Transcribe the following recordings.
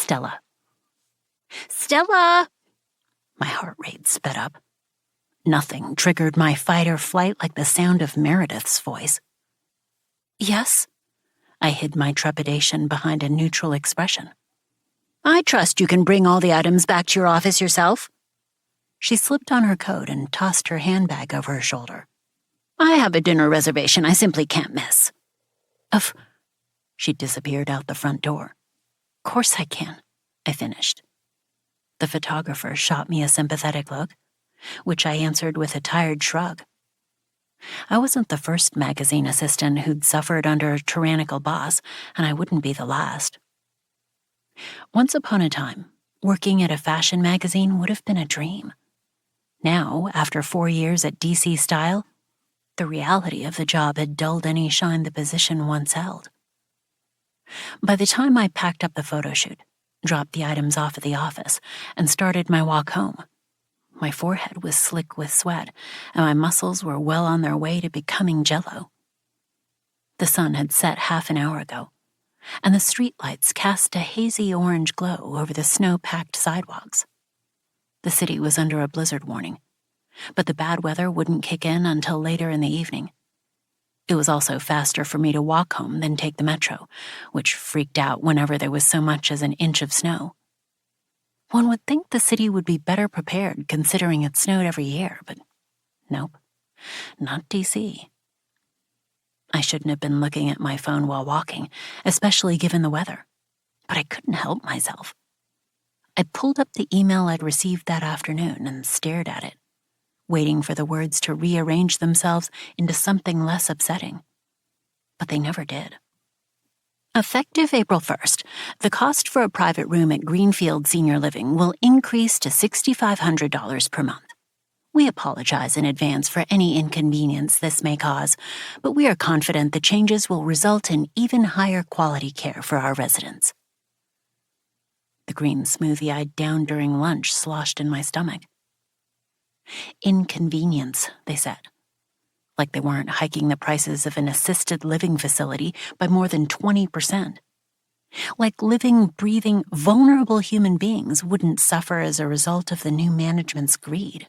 Stella. Stella! My heart rate sped up. Nothing triggered my fight or flight like the sound of Meredith's voice. Yes? I hid my trepidation behind a neutral expression. I trust you can bring all the items back to your office yourself. She slipped on her coat and tossed her handbag over her shoulder. I have a dinner reservation I simply can't miss. She disappeared out the front door. Of course I can, I finished. The photographer shot me a sympathetic look, which I answered with a tired shrug. I wasn't the first magazine assistant who'd suffered under a tyrannical boss, and I wouldn't be the last. Once upon a time, working at a fashion magazine would have been a dream. Now, after 4 years at DC Style, the reality of the job had dulled any shine the position once held. By the time I packed up the photo shoot, dropped the items off at the office, and started my walk home, my forehead was slick with sweat, and my muscles were well on their way to becoming jello. The sun had set half an hour ago, and the streetlights cast a hazy orange glow over the snow-packed sidewalks. The city was under a blizzard warning, but the bad weather wouldn't kick in until later in the evening. It was also faster for me to walk home than take the metro, which freaked out whenever there was so much as an inch of snow. One would think the city would be better prepared considering it snowed every year, but nope, not DC. I shouldn't have been looking at my phone while walking, especially given the weather, but I couldn't help myself. I pulled up the email I'd received that afternoon and stared at it, waiting for the words to rearrange themselves into something less upsetting. But they never did. Effective April 1st, the cost for a private room at Greenfield Senior Living will increase to $6,500 per month. We apologize in advance for any inconvenience this may cause, but we are confident the changes will result in even higher quality care for our residents. The green smoothie I'd downed during lunch sloshed in my stomach. Inconvenience, they said. Like they weren't hiking the prices of an assisted living facility by more than 20%. Like living, breathing, vulnerable human beings wouldn't suffer as a result of the new management's greed.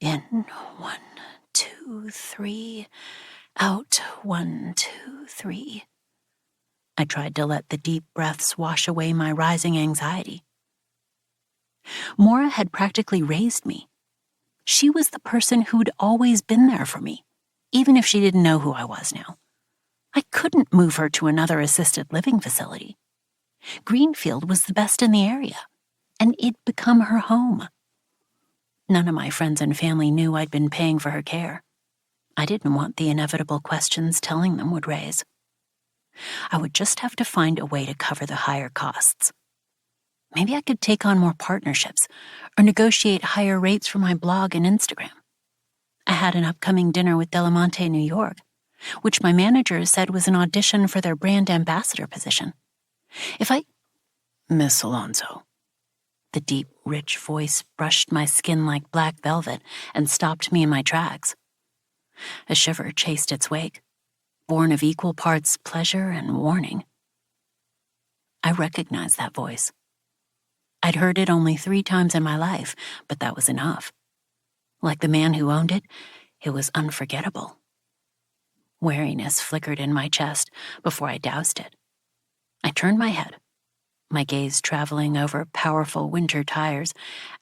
In 1, 2, 3, out 1, 2, 3. I tried to let the deep breaths wash away my rising anxiety. Maura had practically raised me. She was the person who'd always been there for me, even if she didn't know who I was now. I couldn't move her to another assisted living facility. Greenfield was the best in the area, and it'd become her home. None of my friends and family knew I'd been paying for her care. I didn't want the inevitable questions telling them would raise. I would just have to find a way to cover the higher costs. Maybe I could take on more partnerships or negotiate higher rates for my blog and Instagram. I had an upcoming dinner with Delamonte, New York, which my manager said was an audition for their brand ambassador position. Miss Alonso. The deep, rich voice brushed my skin like black velvet and stopped me in my tracks. A shiver chased its wake, born of equal parts pleasure and warning. I recognized that voice. I'd heard it only 3 times in my life, but that was enough. Like the man who owned it, it was unforgettable. Wariness flickered in my chest before I doused it. I turned my head, my gaze traveling over powerful winter tires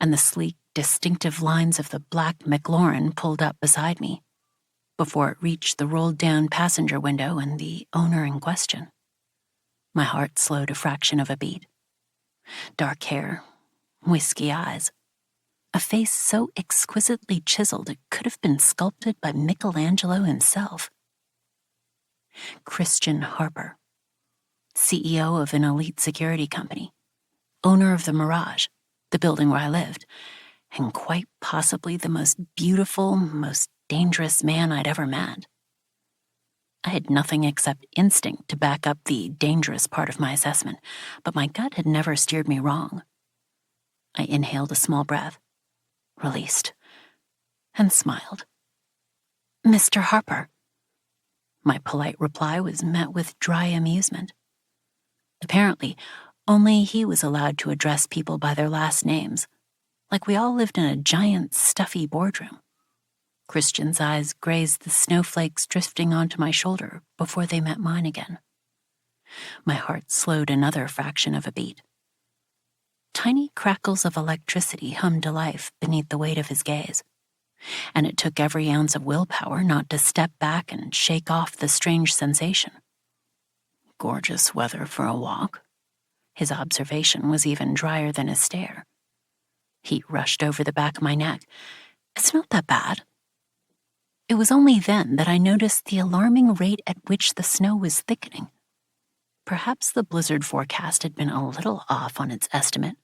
and the sleek, distinctive lines of the black McLaurin pulled up beside me, before it reached the rolled-down passenger window and the owner in question. My heart slowed a fraction of a beat. Dark hair, whiskey eyes, a face so exquisitely chiseled it could have been sculpted by Michelangelo himself. Christian Harper, CEO of an elite security company, owner of the Mirage, the building where I lived, and quite possibly the most beautiful, most dangerous man I'd ever met. I had nothing except instinct to back up the dangerous part of my assessment, but my gut had never steered me wrong. I inhaled a small breath, released, and smiled. Mr. Harper. My polite reply was met with dry amusement. Apparently, only he was allowed to address people by their last names, like we all lived in a giant, stuffy boardroom. Christian's eyes grazed the snowflakes drifting onto my shoulder before they met mine again. My heart slowed another fraction of a beat. Tiny crackles of electricity hummed to life beneath the weight of his gaze, and it took every ounce of willpower not to step back and shake off the strange sensation. Gorgeous weather for a walk. His observation was even drier than his stare. Heat rushed over the back of my neck. It's not that bad. It was only then that I noticed the alarming rate at which the snow was thickening. Perhaps the blizzard forecast had been a little off on its estimate.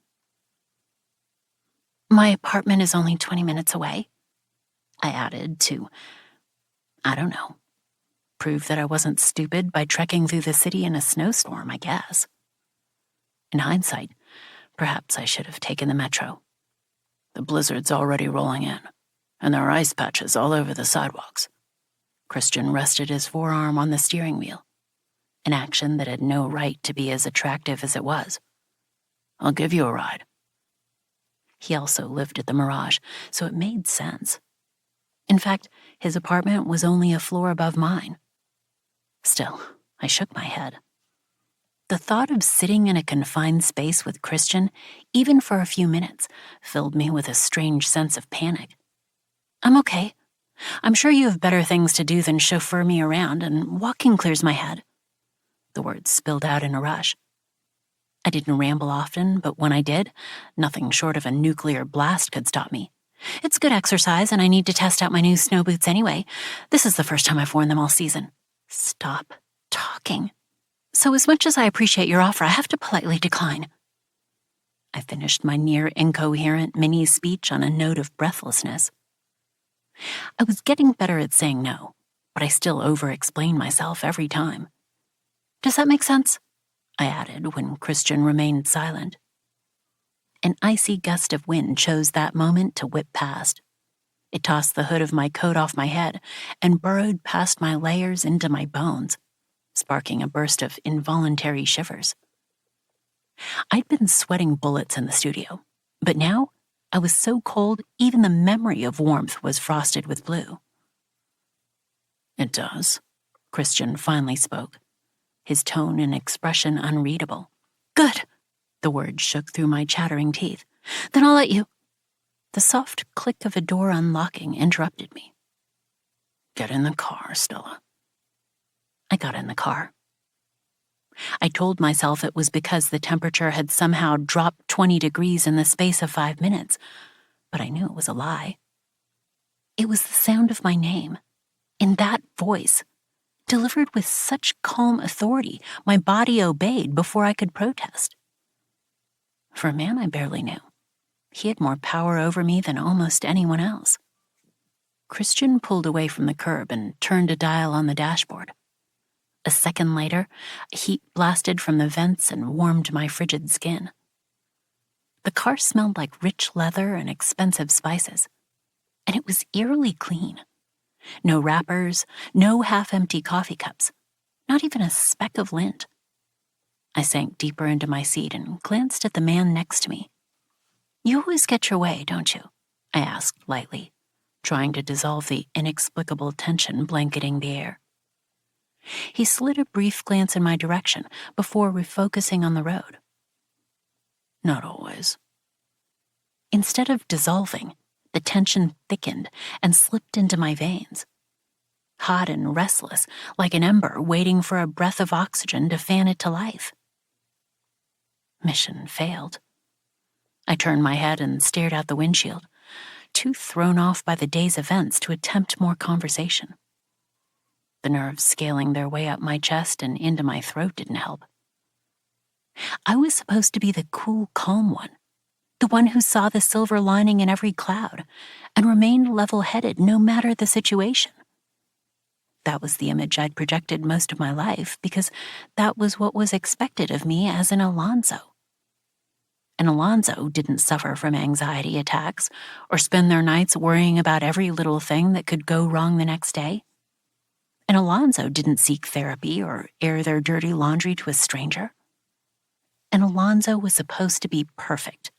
My apartment is only 20 minutes away, I added to, I don't know, prove that I wasn't stupid by trekking through the city in a snowstorm, I guess. In hindsight, perhaps I should have taken the metro. The blizzard's already rolling in, and there are ice patches all over the sidewalks. Christian rested his forearm on the steering wheel, an action that had no right to be as attractive as it was. I'll give you a ride. He also lived at the Mirage, so it made sense. In fact, his apartment was only a floor above mine. Still, I shook my head. The thought of sitting in a confined space with Christian, even for a few minutes, filled me with a strange sense of panic. I'm okay. I'm sure you have better things to do than chauffeur me around, and walking clears my head. The words spilled out in a rush. I didn't ramble often, but when I did, nothing short of a nuclear blast could stop me. It's good exercise, and I need to test out my new snow boots anyway. This is the first time I've worn them all season. Stop talking. So as much as I appreciate your offer, I have to politely decline. I finished my near-incoherent mini-speech on a note of breathlessness. I was getting better at saying no, but I still over-explained myself every time. Does that make sense? I added when Christian remained silent. An icy gust of wind chose that moment to whip past. It tossed the hood of my coat off my head and burrowed past my layers into my bones, sparking a burst of involuntary shivers. I'd been sweating bullets in the studio, but now I was so cold even the memory of warmth was frosted with blue. It does, Christian finally spoke, his tone and expression unreadable. Good, the words shook through my chattering teeth. Then I'll let you. The soft click of a door unlocking interrupted me. Get in the car, Stella. I got in the car. I told myself it was because the temperature had somehow dropped 20 degrees in the space of 5 minutes, but I knew it was a lie. It was the sound of my name, in that voice, delivered with such calm authority my body obeyed before I could protest. For a man I barely knew, he had more power over me than almost anyone else. Christian pulled away from the curb and turned a dial on the dashboard. A second later, heat blasted from the vents and warmed my frigid skin. The car smelled like rich leather and expensive spices, and it was eerily clean. No wrappers, no half-empty coffee cups, not even a speck of lint. I sank deeper into my seat and glanced at the man next to me. You always get your way, don't you? I asked lightly, trying to dissolve the inexplicable tension blanketing the air. He slid a brief glance in my direction before refocusing on the road. Not always. Instead of dissolving, the tension thickened and slipped into my veins. Hot and restless, like an ember waiting for a breath of oxygen to fan it to life. Mission failed. I turned my head and stared out the windshield, too thrown off by the day's events to attempt more conversation. The nerves scaling their way up my chest and into my throat didn't help. I was supposed to be the cool, calm one, the one who saw the silver lining in every cloud and remained level-headed no matter the situation. That was the image I'd projected most of my life because that was what was expected of me as an Alonzo. And Alonzo didn't suffer from anxiety attacks or spend their nights worrying about every little thing that could go wrong the next day. And Alonzo didn't seek therapy or air their dirty laundry to a stranger. and Alonzo was supposed to be perfect.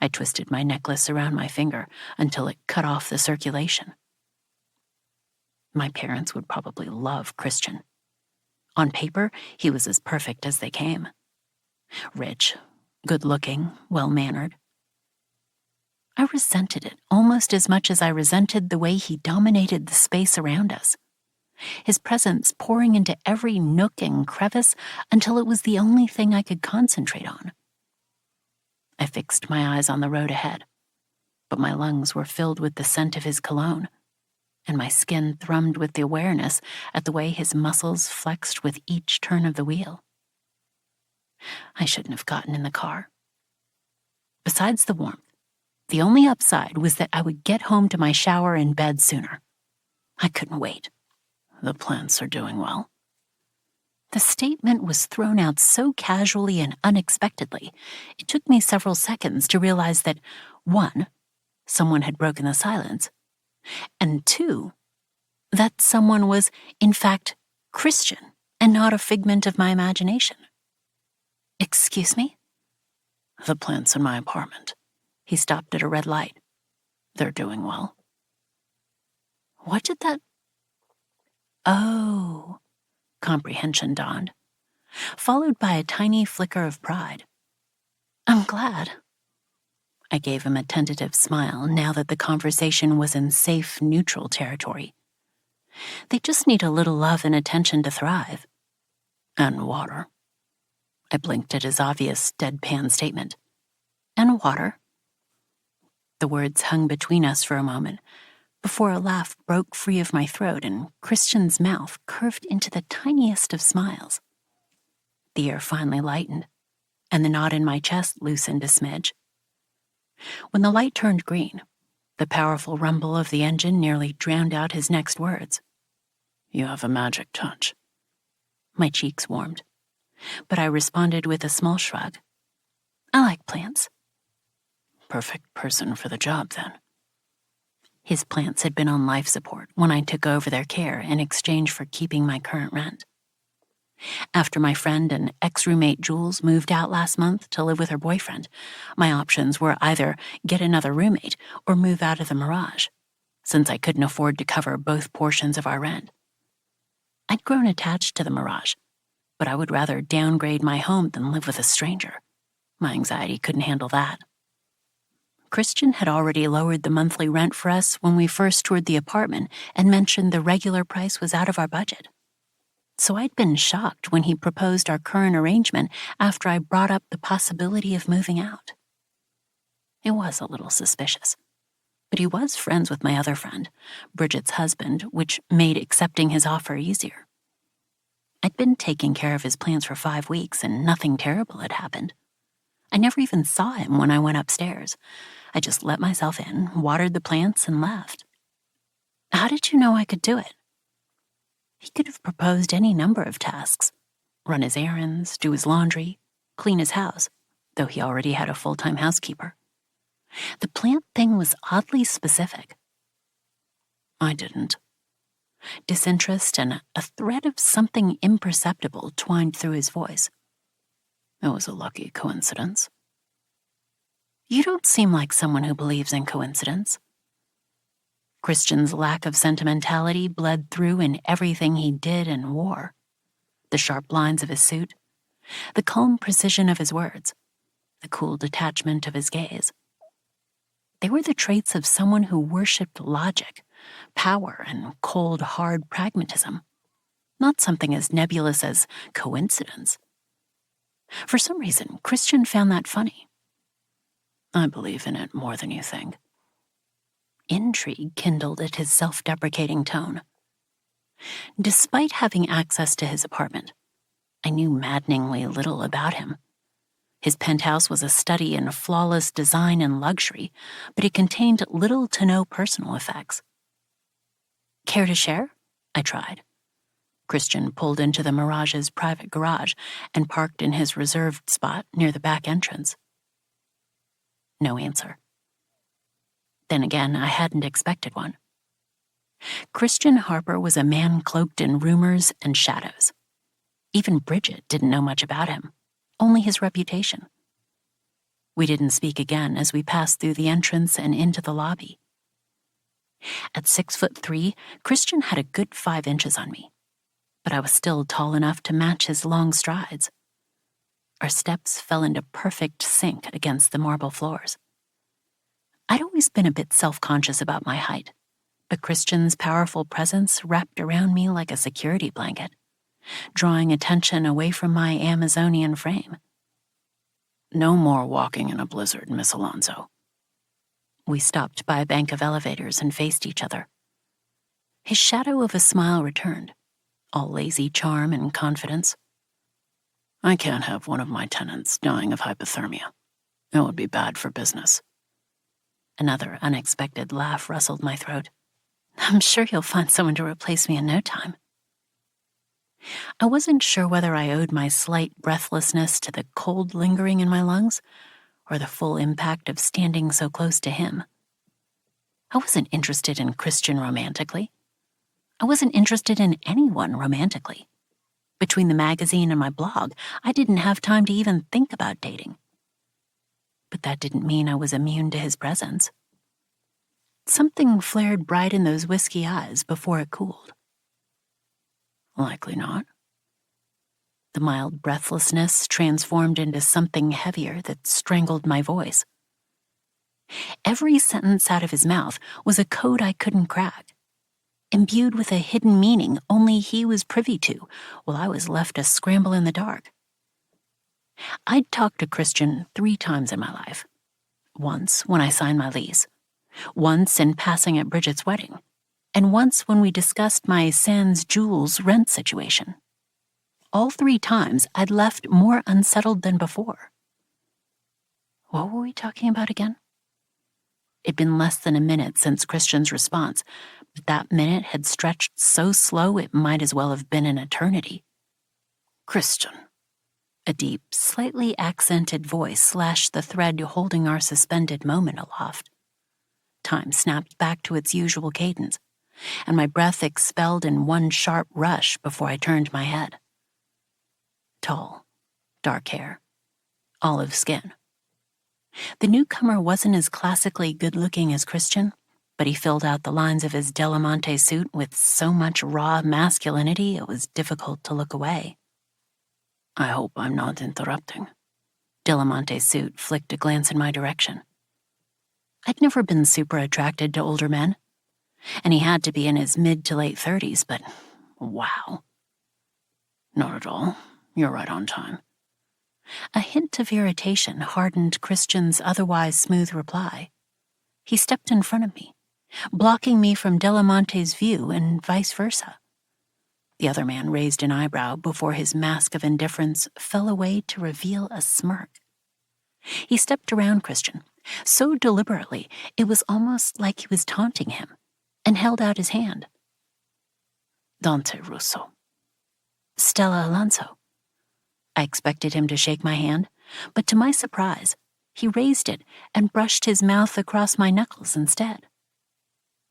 I twisted my necklace around my finger until it cut off the circulation. My parents would probably love Christian. On paper, he was as perfect as they came. Rich, good-looking, well-mannered. I resented it almost as much as I resented the way he dominated the space around us, his presence pouring into every nook and crevice until it was the only thing I could concentrate on. I fixed my eyes on the road ahead, but my lungs were filled with the scent of his cologne, and my skin thrummed with the awareness at the way his muscles flexed with each turn of the wheel. I shouldn't have gotten in the car. Besides the warmth, the only upside was that I would get home to my shower and bed sooner. I couldn't wait. The plants are doing well. The statement was thrown out so casually and unexpectedly, it took me several seconds to realize that, 1, someone had broken the silence, and 2, that someone was, in fact, Christian and not a figment of my imagination. Excuse me? The plants in my apartment. He stopped at a red light. They're doing well. What did that... Oh, comprehension dawned, followed by a tiny flicker of pride. I'm glad. I gave him a tentative smile now that the conversation was in safe, neutral territory. They just need a little love and attention to thrive. And water. I blinked at his obvious deadpan statement. And water. The words hung between us for a moment, before a laugh broke free of my throat and Christian's mouth curved into the tiniest of smiles. The air finally lightened, and the knot in my chest loosened a smidge. When the light turned green, the powerful rumble of the engine nearly drowned out his next words. You have a magic touch. My cheeks warmed, but I responded with a small shrug. I like plants. Perfect person for the job, then. His plants had been on life support when I took over their care in exchange for keeping my current rent. After my friend and ex-roommate Jules moved out last month to live with her boyfriend, my options were either get another roommate or move out of the Mirage, since I couldn't afford to cover both portions of our rent. I'd grown attached to the Mirage, but I would rather downgrade my home than live with a stranger. My anxiety couldn't handle that. Christian had already lowered the monthly rent for us when we first toured the apartment and mentioned the regular price was out of our budget. So I'd been shocked when he proposed our current arrangement after I brought up the possibility of moving out. It was a little suspicious, but he was friends with my other friend, Bridget's husband, which made accepting his offer easier. I'd been taking care of his plants for 5 weeks and nothing terrible had happened. I never even saw him when I went upstairs. I just let myself in, watered the plants, and left. How did you know I could do it? He could have proposed any number of tasks. Run his errands, do his laundry, clean his house, though he already had a full-time housekeeper. The plant thing was oddly specific. I didn't. Disinterest and a thread of something imperceptible twined through his voice. It was a lucky coincidence. You don't seem like someone who believes in coincidence. Christian's lack of sentimentality bled through in everything he did and wore. The sharp lines of his suit, the calm precision of his words, the cool detachment of his gaze. They were the traits of someone who worshipped logic, power, and cold, hard pragmatism, not something as nebulous as coincidence. For some reason, Christian found that funny. I believe in it more than you think. Intrigue kindled at his self-deprecating tone. Despite having access to his apartment, I knew maddeningly little about him. His penthouse was a study in flawless design and luxury, but it contained little to no personal effects. Care to share? I tried. Christian pulled into the Mirage's private garage and parked in his reserved spot near the back entrance. No answer. Then again, I hadn't expected one. Christian Harper was a man cloaked in rumors and shadows. Even Bridget didn't know much about him, only his reputation. We didn't speak again as we passed through the entrance and into the lobby. At 6'3", Christian had a good 5 inches on me, but I was still tall enough to match his long strides. Our steps fell into perfect sync against the marble floors. I'd always been a bit self-conscious about my height, but Christian's powerful presence wrapped around me like a security blanket, drawing attention away from my Amazonian frame. No more walking in a blizzard, Miss Alonso. We stopped by a bank of elevators and faced each other. His shadow of a smile returned, all lazy charm and confidence. I can't have one of my tenants dying of hypothermia. It would be bad for business. Another unexpected laugh rustled my throat. I'm sure you'll find someone to replace me in no time. I wasn't sure whether I owed my slight breathlessness to the cold lingering in my lungs or the full impact of standing so close to him. I wasn't interested in Christian romantically. I wasn't interested in anyone romantically. Between the magazine and my blog, I didn't have time to even think about dating. But that didn't mean I was immune to his presence. Something flared bright in those whiskey eyes before it cooled. Likely not. The mild breathlessness transformed into something heavier that strangled my voice. Every sentence out of his mouth was a code I couldn't crack, imbued with a hidden meaning only he was privy to, while I was left to scramble in the dark. I'd talked to Christian 3 times in my life. Once when I signed my lease, once in passing at Bridget's wedding, and once when we discussed my Sans Jules rent situation. All 3 times I'd left more unsettled than before. What were we talking about again? It'd been less than a minute since Christian's response, but that minute had stretched so slow it might as well have been an eternity. Christian. A deep, slightly accented voice slashed the thread holding our suspended moment aloft. Time snapped back to its usual cadence, and my breath expelled in one sharp rush before I turned my head. Tall, dark hair, olive skin. The newcomer wasn't as classically good-looking as Christian, but he filled out the lines of his Delamonte suit with so much raw masculinity it was difficult to look away. I hope I'm not interrupting. Delamonte's suit flicked a glance in my direction. I'd never been super attracted to older men, and he had to be in his mid to late 30s, but wow. Not at all. You're right on time. A hint of irritation hardened Christian's otherwise smooth reply. He stepped in front of me, blocking me from Delamonte's view and vice versa. The other man raised an eyebrow before his mask of indifference fell away to reveal a smirk. He stepped around Christian, so deliberately it was almost like he was taunting him, and held out his hand. Dante Russo. Stella Alonso. I expected him to shake my hand, but to my surprise, he raised it and brushed his mouth across my knuckles instead.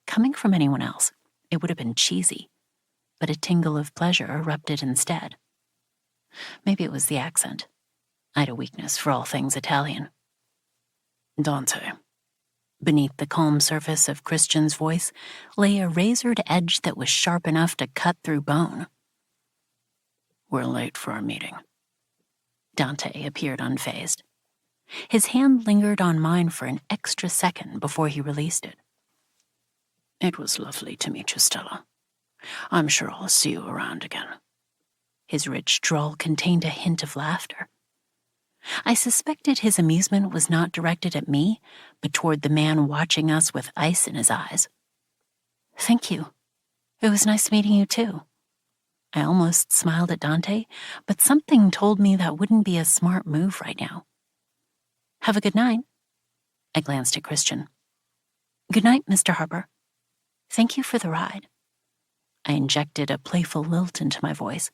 Coming from anyone else, it would have been cheesy, but a tingle of pleasure erupted instead. Maybe it was the accent. I had a weakness for all things Italian. Dante. Beneath the calm surface of Christian's voice lay a razored edge that was sharp enough to cut through bone. We're late for our meeting. Dante appeared unfazed. His hand lingered on mine for an extra second before he released it. It was lovely to meet you, Stella. I'm sure I'll see you around again. His rich drawl contained a hint of laughter. I suspected his amusement was not directed at me, but toward the man watching us with ice in his eyes. Thank you. It was nice meeting you, too. I almost smiled at Dante, but something told me that wouldn't be a smart move right now. Have a good night. I glanced at Christian. Good night, Mr. Harper. Thank you for the ride. I injected a playful lilt into my voice,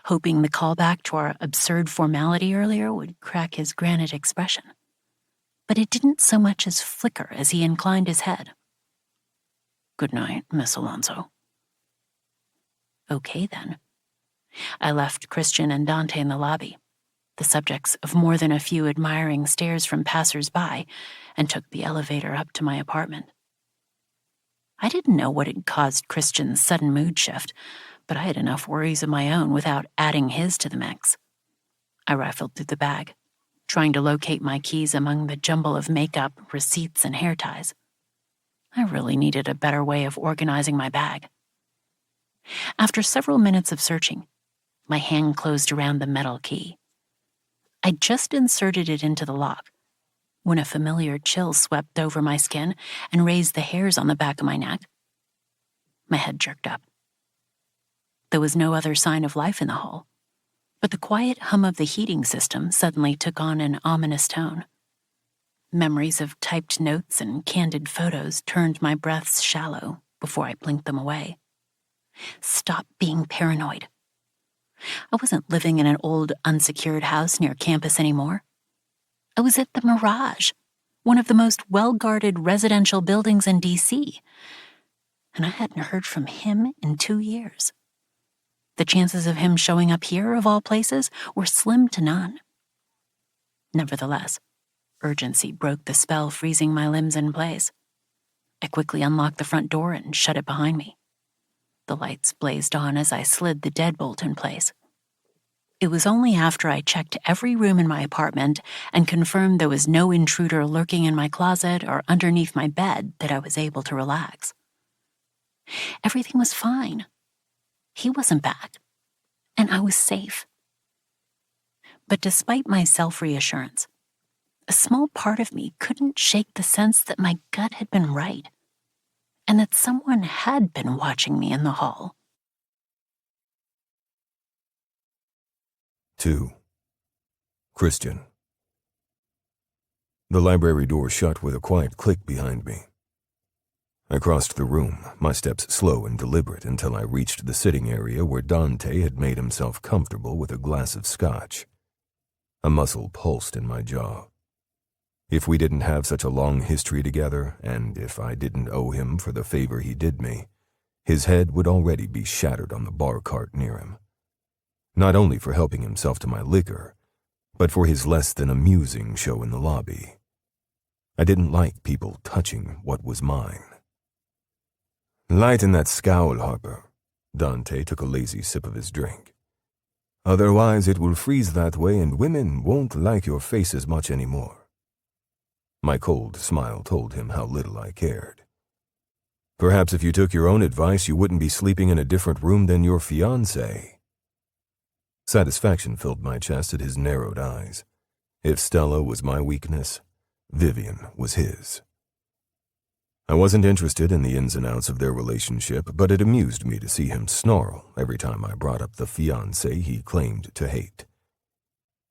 hoping the callback to our absurd formality earlier would crack his granite expression. But it didn't so much as flicker as he inclined his head. Good night, Miss Alonso. Okay, then. I left Christian and Dante in the lobby. the subjects of more than a few admiring stares from passers-by, and took the elevator up to my apartment. I didn't know what had caused Christian's sudden mood shift, but I had enough worries of my own without adding his to the mix. I rifled through the bag, trying to locate my keys among the jumble of makeup, receipts, and hair ties. I really needed a better way of organizing my bag. After several minutes of searching, my hand closed around the metal key. I just inserted it into the lock when a familiar chill swept over my skin and raised the hairs on the back of my neck. My head jerked up. There was no other sign of life in the hall, but the quiet hum of the heating system suddenly took on an ominous tone. Memories of typed notes and candid photos turned my breaths shallow before I blinked them away. Stop being paranoid. I wasn't living in an old, unsecured house near campus anymore. I was at the Mirage, one of the most well-guarded residential buildings in D.C., and I hadn't heard from him in 2 years. The chances of him showing up here, of all places, were slim to none. Nevertheless, urgency broke the spell freezing my limbs in place. I quickly unlocked the front door and shut it behind me. The lights blazed on as I slid the deadbolt in place. It was only after I checked every room in my apartment and confirmed there was no intruder lurking in my closet or underneath my bed that I was able to relax. Everything was fine. He wasn't back, and I was safe. But despite my self-reassurance, a small part of me couldn't shake the sense that my gut had been right, and that someone had been watching me in the hall. 2. Christian. The library door shut with a quiet click behind me. I crossed the room, my steps slow and deliberate, until I reached the sitting area where Dante had made himself comfortable with a glass of scotch. A muscle pulsed in my jaw. If we didn't have such a long history together, and if I didn't owe him for the favor he did me, his head would already be shattered on the bar cart near him. Not only for helping himself to my liquor, but for his less than amusing show in the lobby. I didn't like people touching what was mine. Lighten that scowl, Harper. Dante took a lazy sip of his drink. Otherwise it will freeze that way and women won't like your face as much anymore. My cold smile told him how little I cared. Perhaps if you took your own advice, you wouldn't be sleeping in a different room than your fiancé. Satisfaction filled my chest at his narrowed eyes. If Stella was my weakness, Vivian was his. I wasn't interested in the ins and outs of their relationship, but it amused me to see him snarl every time I brought up the fiancé he claimed to hate.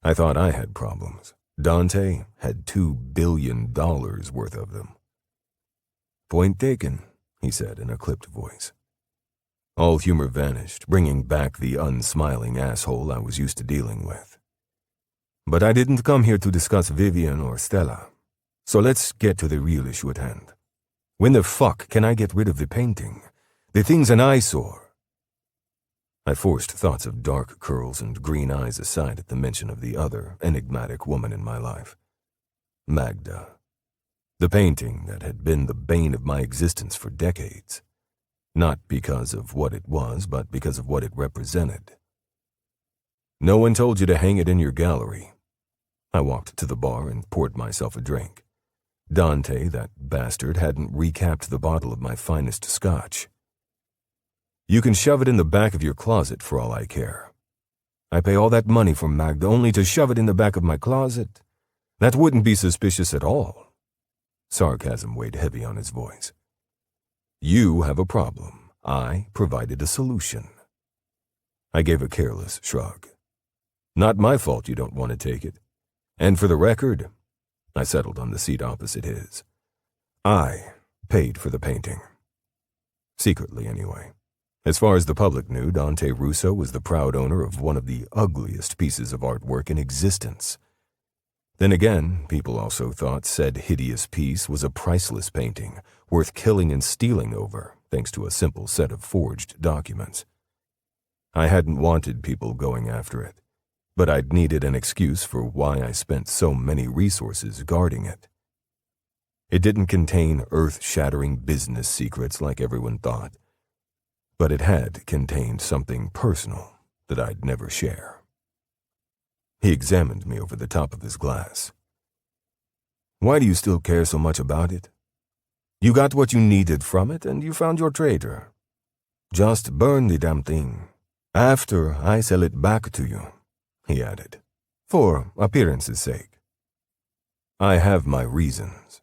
I thought I had problems. Dante had $2 billion worth of them. Point taken, he said in a clipped voice. All humor vanished, bringing back the unsmiling asshole I was used to dealing with. But I didn't come here to discuss Vivian or Stella, so let's get to the real issue at hand. When the fuck can I get rid of the painting? The thing's an eyesore. I forced thoughts of dark curls and green eyes aside at the mention of the other enigmatic woman in my life. Magda. The painting that had been the bane of my existence for decades. Not because of what it was, but because of what it represented. No one told you to hang it in your gallery. I walked to the bar and poured myself a drink. Dante, that bastard, hadn't recapped the bottle of my finest scotch. You can shove it in the back of your closet for all I care. I pay all that money for Magda only to shove it in the back of my closet? That wouldn't be suspicious at all. Sarcasm weighed heavy on his voice. You have a problem. I provided a solution. I gave a careless shrug. Not my fault you don't want to take it. And for the record, I settled on the seat opposite his. I paid for the painting. Secretly, anyway. As far as the public knew, Dante Russo was the proud owner of one of the ugliest pieces of artwork in existence. Then again, people also thought said hideous piece was a priceless painting, worth killing and stealing over, thanks to a simple set of forged documents. I hadn't wanted people going after it. but I'd needed an excuse for why I spent so many resources guarding it. It didn't contain earth-shattering business secrets like everyone thought, but it had contained something personal that I'd never share. He examined me over the top of his glass. "Why do you still care so much about it? You got what you needed from it, and you found your traitor. Just burn the damn thing. After I sell it back to you," he added, "for appearance's sake. I have my reasons.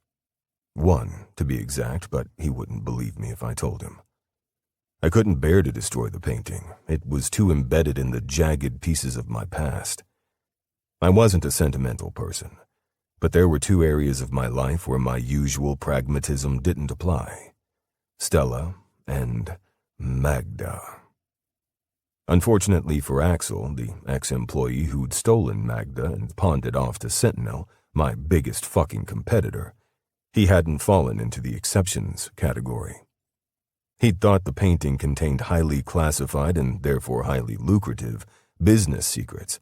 One, to be exact, but he wouldn't believe me if I told him. I couldn't bear to destroy the painting. It was too embedded in the jagged pieces of my past. I wasn't a sentimental person, but there were two areas of my life where my usual pragmatism didn't apply: Stella and Magda. Unfortunately for Axel, the ex-employee who'd stolen Magda and pawned it off to Sentinel, my biggest fucking competitor, he hadn't fallen into the exceptions category. He'd thought the painting contained highly classified and therefore highly lucrative business secrets,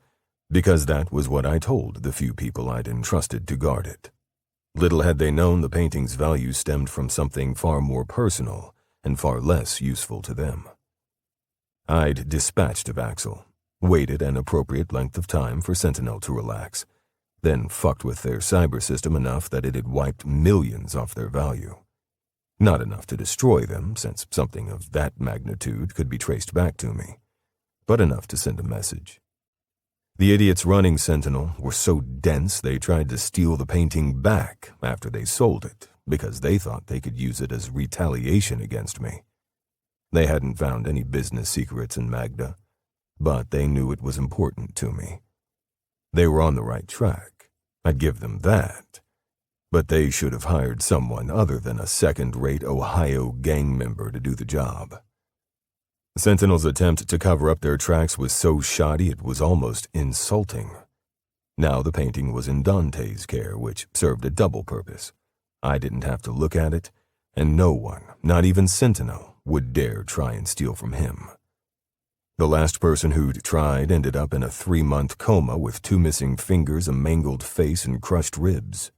because that was what I told the few people I'd entrusted to guard it. Little had they known the painting's value stemmed from something far more personal and far less useful to them. I'd dispatched of Axel, waited an appropriate length of time for Sentinel to relax, then fucked with their cyber system enough that it had wiped millions off their value. Not enough to destroy them, since something of that magnitude could be traced back to me, but enough to send a message. The idiots running Sentinel were so dense they tried to steal the painting back after they sold it, because they thought they could use it as retaliation against me. They hadn't found any business secrets in Magda, but they knew it was important to me. They were on the right track. I'd give them that. But they should have hired someone other than a second-rate Ohio gang member to do the job. Sentinel's attempt to cover up their tracks was so shoddy it was almost insulting. Now the painting was in Dante's care, which served a double purpose. I didn't have to look at it, and no one, not even Sentinel, would dare try and steal from him. The last person who'd tried ended up in a 3-month coma with 2 missing fingers, a mangled face, and crushed ribs.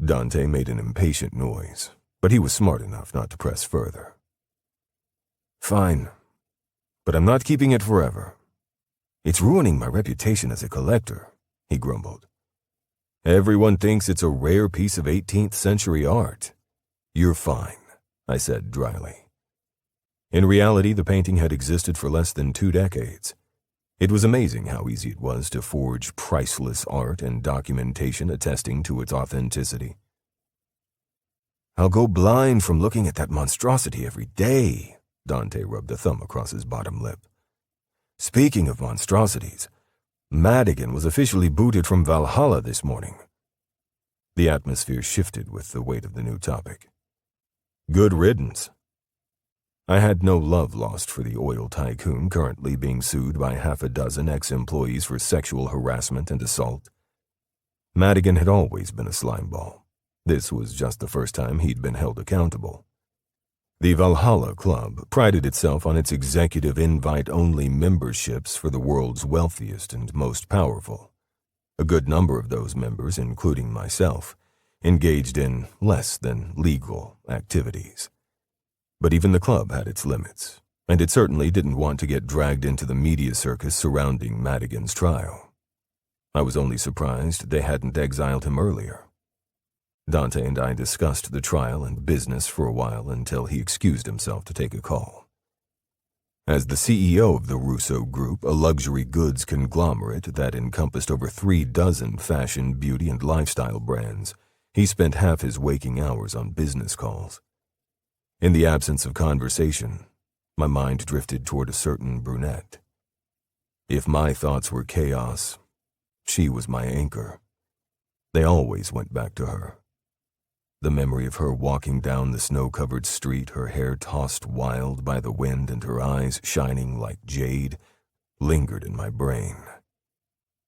Dante made an impatient noise, but he was smart enough not to press further. "Fine, but I'm not keeping it forever. It's ruining my reputation as a collector," he grumbled. "Everyone thinks it's a rare piece of 18th century art." "You're fine," I said dryly. In reality, the painting had existed for less than 2 decades. It was amazing how easy it was to forge priceless art and documentation attesting to its authenticity. "I'll go blind from looking at that monstrosity every day," Dante rubbed a thumb across his bottom lip. "Speaking of monstrosities, Madigan was officially booted from Valhalla this morning." The atmosphere shifted with the weight of the new topic. "Good riddance." I had no love lost for the oil tycoon currently being sued by 6 ex-employees for sexual harassment and assault. Madigan had always been a slimeball. This was just the first time he'd been held accountable. The Valhalla Club prided itself on its executive invite-only memberships for the world's wealthiest and most powerful. A good number of those members, including myself, engaged in less than legal activities. But even the club had its limits, and it certainly didn't want to get dragged into the media circus surrounding Madigan's trial. I was only surprised they hadn't exiled him earlier. Dante and I discussed the trial and business for a while until he excused himself to take a call. As the CEO of the Russo Group, a luxury goods conglomerate that encompassed over 3 fashion, beauty, and lifestyle brands, he spent half his waking hours on business calls. In the absence of conversation, my mind drifted toward a certain brunette. If my thoughts were chaos, she was my anchor. They always went back to her. The memory of her walking down the snow-covered street, her hair tossed wild by the wind and her eyes shining like jade, lingered in my brain.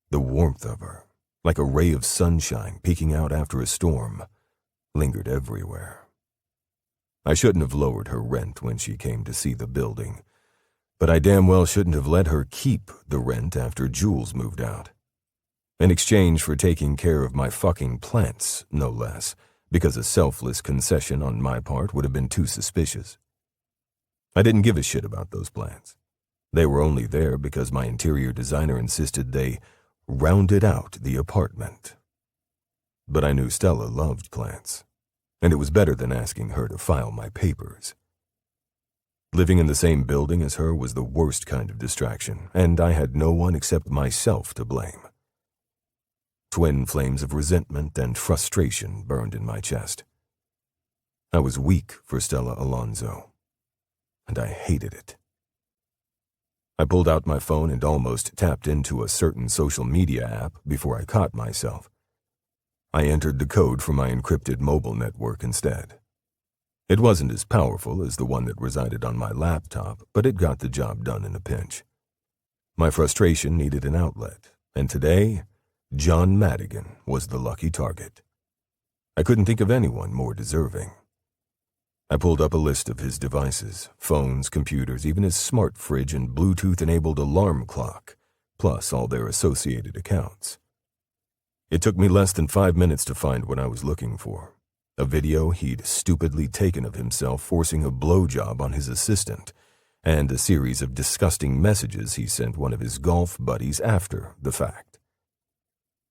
The warmth of her, like a ray of sunshine peeking out after a storm, lingered everywhere. I shouldn't have lowered her rent when she came to see the building, but I damn well shouldn't have let her keep the rent after Jules moved out. In exchange for taking care of my fucking plants, no less, because a selfless concession on my part would have been too suspicious. I didn't give a shit about those plants. They were only there because my interior designer insisted they rounded out the apartment. But I knew Stella loved plants, and it was better than asking her to file my papers. Living in the same building as her was the worst kind of distraction, and I had no one except myself to blame. Twin flames of resentment and frustration burned in my chest. I was weak for Stella Alonso, and I hated it. I pulled out my phone and almost tapped into a certain social media app before I caught myself. I entered the code for my encrypted mobile network instead. It wasn't as powerful as the one that resided on my laptop, but it got the job done in a pinch. My frustration needed an outlet, and today, John Madigan was the lucky target. I couldn't think of anyone more deserving. I pulled up a list of his devices, phones, computers, even his smart fridge and Bluetooth-enabled alarm clock, plus all their associated accounts. It took me less than 5 minutes to find what I was looking for. A video he'd stupidly taken of himself forcing a blowjob on his assistant, and a series of disgusting messages he sent one of his golf buddies after the fact.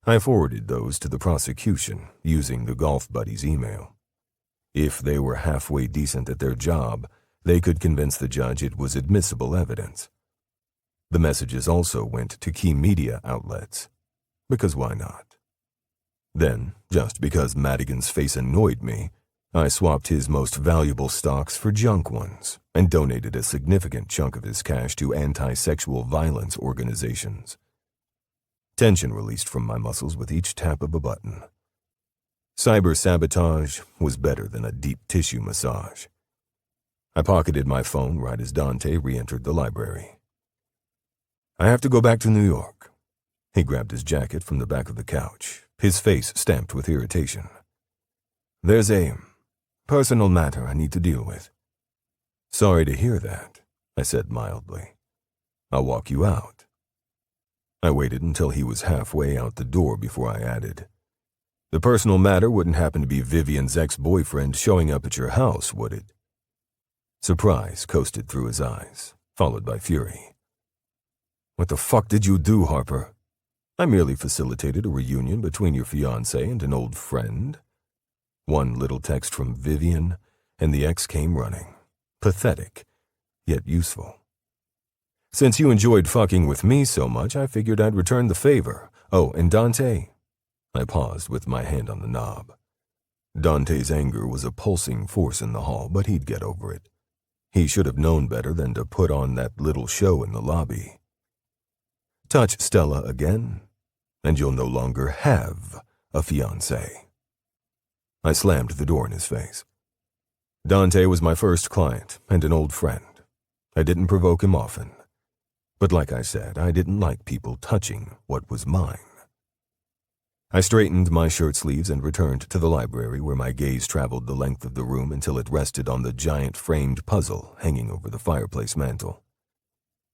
I forwarded those to the prosecution using the golf buddy's email. If they were halfway decent at their job, they could convince the judge it was admissible evidence. The messages also went to key media outlets, because why not? Then, just because Madigan's face annoyed me, I swapped his most valuable stocks for junk ones and donated a significant chunk of his cash to anti-sexual violence organizations. Tension released from my muscles with each tap of a button. Cyber-sabotage was better than a deep tissue massage. I pocketed my phone right as Dante re-entered the library. I have to go back to New York. He grabbed his jacket from the back of the couch, his face stamped with irritation. There's a personal matter I need to deal with. Sorry to hear that, I said mildly. I'll walk you out. I waited until he was halfway out the door before I added, the personal matter wouldn't happen to be Vivian's ex-boyfriend showing up at your house, would it? Surprise coasted through his eyes, followed by fury. What the fuck did you do, Harper? I merely facilitated a reunion between your fiancé and an old friend. One little text from Vivian, and the ex came running. Pathetic, yet useful. Since you enjoyed fucking with me so much, I figured I'd return the favor. Oh, and Dante. I paused with my hand on the knob. Dante's anger was a pulsing force in the hall, but he'd get over it. He should have known better than to put on that little show in the lobby. Touch Stella again, and you'll no longer have a fiancé. I slammed the door in his face. Dante was my first client and an old friend. I didn't provoke him often. But like I said, I didn't like people touching what was mine. I straightened my shirt sleeves and returned to the library where my gaze traveled the length of the room until it rested on the giant framed puzzle hanging over the fireplace mantel.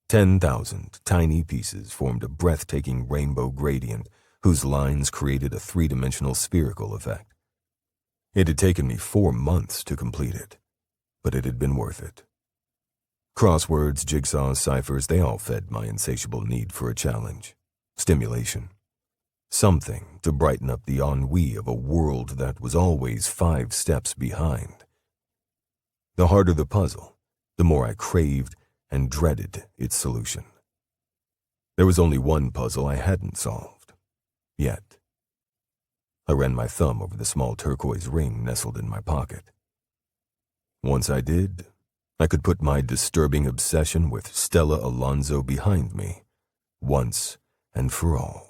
10,000 tiny pieces formed a breathtaking rainbow gradient whose lines created a three-dimensional spherical effect. It had taken me 4 months to complete it, but it had been worth it. Crosswords, jigsaws, ciphers, they all fed my insatiable need for a challenge, stimulation. Something to brighten up the ennui of a world that was always 5 steps behind. The harder the puzzle, the more I craved and dreaded its solution. There was only one puzzle I hadn't solved, yet. I ran my thumb over the small turquoise ring nestled in my pocket. Once I did, I could put my disturbing obsession with Stella Alonso behind me, once and for all.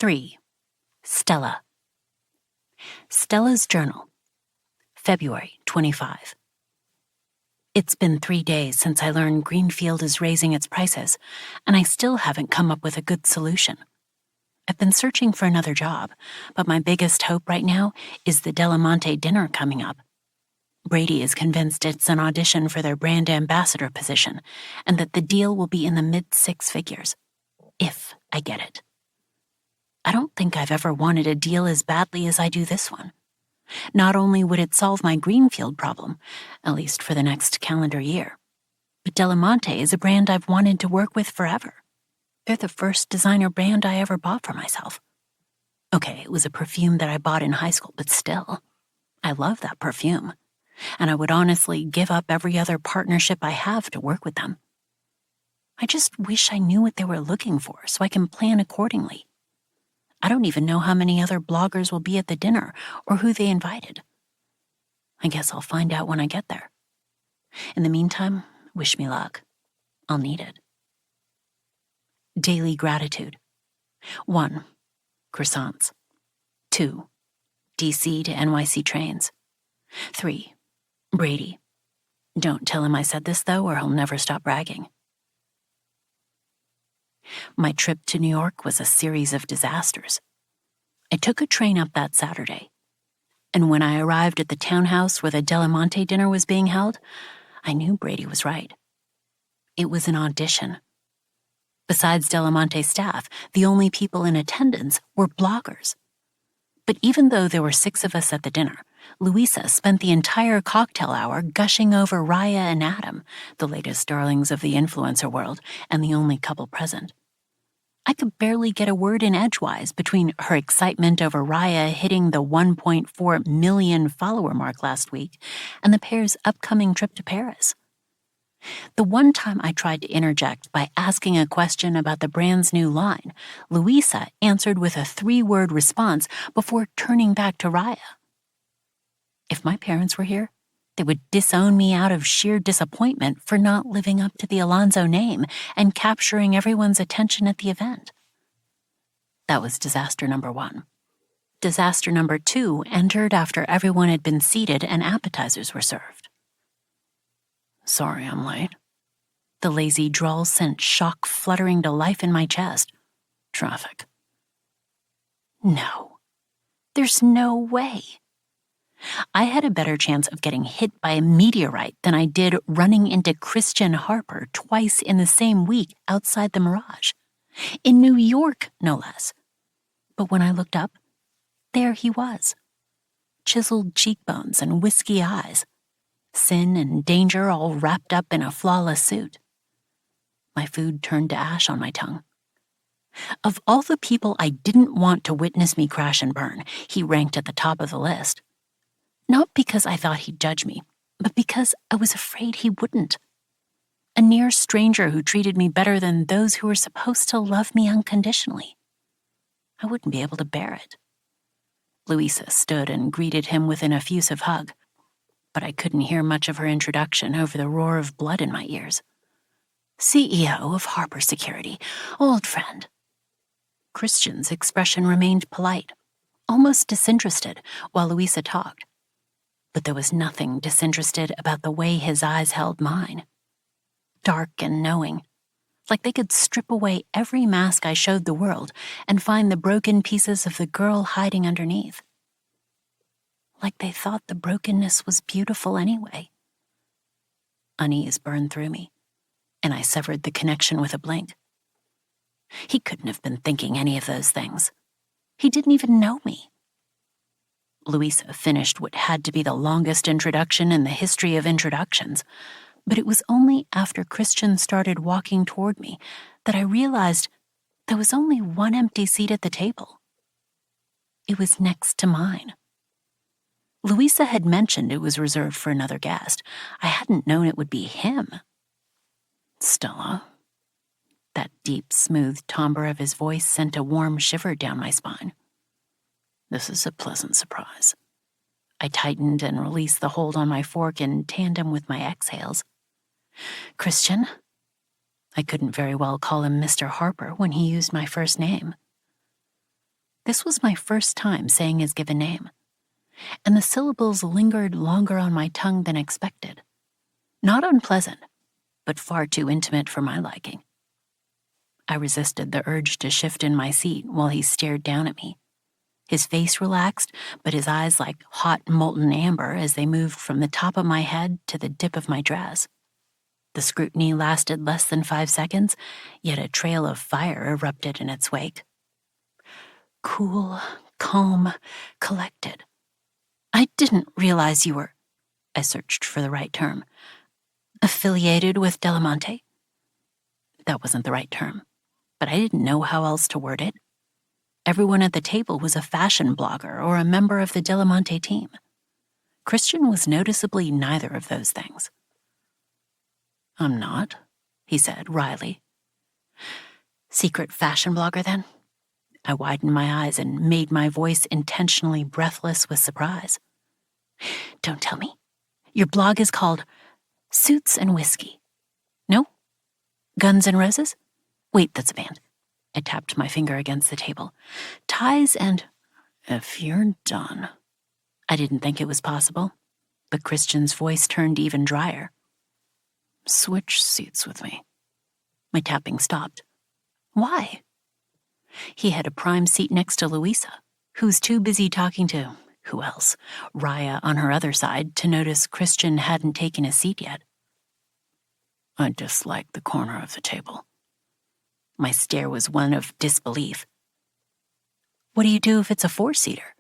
3. Stella. Stella's Journal, February 25. It's been 3 days since I learned Greenfield is raising its prices, and I still haven't come up with a good solution. I've been searching for another job, but my biggest hope right now is the Delamonte dinner coming up. Brady is convinced it's an audition for their brand ambassador position, and that the deal will be in the mid-six figures, if I get it. I don't think I've ever wanted a deal as badly as I do this one. Not only would it solve my Greenfield problem, at least for the next calendar year, but Delamonte is a brand I've wanted to work with forever. They're the first designer brand I ever bought for myself. Okay, it was a perfume that I bought in high school, but still, I love that perfume, and I would honestly give up every other partnership I have to work with them. I just wish I knew what they were looking for so I can plan accordingly. I don't even know how many other bloggers will be at the dinner or who they invited. I guess I'll find out when I get there. In the meantime, wish me luck. I'll need it. Daily gratitude. 1. Croissants. 2. DC to NYC trains. 3. Brady. Don't tell him I said this, though, or he'll never stop bragging. My trip to New York was a series of disasters. I took a train up that Saturday, and when I arrived at the townhouse where the Delamonte dinner was being held, I knew Brady was right. It was an audition. Besides Delamonte's staff, the only people in attendance were bloggers. But even though there were 6 of us at the dinner, Louisa spent the entire cocktail hour gushing over Raya and Adam, the latest darlings of the influencer world and the only couple present. I could barely get a word in edgewise between her excitement over Raya hitting the 1.4 million follower mark last week and the pair's upcoming trip to Paris. The one time I tried to interject by asking a question about the brand's new line, Louisa answered with a 3-word response before turning back to Raya. If my parents were here, they would disown me out of sheer disappointment for not living up to the Alonso name and capturing everyone's attention at the event. That was disaster number 1. Disaster number 2 entered after everyone had been seated and appetizers were served. Sorry I'm late. The lazy drawl sent shock fluttering to life in my chest. Traffic. No. There's no way. I had a better chance of getting hit by a meteorite than I did running into Christian Harper twice in the same week outside the Mirage. In New York, no less. But when I looked up, there he was. Chiseled cheekbones and whiskey eyes. Sin and danger all wrapped up in a flawless suit. My food turned to ash on my tongue. Of all the people I didn't want to witness me crash and burn, he ranked at the top of the list. Not because I thought he'd judge me, but because I was afraid he wouldn't. A near stranger who treated me better than those who were supposed to love me unconditionally. I wouldn't be able to bear it. Louisa stood and greeted him with an effusive hug, but I couldn't hear much of her introduction over the roar of blood in my ears. CEO of Harper Security, old friend. Christian's expression remained polite, almost disinterested, while Louisa talked. But there was nothing disinterested about the way his eyes held mine. Dark and knowing, like they could strip away every mask I showed the world and find the broken pieces of the girl hiding underneath. Like they thought the brokenness was beautiful anyway. Unease burned through me, and I severed the connection with a blink. He couldn't have been thinking any of those things. He didn't even know me. Louisa finished what had to be the longest introduction in the history of introductions, but it was only after Christian started walking toward me that I realized there was only one empty seat at the table. It was next to mine. Louisa had mentioned it was reserved for another guest. I hadn't known it would be him. Stella. That deep, smooth timbre of his voice sent a warm shiver down my spine. This is a pleasant surprise. I tightened and released the hold on my fork in tandem with my exhales. Christian? I couldn't very well call him Mr. Harper when he used my first name. This was my first time saying his given name, and the syllables lingered longer on my tongue than expected. Not unpleasant, but far too intimate for my liking. I resisted the urge to shift in my seat while he stared down at me, His face relaxed, but his eyes like hot molten amber as they moved from the top of my head to the dip of my dress. The scrutiny lasted less than 5 seconds, yet a trail of fire erupted in its wake. Cool, calm, collected. I didn't realize you were, I searched for the right term, affiliated with Delamonte. That wasn't the right term, but I didn't know how else to word it. Everyone at the table was a fashion blogger or a member of the Delamonte team. Christian was noticeably neither of those things. I'm not, he said wryly. Secret fashion blogger, then? I widened my eyes and made my voice intentionally breathless with surprise. Don't tell me. Your blog is called Suits and Whiskey. No? Guns and Roses? Wait, that's a band. I tapped my finger against the table. Ties and... If you're done. I didn't think it was possible, but Christian's voice turned even drier. Switch seats with me. My tapping stopped. Why? He had a prime seat next to Louisa, who was too busy talking to, who else, Raya on her other side, to notice Christian hadn't taken a seat yet. I disliked the corner of the table. My stare was one of disbelief. What do you do if it's a 4-seater?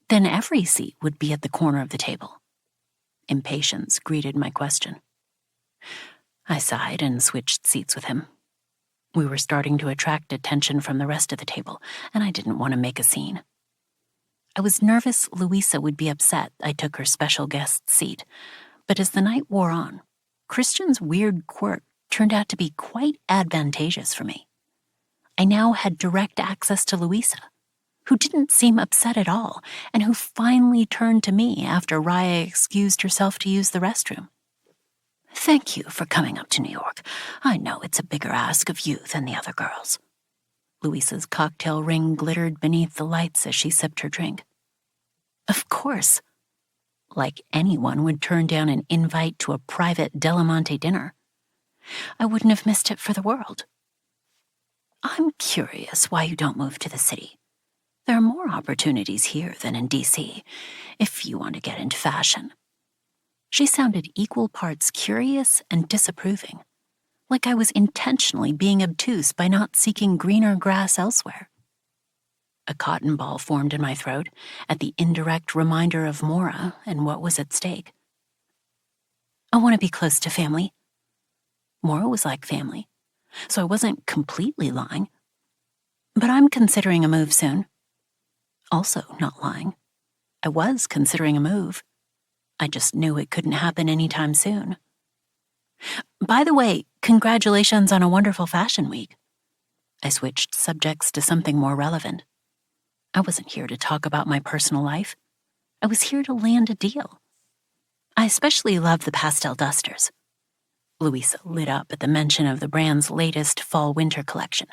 Then every seat would be at the corner of the table. Impatience greeted my question. I sighed and switched seats with him. We were starting to attract attention from the rest of the table, and I didn't want to make a scene. I was nervous Louisa would be upset I took her special guest seat, but as the night wore on, Christian's weird quirk turned out to be quite advantageous for me. I now had direct access to Louisa, who didn't seem upset at all, and who finally turned to me after Raya excused herself to use the restroom. Thank you for coming up to New York. I know it's a bigger ask of you than the other girls. Louisa's cocktail ring glittered beneath the lights as she sipped her drink. Of course. Like anyone would turn down an invite to a private Delamonte dinner. I wouldn't have missed it for the world. I'm curious why you don't move to the city. There are more opportunities here than in D.C., if you want to get into fashion. She sounded equal parts curious and disapproving, like I was intentionally being obtuse by not seeking greener grass elsewhere. A cotton ball formed in my throat at the indirect reminder of Mora and what was at stake. I want to be close to family. Mora was like family, so I wasn't completely lying. But I'm considering a move soon. Also not lying. I was considering a move. I just knew it couldn't happen anytime soon. By the way, congratulations on a wonderful fashion week. I switched subjects to something more relevant. I wasn't here to talk about my personal life. I was here to land a deal. I especially love the pastel dusters. Louisa lit up at the mention of the brand's latest fall-winter collection,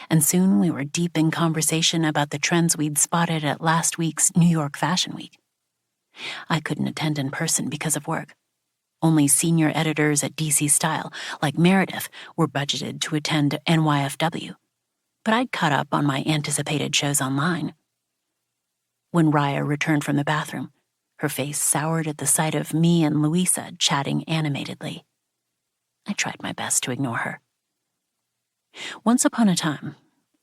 and soon we were deep in conversation about the trends we'd spotted at last week's New York Fashion Week. I couldn't attend in person because of work. Only senior editors at DC Style, like Meredith, were budgeted to attend NYFW, but I'd caught up on my anticipated shows online. When Raya returned from the bathroom, her face soured at the sight of me and Louisa chatting animatedly. I tried my best to ignore her. Once upon a time,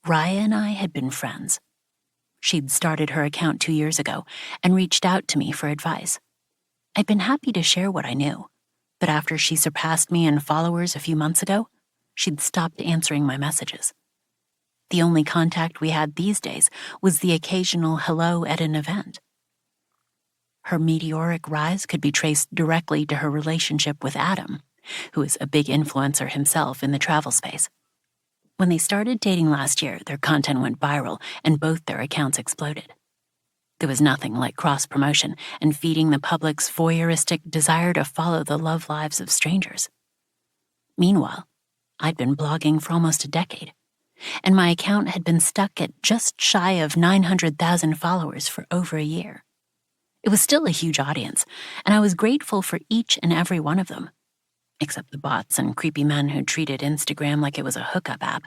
Raya and I had been friends. She'd started her account 2 years ago and reached out to me for advice. I'd been happy to share what I knew, but after she surpassed me in followers a few months ago, she'd stopped answering my messages. The only contact we had these days was the occasional hello at an event. Her meteoric rise could be traced directly to her relationship with Adam, who is a big influencer himself in the travel space. When they started dating last year, their content went viral and both their accounts exploded. There was nothing like cross-promotion and feeding the public's voyeuristic desire to follow the love lives of strangers. Meanwhile, I'd been blogging for almost a decade, and my account had been stuck at just shy of 900,000 followers for over a year. It was still a huge audience, and I was grateful for each and every one of them, except the bots and creepy men who treated Instagram like it was a hookup app.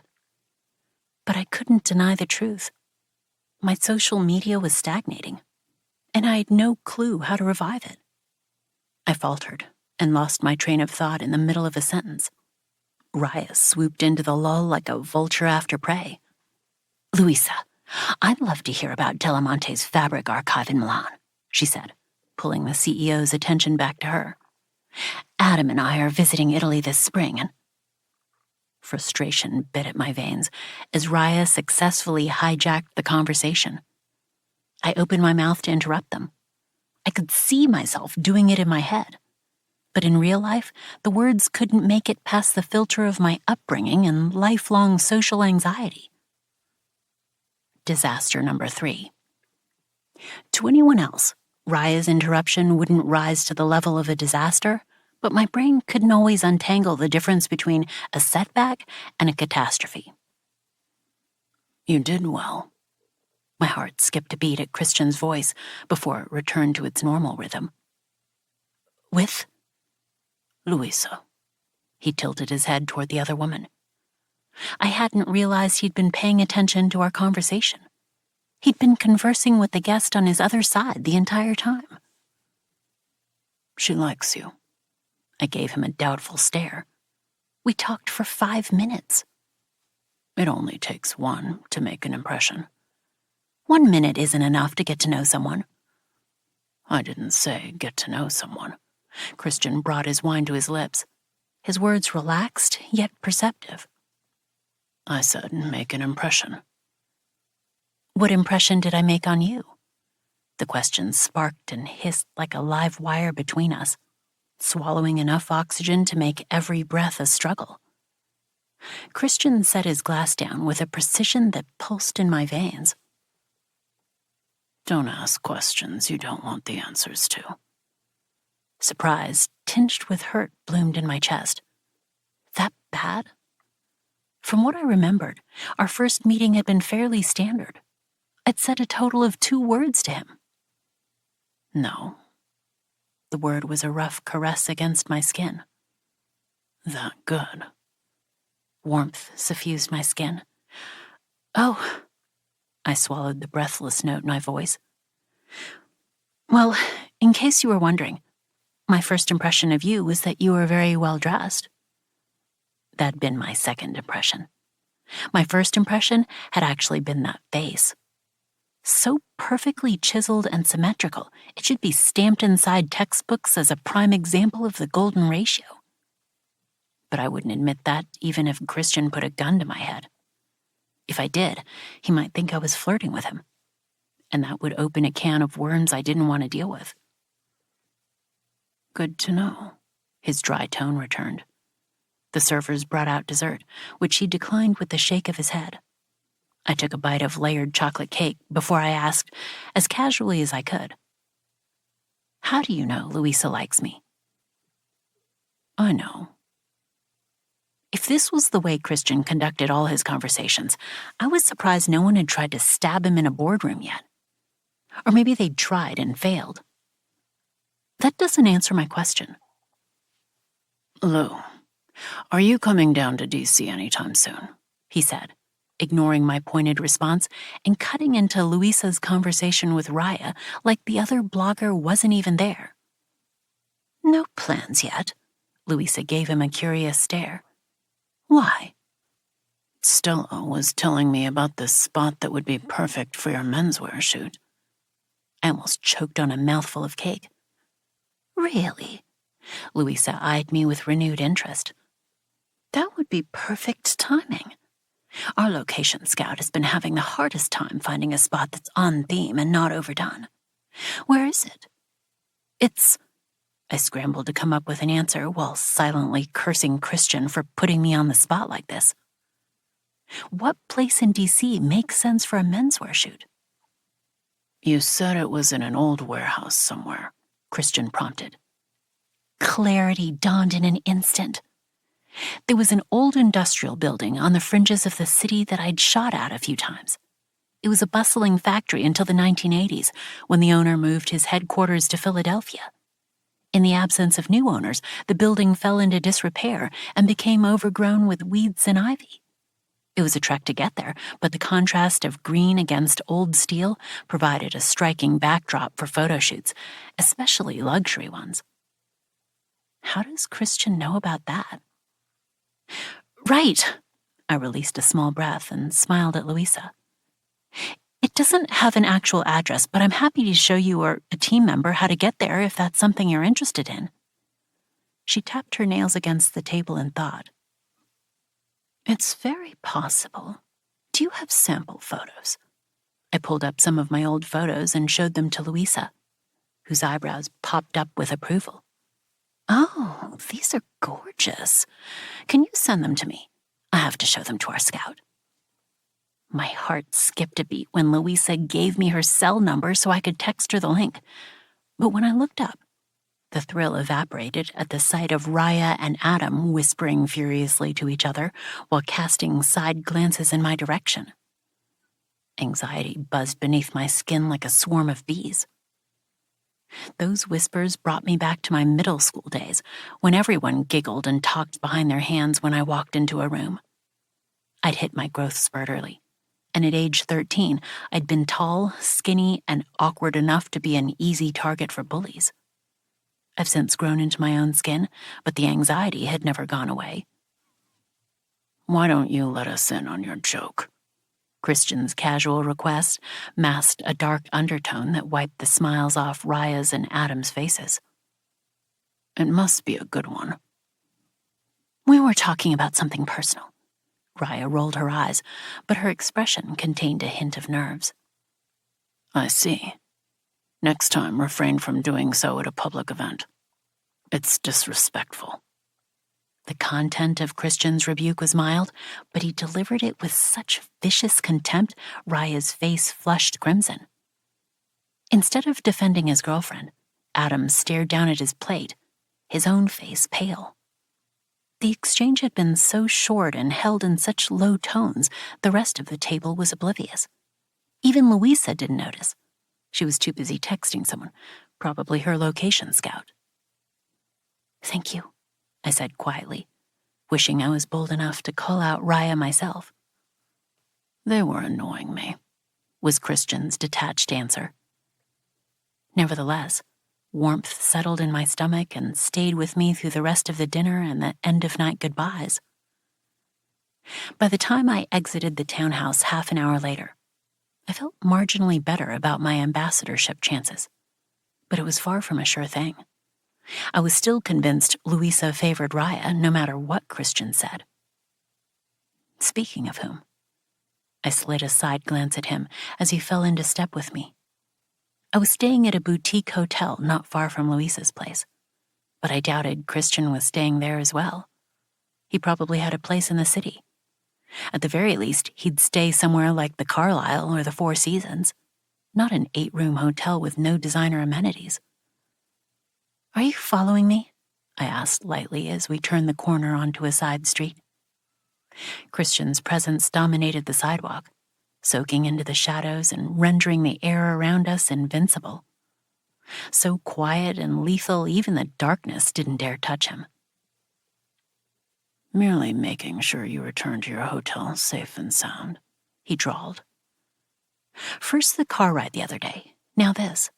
But I couldn't deny the truth. my social media was stagnating, and I had no clue how to revive it. I faltered and lost my train of thought in the middle of a sentence. Raya swooped into the lull like a vulture after prey. "Louisa, I'd love to hear about Delamonte's fabric archive in Milan," she said, pulling the CEO's attention back to her. "Adam and I are visiting Italy this spring, and—" Frustration bit at my veins as Raya successfully hijacked the conversation. I opened my mouth to interrupt them. I could see myself doing it in my head. But in real life, the words couldn't make it past the filter of my upbringing and lifelong social anxiety. Disaster number 3. To anyone else, Raya's interruption wouldn't rise to the level of a disaster, but my brain couldn't always untangle the difference between a setback and a catastrophe. "You did well." My heart skipped a beat at Christian's voice before it returned to its normal rhythm. "With Louisa." He tilted his head toward the other woman. I hadn't realized he'd been paying attention to our conversation. He'd been conversing with the guest on his other side the entire time. "She likes you." I gave him a doubtful stare. We talked for 5 minutes. "It only takes one to make an impression." 1 minute isn't enough to get to know someone. "I didn't say get to know someone." Christian brought his wine to his lips, his words relaxed yet perceptive. "I said make an impression." "What impression did I make on you?" The question sparked and hissed like a live wire between us, swallowing enough oxygen to make every breath a struggle. Christian set his glass down with a precision that pulsed in my veins. "Don't ask questions you don't want the answers to." Surprise, tinged with hurt, bloomed in my chest. That bad? From what I remembered, our first meeting had been fairly standard. I'd said a total of 2 words to him. "No." The word was a rough caress against my skin. "That good." Warmth suffused my skin. "Oh," I swallowed the breathless note in my voice. "Well, in case you were wondering, my first impression of you was that you were very well dressed." That'd been my second impression. My first impression had actually been that face. So perfectly chiseled and symmetrical, it should be stamped inside textbooks as a prime example of the golden ratio. But I wouldn't admit that even if Christian put a gun to my head. If I did, he might think I was flirting with him, and that would open a can of worms I didn't want to deal with. "Good to know." His dry tone returned. The servers brought out dessert, which he declined with a shake of his head. I took a bite of layered chocolate cake before I asked, as casually as I could, "How do you know Louisa likes me?" "I know." If this was the way Christian conducted all his conversations, I was surprised no one had tried to stab him in a boardroom yet. Or maybe they'd tried and failed. That doesn't answer my question. "Lou, are you coming down to DC anytime soon?" he said, ignoring my pointed response and cutting into Louisa's conversation with Raya like the other blogger wasn't even there. "No plans yet." Louisa gave him a curious stare. "Why?" "Stella was telling me about this spot that would be perfect for your menswear shoot." I almost choked on a mouthful of cake. "Really?" Louisa eyed me with renewed interest. "That would be perfect timing. Our location scout has been having the hardest time finding a spot that's on theme and not overdone. Where is it?" I scrambled to come up with an answer while silently cursing Christian for putting me on the spot like this. What place in DC makes sense for a menswear shoot? "You said it was in an old warehouse somewhere," Christian prompted. Clarity dawned in an instant. There was an old industrial building on the fringes of the city that I'd shot at a few times. It was a bustling factory until the 1980s, when the owner moved his headquarters to Philadelphia. In the absence of new owners, the building fell into disrepair and became overgrown with weeds and ivy. It was a trek to get there, but the contrast of green against old steel provided a striking backdrop for photo shoots, especially luxury ones. How does Christian know about that? Right! I released a small breath and smiled at Louisa. It doesn't have an actual address, but I'm happy to show you or a team member how to get there if that's something you're interested in. She tapped her nails against the table in thought. It's very possible. Do you have sample photos? I pulled up some of my old photos and showed them to Louisa, whose eyebrows popped up with approval. Oh, these are gorgeous. Can you send them to me? I have to show them to our scout. My heart skipped a beat when Louisa gave me her cell number so I could text her the link. But when I looked up, the thrill evaporated at the sight of Raya and Adam whispering furiously to each other while casting side glances in my direction. Anxiety buzzed beneath my skin like a swarm of bees. Those whispers brought me back to my middle school days, when everyone giggled and talked behind their hands when I walked into a room. I'd hit my growth spurt early, and at age 13, I'd been tall, skinny, and awkward enough to be an easy target for bullies. I've since grown into my own skin, but the anxiety had never gone away. Why don't you let us in on your joke? Christian's casual request masked a dark undertone that wiped the smiles off Raya's and Adam's faces. It must be a good one. We were talking about something personal. Raya rolled her eyes, but her expression contained a hint of nerves. I see. Next time, refrain from doing so at a public event. It's disrespectful. The content of Christian's rebuke was mild, but he delivered it with such vicious contempt, Raya's face flushed crimson. Instead of defending his girlfriend, Adam stared down at his plate, his own face pale. The exchange had been so short and held in such low tones, the rest of the table was oblivious. Even Louisa didn't notice. She was too busy texting someone, probably her location scout. Thank you, I said quietly, wishing I was bold enough to call out Raya myself. They were annoying me, was Christian's detached answer. Nevertheless, warmth settled in my stomach and stayed with me through the rest of the dinner and the end-of-night goodbyes. By the time I exited the townhouse half an hour later, I felt marginally better about my ambassadorship chances, but it was far from a sure thing. I was still convinced Louisa favored Raya no matter what Christian said. Speaking of whom, I slid a side glance at him as he fell into step with me. I was staying at a boutique hotel not far from Louisa's place, but I doubted Christian was staying there as well. He probably had a place in the city. At the very least, he'd stay somewhere like the Carlisle or the Four Seasons, not an 8-room hotel with no designer amenities. Are you following me? I asked lightly as we turned the corner onto a side street. Christian's presence dominated the sidewalk, soaking into the shadows and rendering the air around us invincible. So quiet and lethal, even the darkness didn't dare touch him. Merely making sure you return to your hotel safe and sound, he drawled. First the car ride the other day, now this.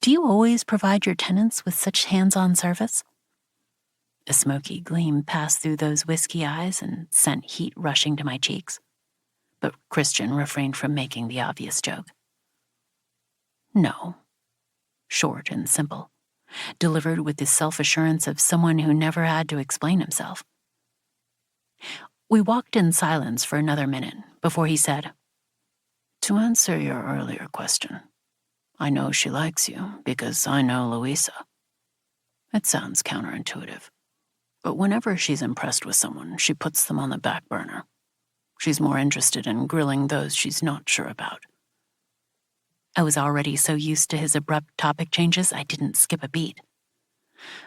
Do you always provide your tenants with such hands-on service? A smoky gleam passed through those whiskey eyes and sent heat rushing to my cheeks. But Christian refrained from making the obvious joke. No. Short and simple, delivered with the self-assurance of someone who never had to explain himself. We walked in silence for another minute before he said, To answer your earlier question, I know she likes you because I know Louisa. It sounds counterintuitive, but whenever she's impressed with someone, she puts them on the back burner. She's more interested in grilling those she's not sure about. I was already so used to his abrupt topic changes, I didn't skip a beat.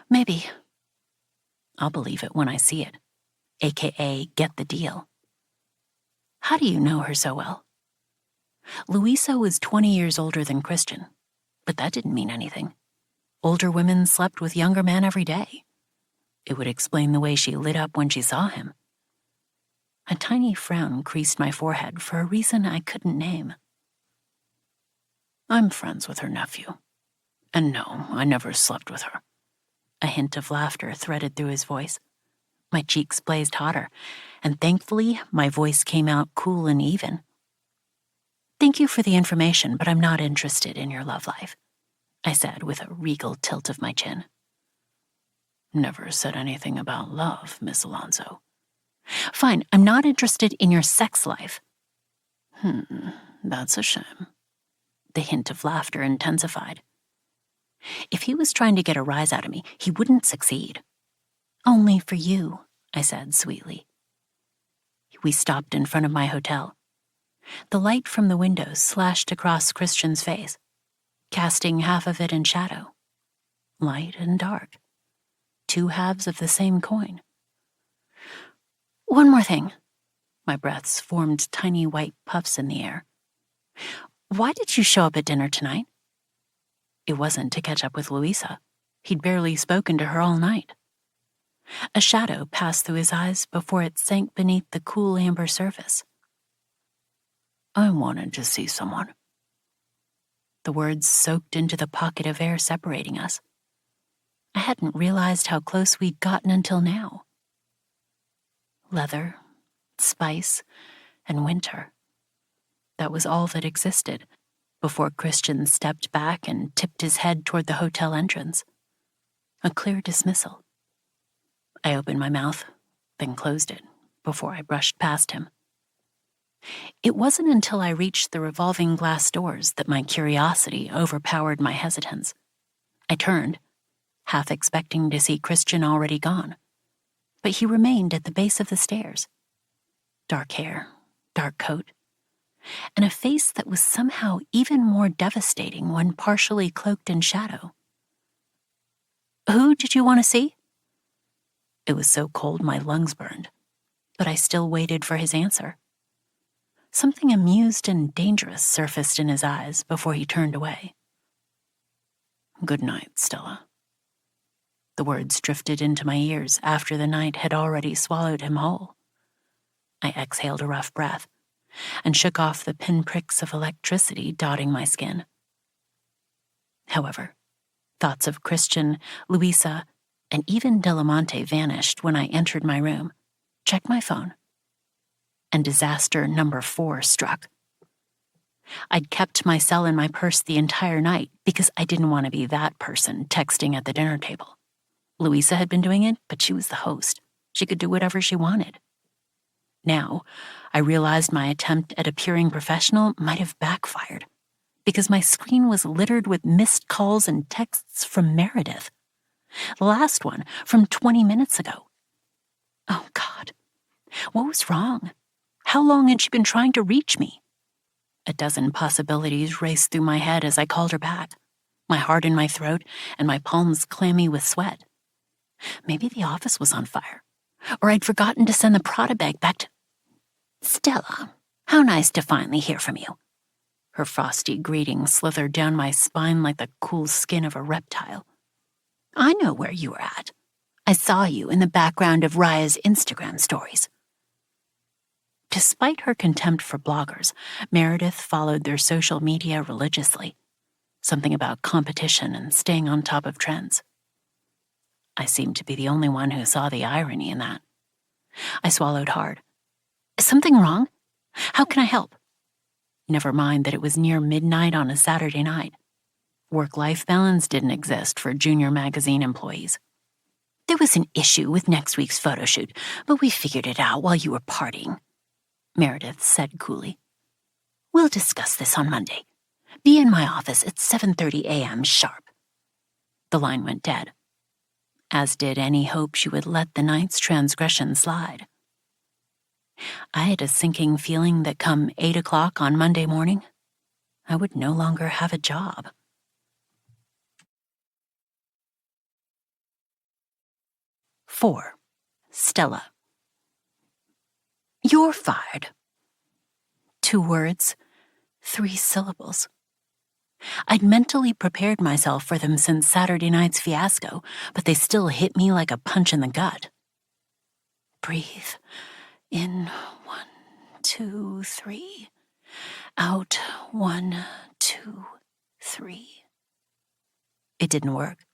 Maybe. I'll believe it when I see it, aka get the deal. How do you know her so well? Louisa was 20 years older than Christian, but that didn't mean anything. Older women slept with younger men every day. It would explain the way she lit up when she saw him. A tiny frown creased my forehead for a reason I couldn't name. I'm friends with her nephew. And no, I never slept with her. A hint of laughter threaded through his voice. My cheeks blazed hotter, and thankfully my voice came out cool and even. Thank you for the information, but I'm not interested in your love life, I said with a regal tilt of my chin. Never said anything about love, Miss Alonso. Fine, I'm not interested in your sex life. That's a shame. The hint of laughter intensified. If he was trying to get a rise out of me, he wouldn't succeed. Only for you, I said sweetly. We stopped in front of my hotel. The light from the window slashed across Christian's face, casting half of it in shadow. Light and dark. Two halves of the same coin. One more thing. My breaths formed tiny white puffs in the air. Why did you show up at dinner tonight? It wasn't to catch up with Louisa. He'd barely spoken to her all night. A shadow passed through his eyes before it sank beneath the cool amber surface. I wanted to see someone. The words soaked into the pocket of air separating us. I hadn't realized how close we'd gotten until now. Leather, spice, and winter. That was all that existed before Christian stepped back and tipped his head toward the hotel entrance. A clear dismissal. I opened my mouth, then closed it before I brushed past him. It wasn't until I reached the revolving glass doors that my curiosity overpowered my hesitance. I turned, half expecting to see Christian already gone, but he remained at the base of the stairs. Dark hair, dark coat, and a face that was somehow even more devastating when partially cloaked in shadow. Who did you want to see? It was so cold my lungs burned, but I still waited for his answer. Something amused and dangerous surfaced in his eyes before he turned away. Good night, Stella. The words drifted into my ears after the night had already swallowed him whole. I exhaled a rough breath and shook off the pinpricks of electricity dotting my skin. However, thoughts of Christian, Louisa, and even Delamonte vanished when I entered my room, checked my phone, and disaster number 4 struck. I'd kept my cell in my purse the entire night because I didn't want to be that person texting at the dinner table. Louisa had been doing it, but she was the host. She could do whatever she wanted. Now, I realized my attempt at appearing professional might have backfired because my screen was littered with missed calls and texts from Meredith. The last one from 20 minutes ago. Oh, God. What was wrong? How long had she been trying to reach me? A dozen possibilities raced through my head as I called her back, my heart in my throat and my palms clammy with sweat. Maybe the office was on fire, or I'd forgotten to send the Prada bag back to... Stella, how nice to finally hear from you. Her frosty greeting slithered down my spine like the cool skin of a reptile. I know where you were at. I saw you in the background of Raya's Instagram stories. Despite her contempt for bloggers, Meredith followed their social media religiously. Something about competition and staying on top of trends. I seemed to be the only one who saw the irony in that. I swallowed hard. Is something wrong? How can I help? Never mind that it was near midnight on a Saturday night. Work-life balance didn't exist for junior magazine employees. There was an issue with next week's photo shoot, but we figured it out while you were partying, Meredith said coolly. We'll discuss this on Monday. Be in my office at 7:30 a.m. sharp. The line went dead, as did any hope she would let the night's transgression slide. I had a sinking feeling that come 8 o'clock on Monday morning, I would no longer have a job. 4. Stella. You're fired. 2 words, 3 syllables. I'd mentally prepared myself for them since Saturday night's fiasco, but they still hit me like a punch in the gut. Breathe. In 1, 2, 3. Out 1, 2, 3. It didn't work.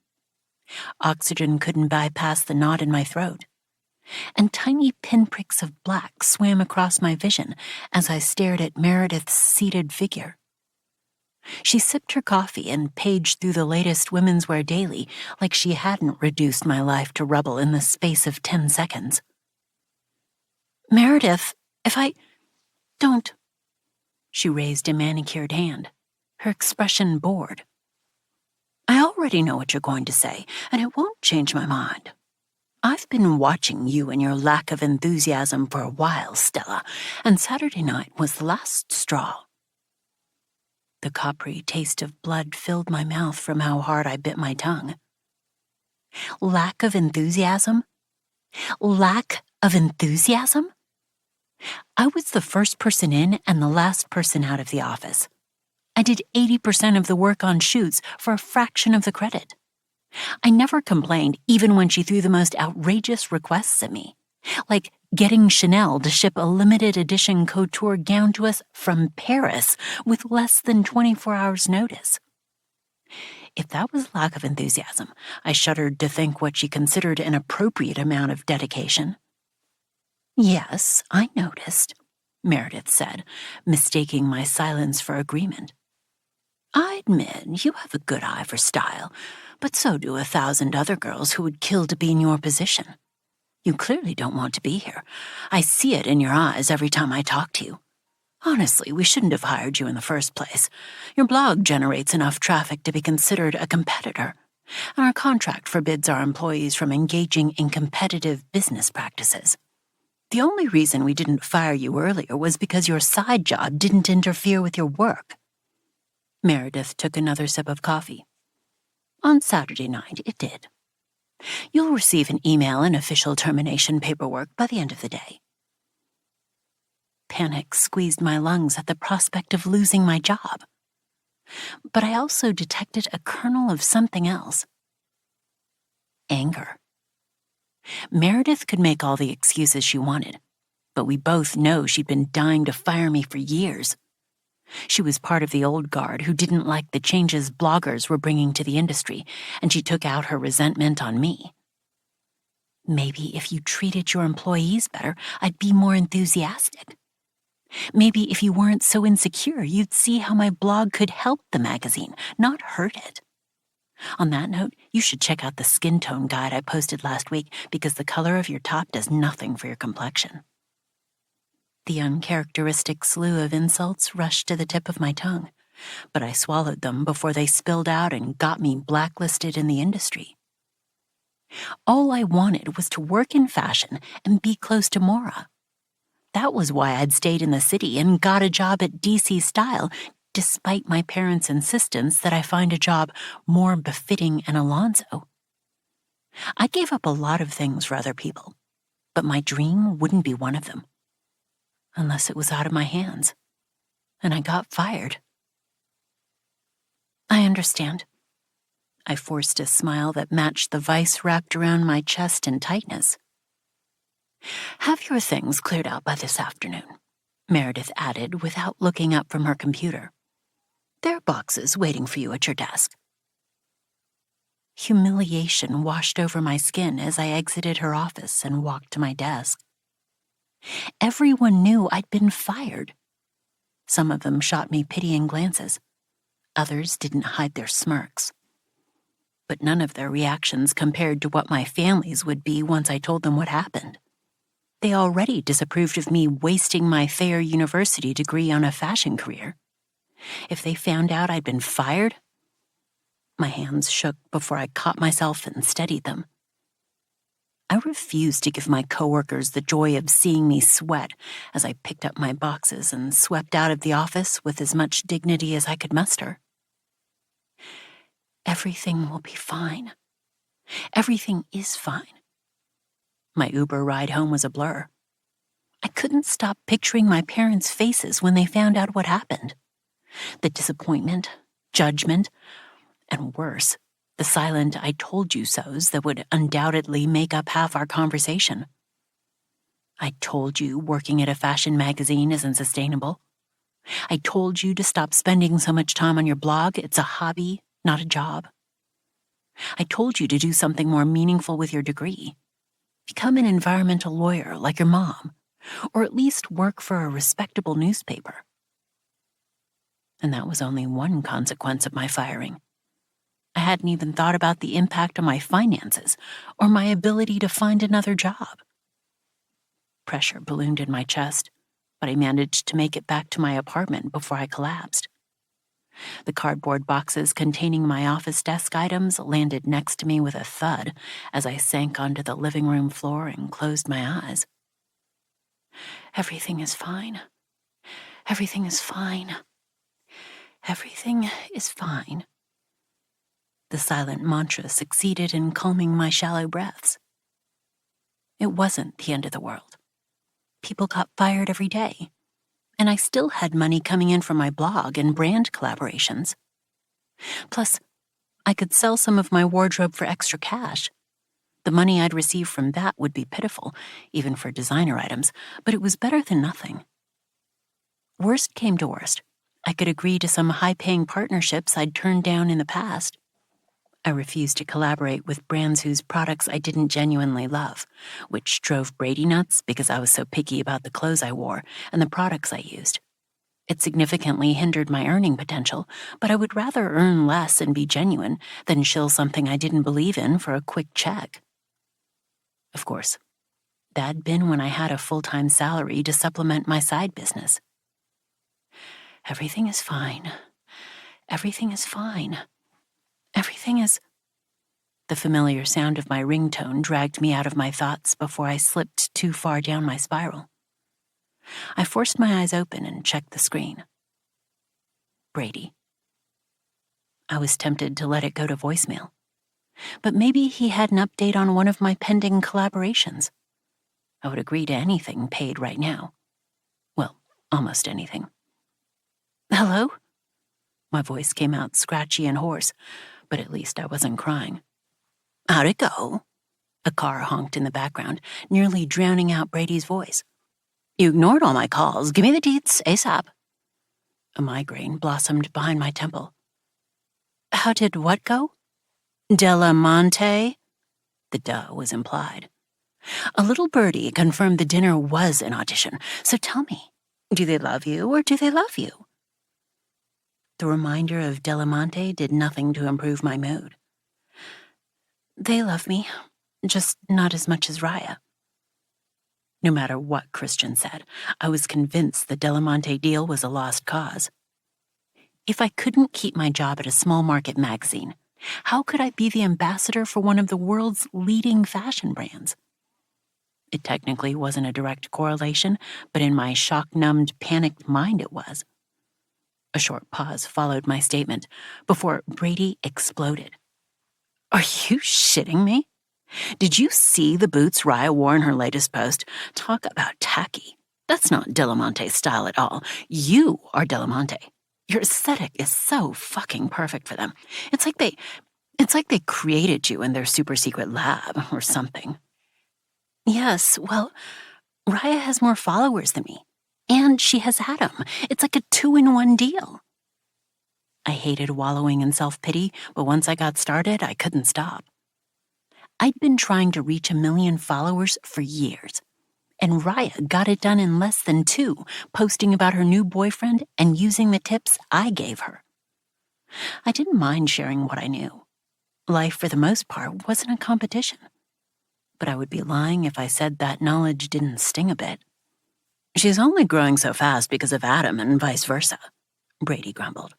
Oxygen couldn't bypass the knot in my throat, and tiny pinpricks of black swam across my vision as I stared at Meredith's seated figure. She sipped her coffee and paged through the latest Women's Wear Daily like she hadn't reduced my life to rubble in the space of 10 seconds. Meredith, if I... Don't. She raised a manicured hand, her expression bored. I already know what you're going to say, and it won't change my mind. I've been watching you and your lack of enthusiasm for a while, Stella, and Saturday night was the last straw. The coppery taste of blood filled my mouth from how hard I bit my tongue. Lack of enthusiasm? Lack of enthusiasm? I was the first person in and the last person out of the office. I did 80% of the work on shoots for a fraction of the credit. I never complained even when she threw the most outrageous requests at me, like getting Chanel to ship a limited edition couture gown to us from Paris with less than 24 hours' notice. If that was lack of enthusiasm, I shuddered to think what she considered an appropriate amount of dedication. Yes, I noticed, Meredith said, mistaking my silence for agreement. I admit you have a good eye for style, but so do 1,000 other girls who would kill to be in your position. You clearly don't want to be here. I see it in your eyes every time I talk to you. Honestly, we shouldn't have hired you in the first place. Your blog generates enough traffic to be considered a competitor, and our contract forbids our employees from engaging in competitive business practices. The only reason we didn't fire you earlier was because your side job didn't interfere with your work. Meredith took another sip of coffee. On Saturday night, it did. You'll receive an email and official termination paperwork by the end of the day. Panic squeezed my lungs at the prospect of losing my job. But I also detected a kernel of something else. Anger. Meredith could make all the excuses she wanted, but we both know she'd been dying to fire me for years. She was part of the old guard who didn't like the changes bloggers were bringing to the industry, and she took out her resentment on me. Maybe if you treated your employees better, I'd be more enthusiastic. Maybe if you weren't so insecure, you'd see how my blog could help the magazine, not hurt it. On that note, you should check out the skin tone guide I posted last week because the color of your top does nothing for your complexion. The uncharacteristic slew of insults rushed to the tip of my tongue, but I swallowed them before they spilled out and got me blacklisted in the industry. All I wanted was to work in fashion and be close to Maura. That was why I'd stayed in the city and got a job at DC Style, despite my parents' insistence that I find a job more befitting an Alonzo. I gave up a lot of things for other people, but my dream wouldn't be one of them. Unless it was out of my hands, and I got fired. I understand. I forced a smile that matched the vice wrapped around my chest in tightness. Have your things cleared out by this afternoon, Meredith added without looking up from her computer. There are boxes waiting for you at your desk. Humiliation washed over my skin as I exited her office and walked to my desk. Everyone knew I'd been fired. Some of them shot me pitying glances. Others didn't hide their smirks. But none of their reactions compared to what my family's would be once I told them what happened. They already disapproved of me wasting my Thayer University degree on a fashion career. If they found out I'd been fired, my hands shook before I caught myself and steadied them. I refused to give my coworkers the joy of seeing me sweat as I picked up my boxes and swept out of the office with as much dignity as I could muster. Everything will be fine. Everything is fine. My Uber ride home was a blur. I couldn't stop picturing my parents' faces when they found out what happened. The disappointment, judgment, and worse, the silent "I told you so's" that would undoubtedly make up half our conversation. I told you working at a fashion magazine isn't sustainable. I told you to stop spending so much time on your blog. It's a hobby, not a job. I told you to do something more meaningful with your degree. Become an environmental lawyer like your mom, or at least work for a respectable newspaper. And that was only one consequence of my firing. I hadn't even thought about the impact on my finances or my ability to find another job. Pressure ballooned in my chest, but I managed to make it back to my apartment before I collapsed. The cardboard boxes containing my office desk items landed next to me with a thud as I sank onto the living room floor and closed my eyes. Everything is fine. Everything is fine. Everything is fine. The silent mantra succeeded in calming my shallow breaths. It wasn't the end of the world. People got fired every day, and I still had money coming in from my blog and brand collaborations. Plus, I could sell some of my wardrobe for extra cash. The money I'd receive from that would be pitiful, even for designer items, but it was better than nothing. Worst came to worst, I could agree to some high-paying partnerships I'd turned down in the past. I refused to collaborate with brands whose products I didn't genuinely love, which drove Brady nuts because I was so picky about the clothes I wore and the products I used. It significantly hindered my earning potential, but I would rather earn less and be genuine than shill something I didn't believe in for a quick check. Of course, that'd been when I had a full-time salary to supplement my side business. Everything is fine. Everything is fine. Everything is... The familiar sound of my ringtone dragged me out of my thoughts before I slipped too far down my spiral. I forced my eyes open and checked the screen. Brady. I was tempted to let it go to voicemail. But maybe he had an update on one of my pending collaborations. I would agree to anything paid right now. Well, almost anything. Hello? My voice came out scratchy and hoarse, but at least I wasn't crying. How'd it go? A car honked in the background, nearly drowning out Brady's voice. You ignored all my calls. Give me the deets, ASAP. A migraine blossomed behind my temple. How did what go? Delamonte? The duh was implied. A little birdie confirmed the dinner was an audition, so tell me, do they love you or do they love you? The reminder of Delamonte did nothing to improve my mood. They love me, just not as much as Raya. No matter what Christian said, I was convinced the Delamonte deal was a lost cause. If I couldn't keep my job at a small market magazine, how could I be the ambassador for one of the world's leading fashion brands? It technically wasn't a direct correlation, but in my shock-numbed, panicked mind it was. A short pause followed my statement before Brady exploded. Are you shitting me? Did you see the boots Raya wore in her latest post? Talk about tacky. That's not Delamonte's style at all. You are Delamonte. Your aesthetic is so fucking perfect for them. It's like they created you in their super secret lab or something. Yes, well, Raya has more followers than me. And she has Adam. It's like a 2-in-1 deal. I hated wallowing in self-pity, but once I got started, I couldn't stop. I'd been trying to reach 1 million followers for years, and Raya got it done in less than 2, posting about her new boyfriend and using the tips I gave her. I didn't mind sharing what I knew. Life, for the most part, wasn't a competition. But I would be lying if I said that knowledge didn't sting a bit. She's only growing so fast because of Adam and vice versa, Brady grumbled.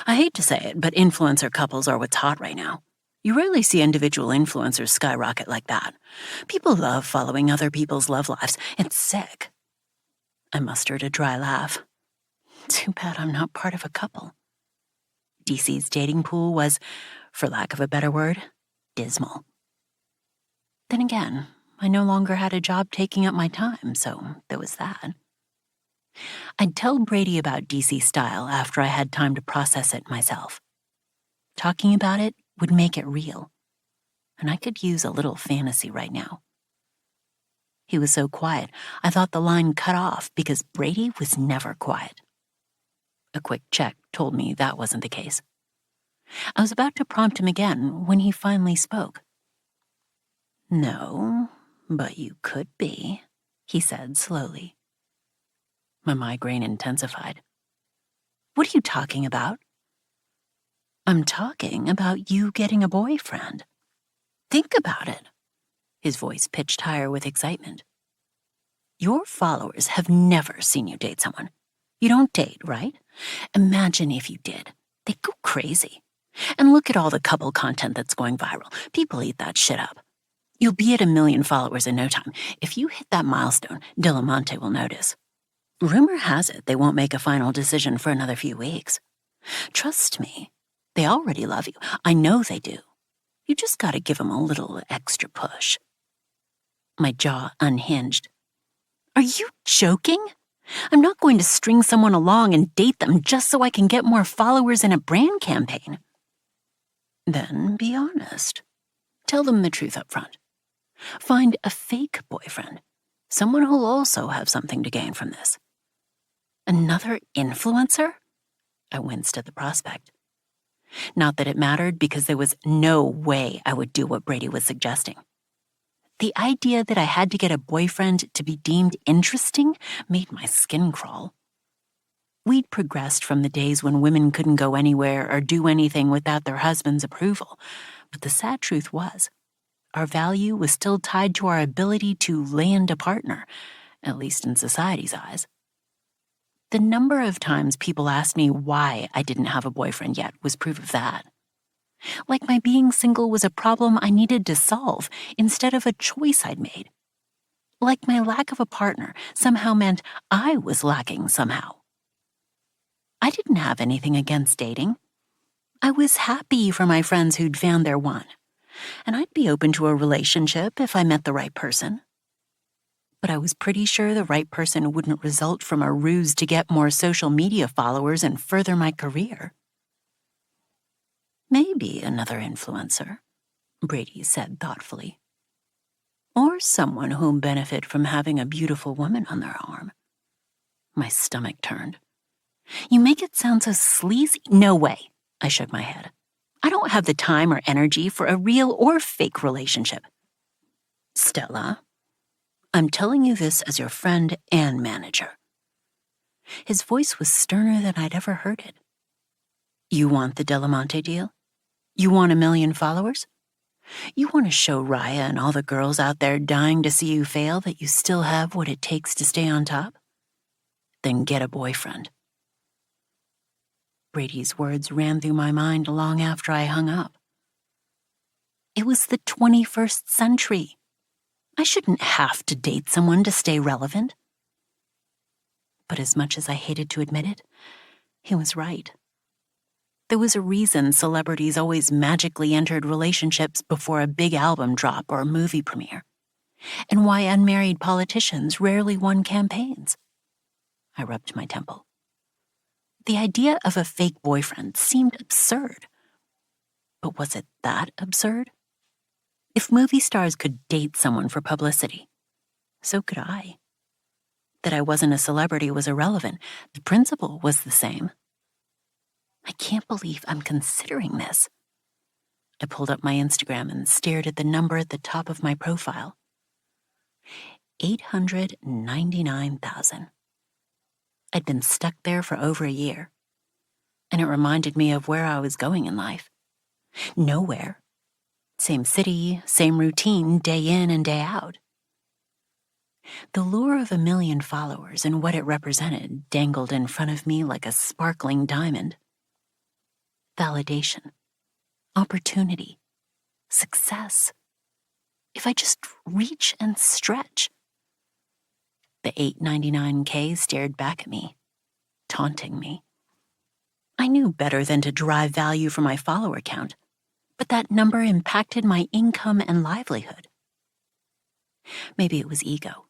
I hate to say it, but influencer couples are what's hot right now. You rarely see individual influencers skyrocket like that. People love following other people's love lives. It's sick. I mustered a dry laugh. Too bad I'm not part of a couple. DC's dating pool was, for lack of a better word, dismal. Then again, I no longer had a job taking up my time, so there was that. I'd tell Brady about DC style after I had time to process it myself. Talking about it would make it real, and I could use a little fantasy right now. He was so quiet, I thought the line cut off because Brady was never quiet. A quick check told me that wasn't the case. I was about to prompt him again when he finally spoke. "No, but you could be," he said slowly. My migraine intensified. "What are you talking about?" "I'm talking about you getting a boyfriend. Think about it." His voice pitched higher with excitement. "Your followers have never seen you date someone. You don't date, right? Imagine if you did. They'd go crazy. And look at all the couple content that's going viral. People eat that shit up. You'll be at 1 million followers in no time. If you hit that milestone, Diamante will notice. Rumor has it they won't make a final decision for another few weeks. Trust me, they already love you. I know they do. You just gotta give them a little extra push." My jaw unhinged. "Are you joking? I'm not going to string someone along and date them just so I can get more followers in a brand campaign." "Then be honest. Tell them the truth up front. Find a fake boyfriend, someone who'll also have something to gain from this." "Another influencer?" I winced at the prospect. Not that it mattered, because there was no way I would do what Brady was suggesting. The idea that I had to get a boyfriend to be deemed interesting made my skin crawl. We'd progressed from the days when women couldn't go anywhere or do anything without their husband's approval, but the sad truth was, our value was still tied to our ability to land a partner, at least in society's eyes. The number of times people asked me why I didn't have a boyfriend yet was proof of that. Like my being single was a problem I needed to solve instead of a choice I'd made. Like my lack of a partner somehow meant I was lacking somehow. I didn't have anything against dating. I was happy for my friends who'd found their one, and I'd be open to a relationship if I met the right person. But I was pretty sure the right person wouldn't result from a ruse to get more social media followers and further my career. "Maybe another influencer," Brady said thoughtfully. "Or someone who'll benefit from having a beautiful woman on their arm." My stomach turned. "You make it sound so sleazy." "No way," I shook my head. "I don't have the time or energy for a real or fake relationship." "Stella, I'm telling you this as your friend and manager." His voice was sterner than I'd ever heard it. "You want the Diamante deal? You want 1 million followers? You want to show Raya and all the girls out there dying to see you fail that you still have what it takes to stay on top? Then get a boyfriend." Brady's words ran through my mind long after I hung up. It was the 21st century. I shouldn't have to date someone to stay relevant. But as much as I hated to admit it, he was right. There was a reason celebrities always magically entered relationships before a big album drop or a movie premiere, and why unmarried politicians rarely won campaigns. I rubbed my temple. The idea of a fake boyfriend seemed absurd. But was it that absurd? If movie stars could date someone for publicity, so could I. That I wasn't a celebrity was irrelevant. The principle was the same. I can't believe I'm considering this. I pulled up my Instagram and stared at the number at the top of my profile. 899,000. I'd been stuck there for over a year, and it reminded me of where I was going in life. Nowhere. Same city, same routine, day in and day out. The lure of 1 million followers and what it represented dangled in front of me like a sparkling diamond. Validation, opportunity, success. If I just reach and stretch. The 899K stared back at me, taunting me. I knew better than to derive value from my follower count, but that number impacted my income and livelihood. Maybe it was ego.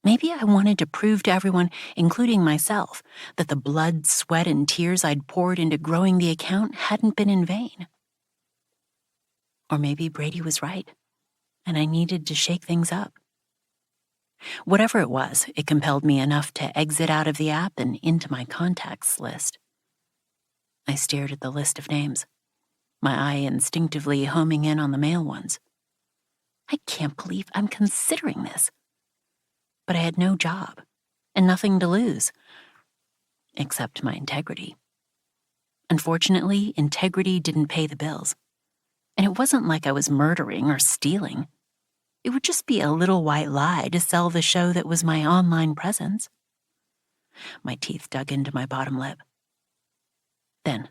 Maybe I wanted to prove to everyone, including myself, that the blood, sweat, and tears I'd poured into growing the account hadn't been in vain. Or maybe Brady was right, and I needed to shake things up. Whatever it was, it compelled me enough to exit out of the app and into my contacts list. I stared at the list of names, my eye instinctively homing in on the male ones. I can't believe I'm considering this. But I had no job and nothing to lose, except my integrity. Unfortunately, integrity didn't pay the bills. And it wasn't like I was murdering or stealing. It would just be a little white lie to sell the show that was my online presence. My teeth dug into my bottom lip. Then,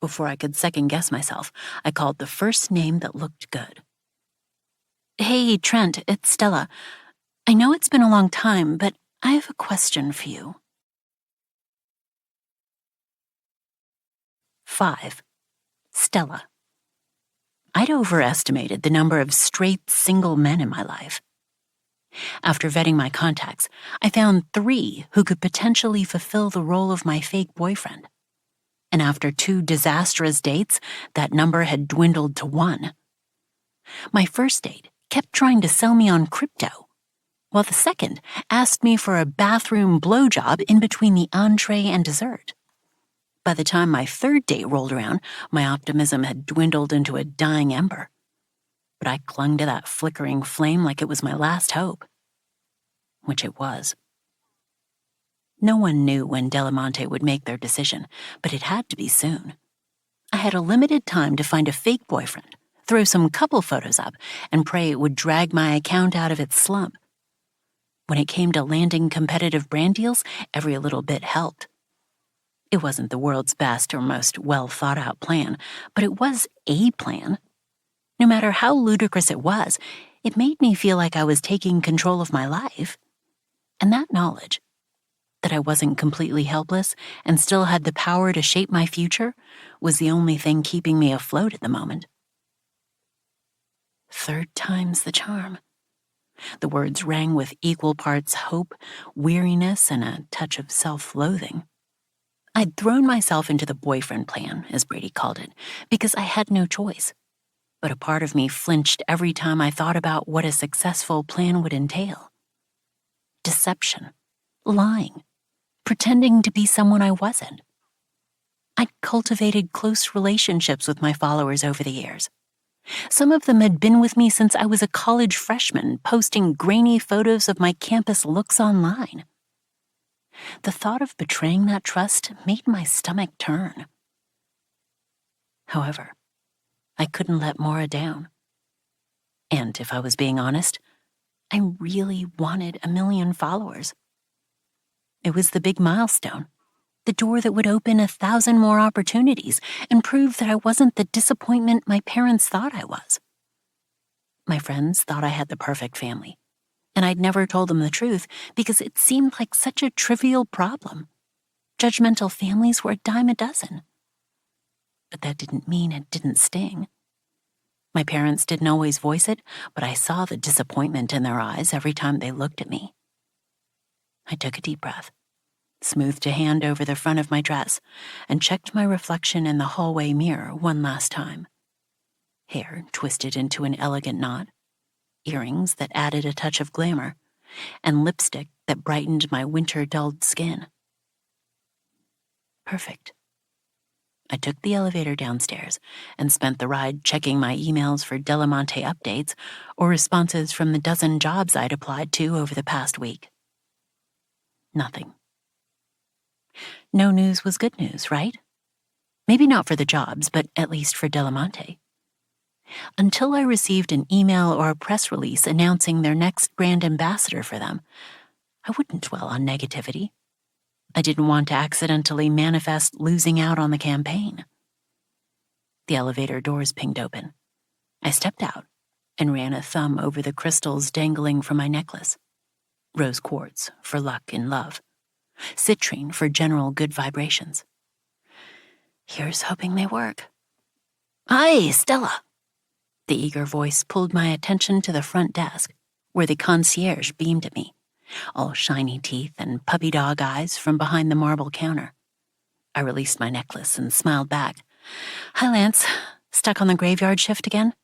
before I could second-guess myself, I called the first name that looked good. "Hey, Trent, it's Stella. I know it's been a long time, but I have a question for you." 5. Stella. I'd overestimated the number of straight, single men in my life. After vetting my contacts, I found 3 who could potentially fulfill the role of my fake boyfriend. And after 2 disastrous dates, that number had dwindled to 1. My first date kept trying to sell me on crypto, while the second asked me for a bathroom blowjob in between the entree and dessert. By the time my third date rolled around, my optimism had dwindled into a dying ember. But I clung to that flickering flame like it was my last hope. Which it was. No one knew when Delamonte would make their decision, but it had to be soon. I had a limited time to find a fake boyfriend, throw some couple photos up, and pray it would drag my account out of its slump. When it came to landing competitive brand deals, every little bit helped. It wasn't the world's best or most well-thought-out plan, but it was a plan. No matter how ludicrous it was, it made me feel like I was taking control of my life. And that knowledge, that I wasn't completely helpless and still had the power to shape my future, was the only thing keeping me afloat at the moment. Third time's the charm. The words rang with equal parts hope, weariness, and a touch of self-loathing. I'd thrown myself into the boyfriend plan, as Brady called it, because I had no choice. But a part of me flinched every time I thought about what a successful plan would entail. Deception, lying, pretending to be someone I wasn't. I'd cultivated close relationships with my followers over the years. Some of them had been with me since I was a college freshman, posting grainy photos of my campus looks online. The thought of betraying that trust made my stomach turn. However, I couldn't let Maura down. And if I was being honest, I really wanted 1 million followers. It was the big milestone, the door that would open 1,000 more opportunities and prove that I wasn't the disappointment my parents thought I was. My friends thought I had the perfect family, and I'd never told them the truth because it seemed like such a trivial problem. Judgmental families were a dime a dozen. But that didn't mean it didn't sting. My parents didn't always voice it, but I saw the disappointment in their eyes every time they looked at me. I took a deep breath, smoothed a hand over the front of my dress, and checked my reflection in the hallway mirror one last time. Hair twisted into an elegant knot, earrings that added a touch of glamour, and lipstick that brightened my winter-dulled skin. Perfect. I took the elevator downstairs and spent the ride checking my emails for Delamonte updates or responses from the dozen jobs I'd applied to over the past week. Nothing. No news was good news, right? Maybe not for the jobs, but at least for Delamonte. Until I received an email or a press release announcing their next brand ambassador for them, I wouldn't dwell on negativity. I didn't want to accidentally manifest losing out on the campaign. The elevator doors pinged open. I stepped out and ran a thumb over the crystals dangling from my necklace. Rose quartz for luck and love. Citrine for general good vibrations. Here's hoping they work. "Hi, Stella." The eager voice pulled my attention to the front desk, where the concierge beamed at me, all shiny teeth and puppy dog eyes from behind the marble counter. I released my necklace and smiled back. "Hi, Lance. Stuck on the graveyard shift again?"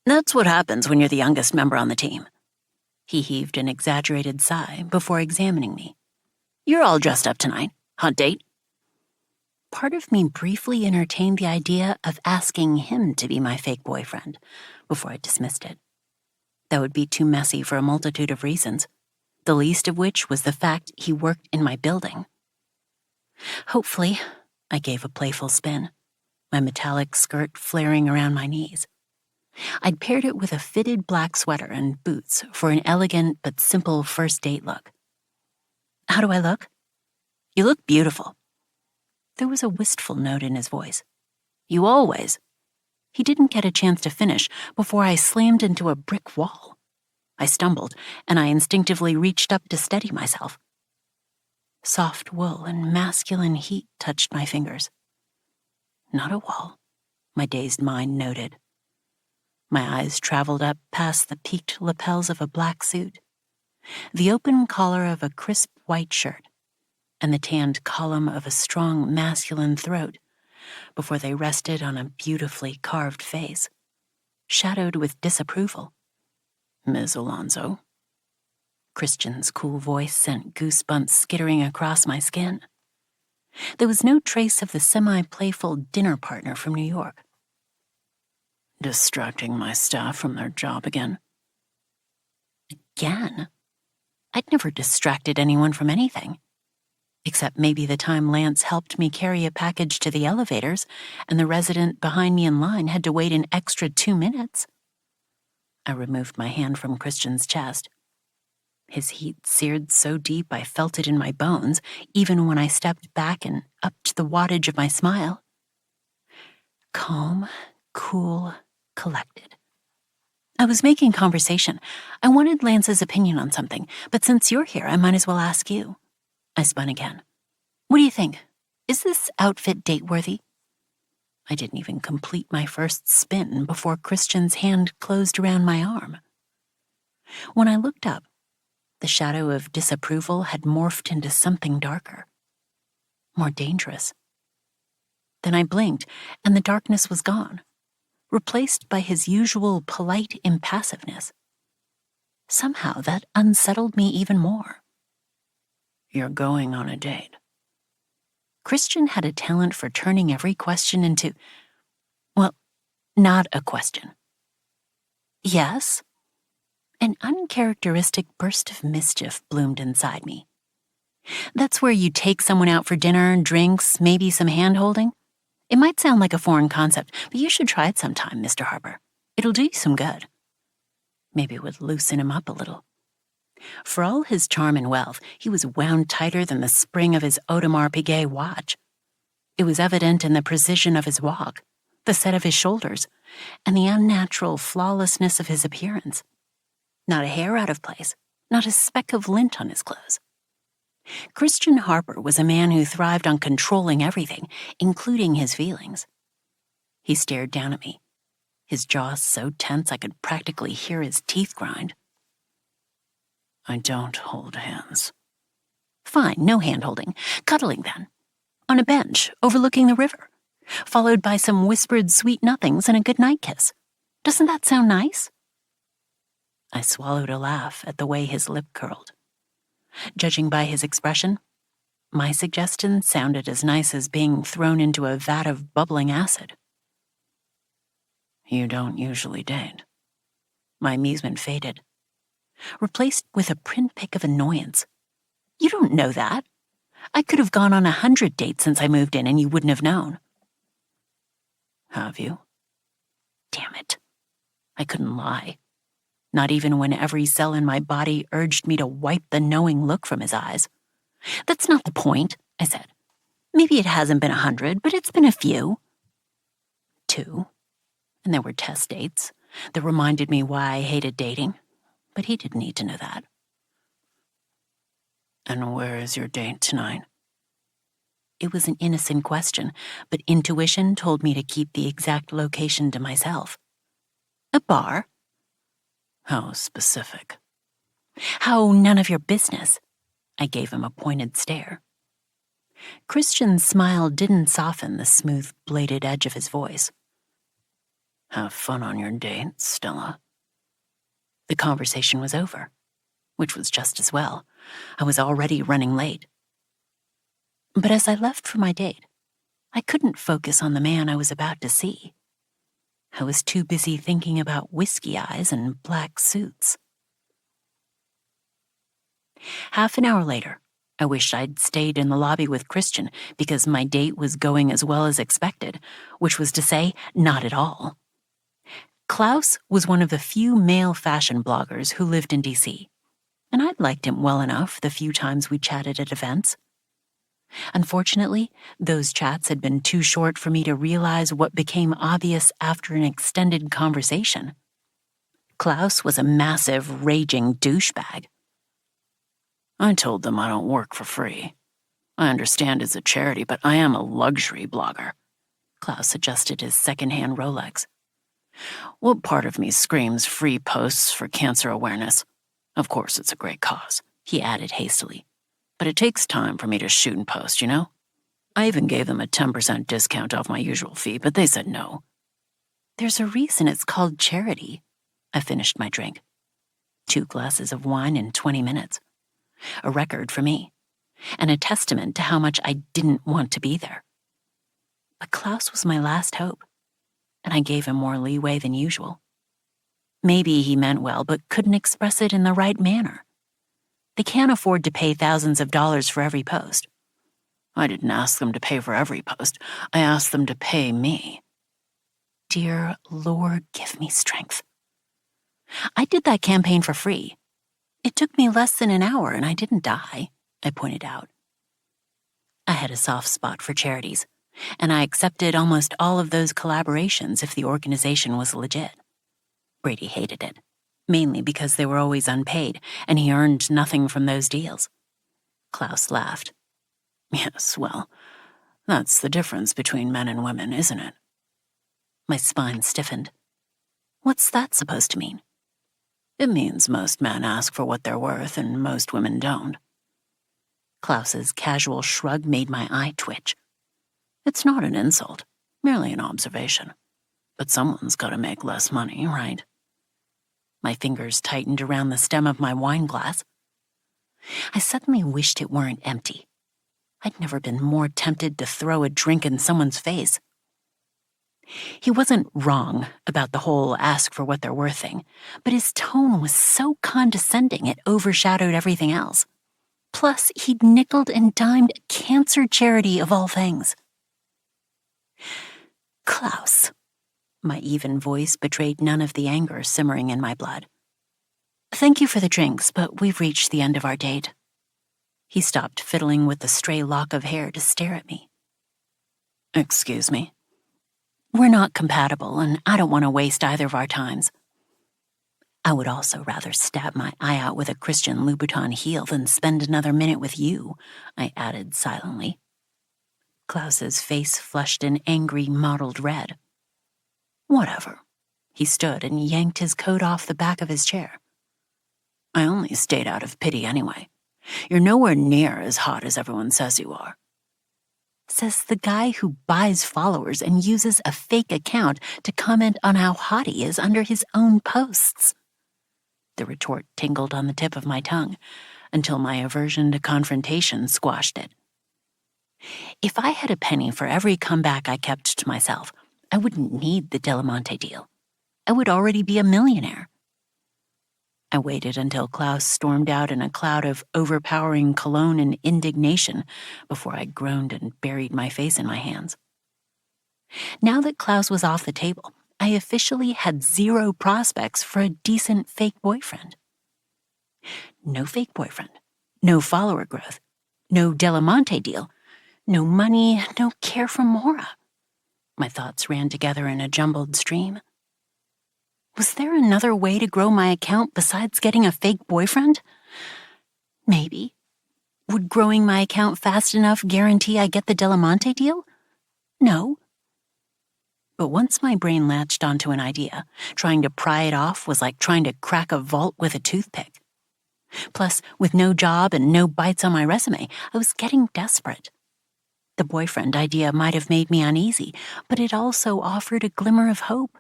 "That's what happens when you're the youngest member on the team." He heaved an exaggerated sigh before examining me. You're all dressed up tonight. Hot date? Part of me briefly entertained the idea of asking him to be my fake boyfriend before I dismissed it. That would be too messy for a multitude of reasons, the least of which was the fact he worked in my building. Hopefully, I gave a playful spin, my metallic skirt flaring around my knees. I'd paired it with a fitted black sweater and boots for an elegant but simple first date look. How do I look? You look beautiful. There was a wistful note in his voice. You always. He didn't get a chance to finish before I slammed into a brick wall. I stumbled, and I instinctively reached up to steady myself. Soft wool and masculine heat touched my fingers. Not a wall, my dazed mind noted. My eyes traveled up past the peaked lapels of a black suit, the open collar of a crisp white shirt, and the tanned column of a strong masculine throat before they rested on a beautifully carved face, shadowed with disapproval. Ms. Alonso. Christian's cool voice sent goosebumps skittering across my skin. There was no trace of the semi-playful dinner partner from New York. Distracting my staff from their job again. Again? I'd never distracted anyone from anything. Except maybe the time Lance helped me carry a package to the elevators and the resident behind me in line had to wait an extra 2 minutes. I removed my hand from Christian's chest. His heat seared so deep I felt it in my bones, even when I stepped back and upped the wattage of my smile. Calm, cool, collected. I was making conversation. I wanted Lance's opinion on something, but since you're here, I might as well ask you. I spun again. What do you think? Is this outfit date-worthy? I didn't even complete my first spin before Christian's hand closed around my arm. When I looked up, the shadow of disapproval had morphed into something darker, more dangerous. Then I blinked, and the darkness was gone, replaced by his usual polite impassiveness. Somehow that unsettled me even more. You're going on a date. Christian had a talent for turning every question into, well, not a question. Yes? An uncharacteristic burst of mischief bloomed inside me. That's where you take someone out for dinner, drinks, maybe some hand-holding? It might sound like a foreign concept, but you should try it sometime, Mr. Harper. It'll do you some good. Maybe it would loosen him up a little. For all his charm and wealth, he was wound tighter than the spring of his Audemars Piguet watch. It was evident in the precision of his walk, the set of his shoulders, and the unnatural flawlessness of his appearance. Not a hair out of place, not a speck of lint on his clothes. Christian Harper was a man who thrived on controlling everything, including his feelings. He stared down at me, his jaw so tense I could practically hear his teeth grind. I don't hold hands. Fine, no hand-holding. Cuddling, then. On a bench, overlooking the river. Followed by some whispered sweet nothings and a goodnight kiss. Doesn't that sound nice? I swallowed a laugh at the way his lip curled. Judging by his expression, my suggestion sounded as nice as being thrown into a vat of bubbling acid. You don't usually date. My amusement faded, replaced with a pinprick of annoyance. You don't know that. I could have gone on 100 dates since I moved in and you wouldn't have known. Have you? Damn it. I couldn't lie. Not even when every cell in my body urged me to wipe the knowing look from his eyes. That's not the point, I said. Maybe it hasn't been 100, but it's been a few. 2. And there were test dates that reminded me why I hated dating. But he didn't need to know that. And where is your date tonight? It was an innocent question, but intuition told me to keep the exact location to myself. A bar? How specific? How none of your business? I gave him a pointed stare. Christian's smile didn't soften the smooth-bladed edge of his voice. Have fun on your date, Stella. The conversation was over. which was just as well. I was already running late. But as I left for my date, I couldn't focus on the man I was about to see. I was too busy thinking about whiskey eyes and black suits. Half an hour later, I wished I'd stayed in the lobby with Christian because my date was going as well as expected, which was to say, not at all. Klaus was one of the few male fashion bloggers who lived in D.C., and I'd liked him well enough the few times we chatted at events. Unfortunately, those chats had been too short for me to realize what became obvious after an extended conversation. Klaus was a massive, raging douchebag. I told them I don't work for free. I understand it's a charity, but I am a luxury blogger. Klaus adjusted his second-hand Rolex. What part of me screams free posts for cancer awareness? Of course, it's a great cause, he added hastily. But it takes time for me to shoot and post, you know? I even gave them a 10% discount off my usual fee, but they said no. There's a reason it's called charity. I finished my drink. 2 glasses of wine in 20 minutes. A record for me, and a testament to how much I didn't want to be there. But Klaus was my last hope, and I gave him more leeway than usual. Maybe he meant well, but couldn't express it in the right manner. They can't afford to pay thousands of dollars for every post. I didn't ask them to pay for every post. I asked them to pay me. Dear Lord, give me strength. I did that campaign for free. It took me less than an hour and I didn't die, I pointed out. I had a soft spot for charities, and I accepted almost all of those collaborations if the organization was legit. Brady hated it, mainly because they were always unpaid, and he earned nothing from those deals. Klaus laughed. Yes, well, that's the difference between men and women, isn't it? My spine stiffened. What's that supposed to mean? It means most men ask for what they're worth and most women don't. Klaus's casual shrug made my eye twitch. It's not an insult, merely an observation. But someone's got to make less money, right? My fingers tightened around the stem of my wine glass. I suddenly wished it weren't empty. I'd never been more tempted to throw a drink in someone's face. He wasn't wrong about the whole ask for what they're worth thing, but his tone was so condescending it overshadowed everything else. Plus, he'd nickeled and dimed a cancer charity of all things. Klaus. My even voice betrayed none of the anger simmering in my blood. Thank you for the drinks, but we've reached the end of our date. He stopped fiddling with the stray lock of hair to stare at me. Excuse me? We're not compatible, and I don't want to waste either of our times. I would also rather stab my eye out with a Christian Louboutin heel than spend another minute with you, I added silently. Klaus's face flushed an angry, mottled red. Whatever. He stood and yanked his coat off the back of his chair. I only stayed out of pity anyway. You're nowhere near as hot as everyone says you are. Says the guy who buys followers and uses a fake account to comment on how hot he is under his own posts. The retort tingled on the tip of my tongue until my aversion to confrontation squashed it. If I had a penny for every comeback I kept to myself, I wouldn't need the Delamonte deal. I would already be a millionaire. I waited until Klaus stormed out in a cloud of overpowering cologne and indignation before I groaned and buried my face in my hands. Now that Klaus was off the table, I officially had 0 prospects for a decent fake boyfriend. No fake boyfriend, no follower growth, no Delamonte deal, no money, no care from Maura. My thoughts ran together in a jumbled stream. Was there another way to grow my account besides getting a fake boyfriend? Maybe. Would growing my account fast enough guarantee I get the Delamonte deal? No. But once my brain latched onto an idea, trying to pry it off was like trying to crack a vault with a toothpick. Plus, with no job and no bites on my resume, I was getting desperate. The boyfriend idea might have made me uneasy, but it also offered a glimmer of hope.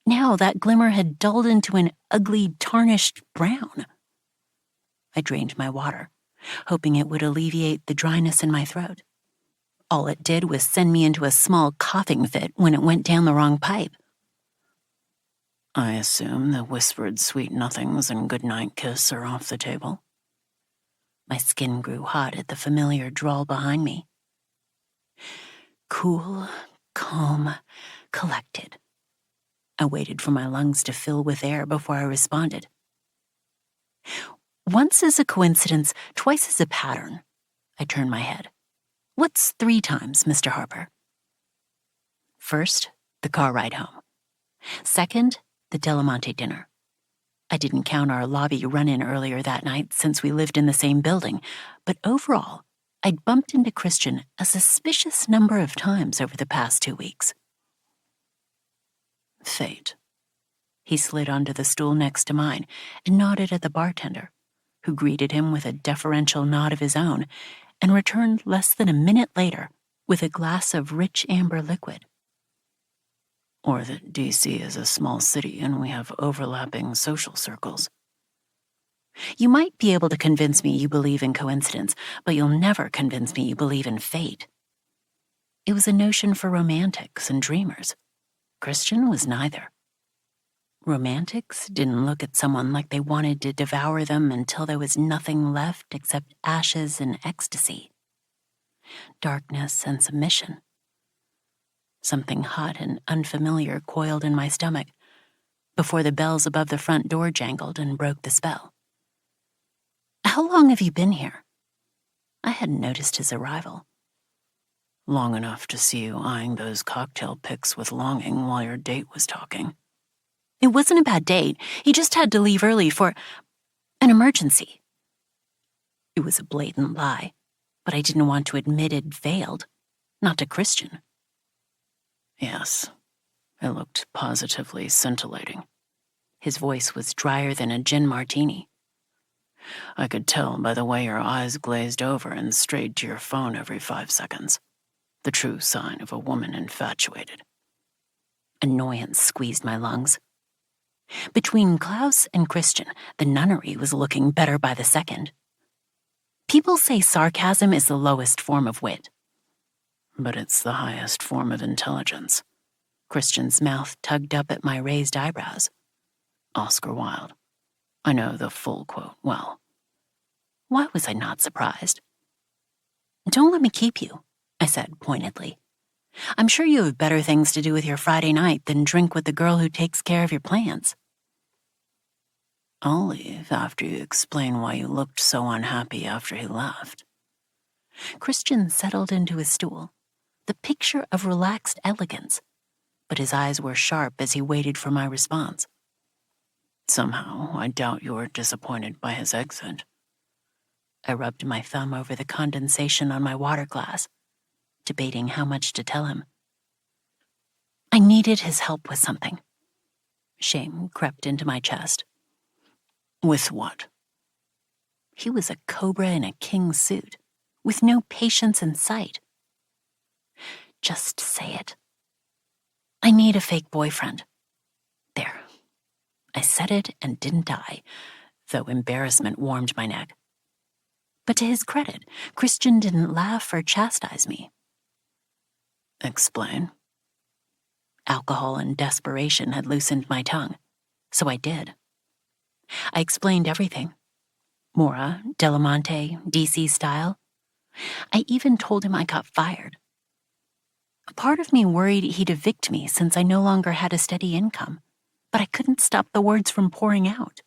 Now that glimmer had dulled into an ugly, tarnished brown. I drained my water, hoping it would alleviate the dryness in my throat. All it did was send me into a small coughing fit when it went down the wrong pipe. I assume the whispered sweet nothings and goodnight kiss are off the table. My skin grew hot at the familiar drawl behind me. Cool, calm, collected. I waited for my lungs to fill with air before I responded. Once is a coincidence, twice is a pattern. I turned my head. What's 3 times, Mr. Harper? First, the car ride home. Second, the Delamonte dinner. I didn't count our lobby run-in earlier that night since we lived in the same building, but overall, I'd bumped into Christian a suspicious number of times over the past 2 weeks. Fate. He slid onto the stool next to mine and nodded at the bartender, who greeted him with a deferential nod of his own and returned less than a minute later with a glass of rich amber liquid. Or that DC is a small city and we have overlapping social circles. You might be able to convince me you believe in coincidence, but you'll never convince me you believe in fate. It was a notion for romantics and dreamers. Christian was neither. Romantics didn't look at someone like they wanted to devour them until there was nothing left except ashes and ecstasy, darkness and submission. Something hot and unfamiliar coiled in my stomach before the bells above the front door jangled and broke the spell. How long have you been here? I hadn't noticed his arrival. Long enough to see you eyeing those cocktail pics with longing while your date was talking. It wasn't a bad date. He just had to leave early for an emergency. It was a blatant lie, but I didn't want to admit it failed. Not to Christian. Yes, it looked positively scintillating. His voice was drier than a gin martini. I could tell by the way your eyes glazed over and strayed to your phone every 5 seconds. The true sign of a woman infatuated. Annoyance squeezed my lungs. Between Klaus and Christian, the nunnery was looking better by the second. People say sarcasm is the lowest form of wit. But it's the highest form of intelligence. Christian's mouth tugged up at my raised eyebrows. Oscar Wilde. I know the full quote well. Why was I not surprised? Don't let me keep you, I said pointedly. I'm sure you have better things to do with your Friday night than drink with the girl who takes care of your plants. I'll leave after you explain why you looked so unhappy after he left. Christian settled into his stool, the picture of relaxed elegance, but his eyes were sharp as he waited for my response. Somehow, I doubt you were disappointed by his exit. I rubbed my thumb over the condensation on my water glass, debating how much to tell him. I needed his help with something. Shame crept into my chest. With what? He was a cobra in a king's suit, with no patience in sight. Just say it. I need a fake boyfriend. There. I said it and didn't die, though embarrassment warmed my neck. But to his credit, Christian didn't laugh or chastise me. Explain. Alcohol and desperation had loosened my tongue, so I did. I explained everything. Mora, Delamonte, DC style. I even told him I got fired. A part of me worried he'd evict me since I no longer had a steady income, but I couldn't stop the words from pouring out.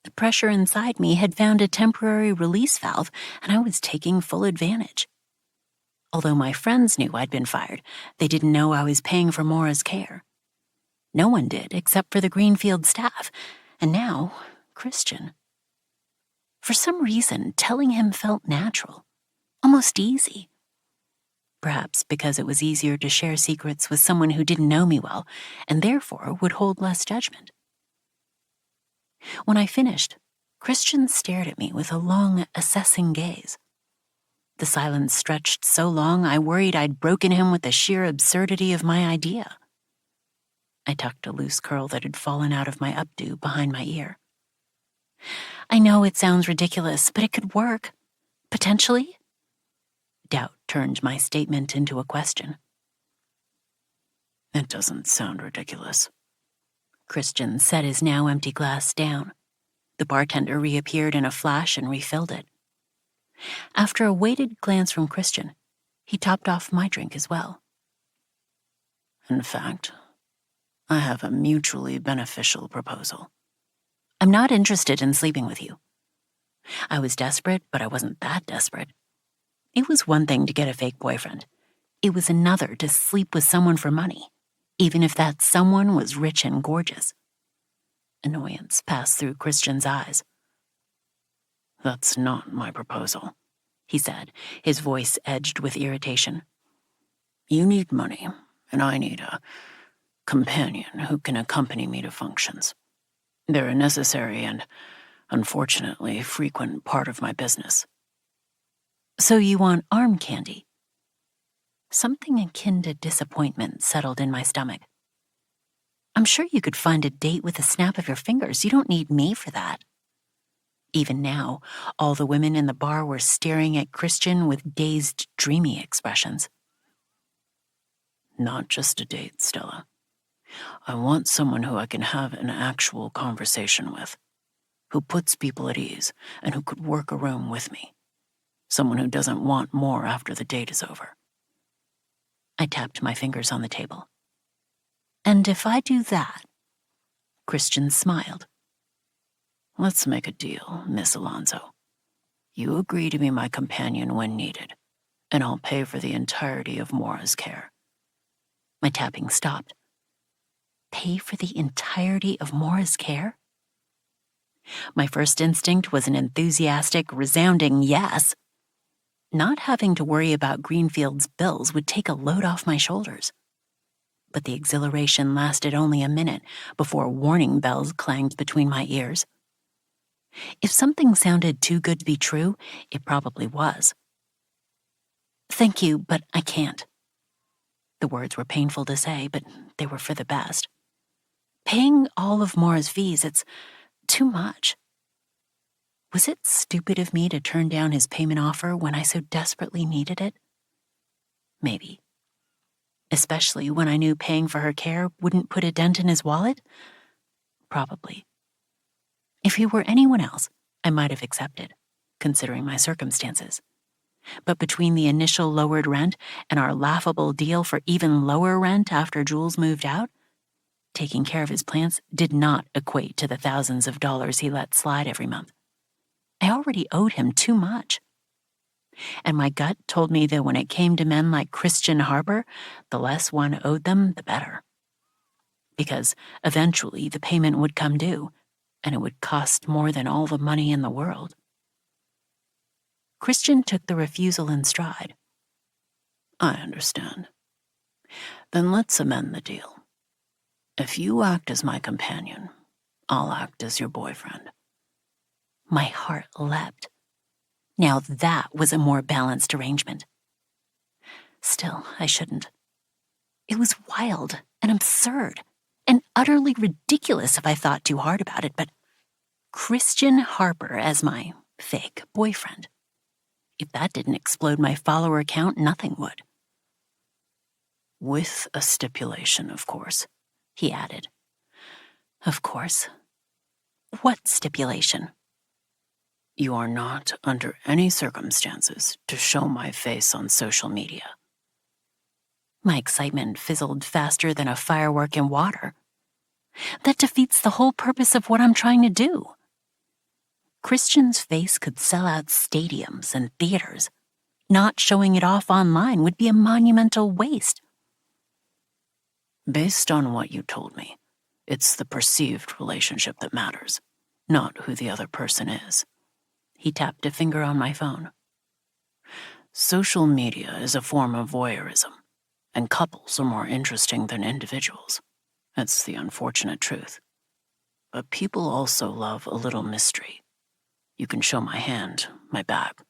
The pressure inside me had found a temporary release valve, and I was taking full advantage. Although my friends knew I'd been fired, they didn't know I was paying for Mora's care. No one did except for the Greenfield staff, and now, Christian. For some reason, telling him felt natural, almost easy. Perhaps because it was easier to share secrets with someone who didn't know me well, and therefore would hold less judgment. When I finished, Christian stared at me with a long, assessing gaze. The silence stretched so long I worried I'd broken him with the sheer absurdity of my idea. I tucked a loose curl that had fallen out of my updo behind my ear. I know it sounds ridiculous, but it could work. Potentially? Doubt turned my statement into a question. It doesn't sound ridiculous. Christian set his now empty glass down. The bartender reappeared in a flash and refilled it. After a weighted glance from Christian, he topped off my drink as well. In fact, I have a mutually beneficial proposal. I'm not interested in sleeping with you. I was desperate, but I wasn't that desperate. It was one thing to get a fake boyfriend. It was another to sleep with someone for money, even if that someone was rich and gorgeous. Annoyance passed through Christian's eyes. That's not my proposal, he said, his voice edged with irritation. You need money, and I need a companion who can accompany me to functions. They're a necessary and, unfortunately, frequent part of my business. So you want arm candy? Something akin to disappointment settled in my stomach. I'm sure you could find a date with a snap of your fingers. You don't need me for that. Even now, all the women in the bar were staring at Christian with dazed, dreamy expressions. Not just a date, Stella. I want someone who I can have an actual conversation with, who puts people at ease and who could work a room with me. Someone who doesn't want more after the date is over. I tapped my fingers on the table. And if I do that? Christian smiled. Let's make a deal, Miss Alonso. You agree to be my companion when needed, and I'll pay for the entirety of Mora's care. My tapping stopped. Pay for the entirety of Mora's care? My first instinct was an enthusiastic, resounding yes. Not having to worry about Greenfield's bills would take a load off my shoulders. But the exhilaration lasted only a minute before warning bells clanged between my ears. If something sounded too good to be true, it probably was. Thank you, but I can't. The words were painful to say, but they were for the best. Paying all of Mora's fees, it's too much. Was it stupid of me to turn down his payment offer when I so desperately needed it? Maybe. Especially when I knew paying for her care wouldn't put a dent in his wallet? Probably. If he were anyone else, I might have accepted, considering my circumstances. But between the initial lowered rent and our laughable deal for even lower rent after Jules moved out, taking care of his plants did not equate to the thousands of dollars he let slide every month. I already owed him too much. And my gut told me that when it came to men like Christian Harper, the less one owed them, the better. Because eventually the payment would come due, and it would cost more than all the money in the world. Christian took the refusal in stride. I understand. Then let's amend the deal. If you act as my companion, I'll act as your boyfriend. My heart leapt. Now that was a more balanced arrangement. Still, I shouldn't. It was wild and absurd and utterly ridiculous if I thought too hard about it, but Christian Harper as my fake boyfriend. If that didn't explode my follower count, nothing would. With a stipulation, of course, he added. Of course. What stipulation? You are not, under any circumstances, to show my face on social media. My excitement fizzled faster than a firework in water. That defeats the whole purpose of what I'm trying to do. Christian's face could sell out stadiums and theaters. Not showing it off online would be a monumental waste. Based on what you told me, it's the perceived relationship that matters, not who the other person is. He tapped a finger on my phone. Social media is a form of voyeurism, and couples are more interesting than individuals. That's the unfortunate truth. But people also love a little mystery. You can show my hand, my back,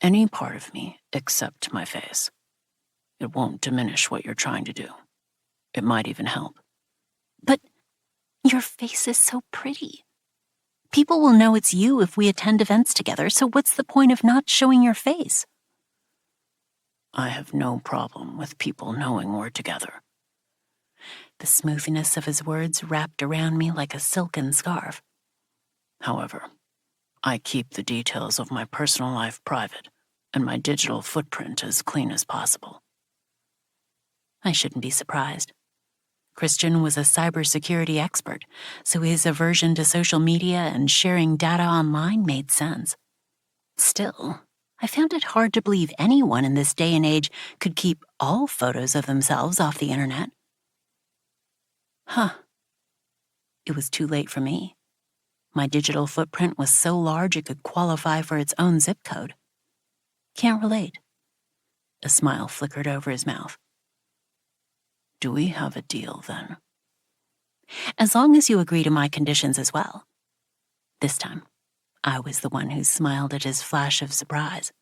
any part of me except my face. It won't diminish what you're trying to do. It might even help. But your face is so pretty. People will know it's you if we attend events together, so what's the point of not showing your face? I have no problem with people knowing we're together. The smoothness of his words wrapped around me like a silken scarf. However, I keep the details of my personal life private and my digital footprint as clean as possible. I shouldn't be surprised. Christian was a cybersecurity expert, so his aversion to social media and sharing data online made sense. Still, I found it hard to believe anyone in this day and age could keep all photos of themselves off the internet. It was too late for me. My digital footprint was so large it could qualify for its own zip code. Can't relate. A smile flickered over his mouth. Do we have a deal, then? As long as you agree to my conditions as well. This time, I was the one who smiled at his flash of surprise.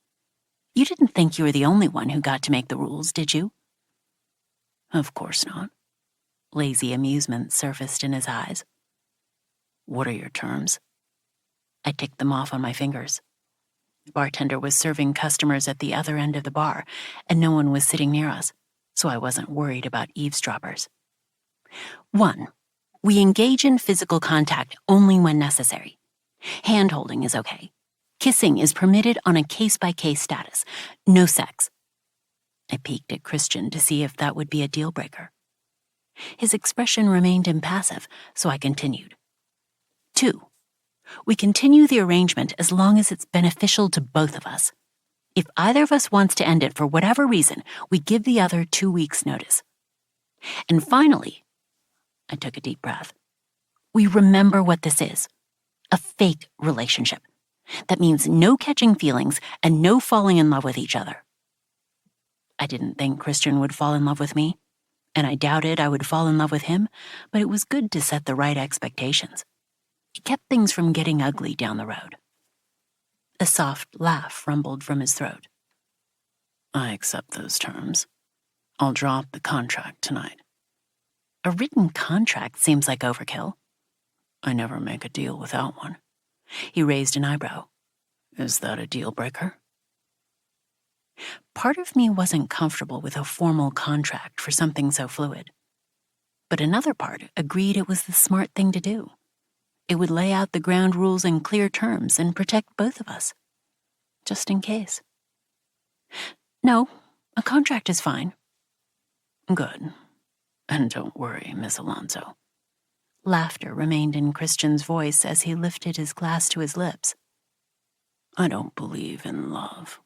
You didn't think you were the only one who got to make the rules, did you? Of course not. Lazy amusement surfaced in his eyes. What are your terms? I ticked them off on my fingers. The bartender was serving customers at the other end of the bar, and no one was sitting near us, so I wasn't worried about eavesdroppers. 1. We engage in physical contact only when necessary. Hand-holding is okay. Kissing is permitted on a case-by-case status. No sex. I peeked at Christian to see if that would be a deal-breaker. His expression remained impassive, so I continued. 2. We continue the arrangement as long as it's beneficial to both of us. If either of us wants to end it for whatever reason, we give the other 2 weeks' notice. And finally, I took a deep breath, we remember what this is. A fake relationship. That means no catching feelings and no falling in love with each other. I didn't think Christian would fall in love with me, and I doubted I would fall in love with him, but it was good to set the right expectations. It kept things from getting ugly down the road. A soft laugh rumbled from his throat. I accept those terms. I'll draw up the contract tonight. A written contract seems like overkill. I never make a deal without one. He raised an eyebrow. Is that a deal breaker? Part of me wasn't comfortable with a formal contract for something so fluid. But another part agreed it was the smart thing to do. It would lay out the ground rules in clear terms and protect both of us. Just in case. No, a contract is fine. Good. And don't worry, Miss Alonso. Laughter remained in Christian's voice as he lifted his glass to his lips. I don't believe in love.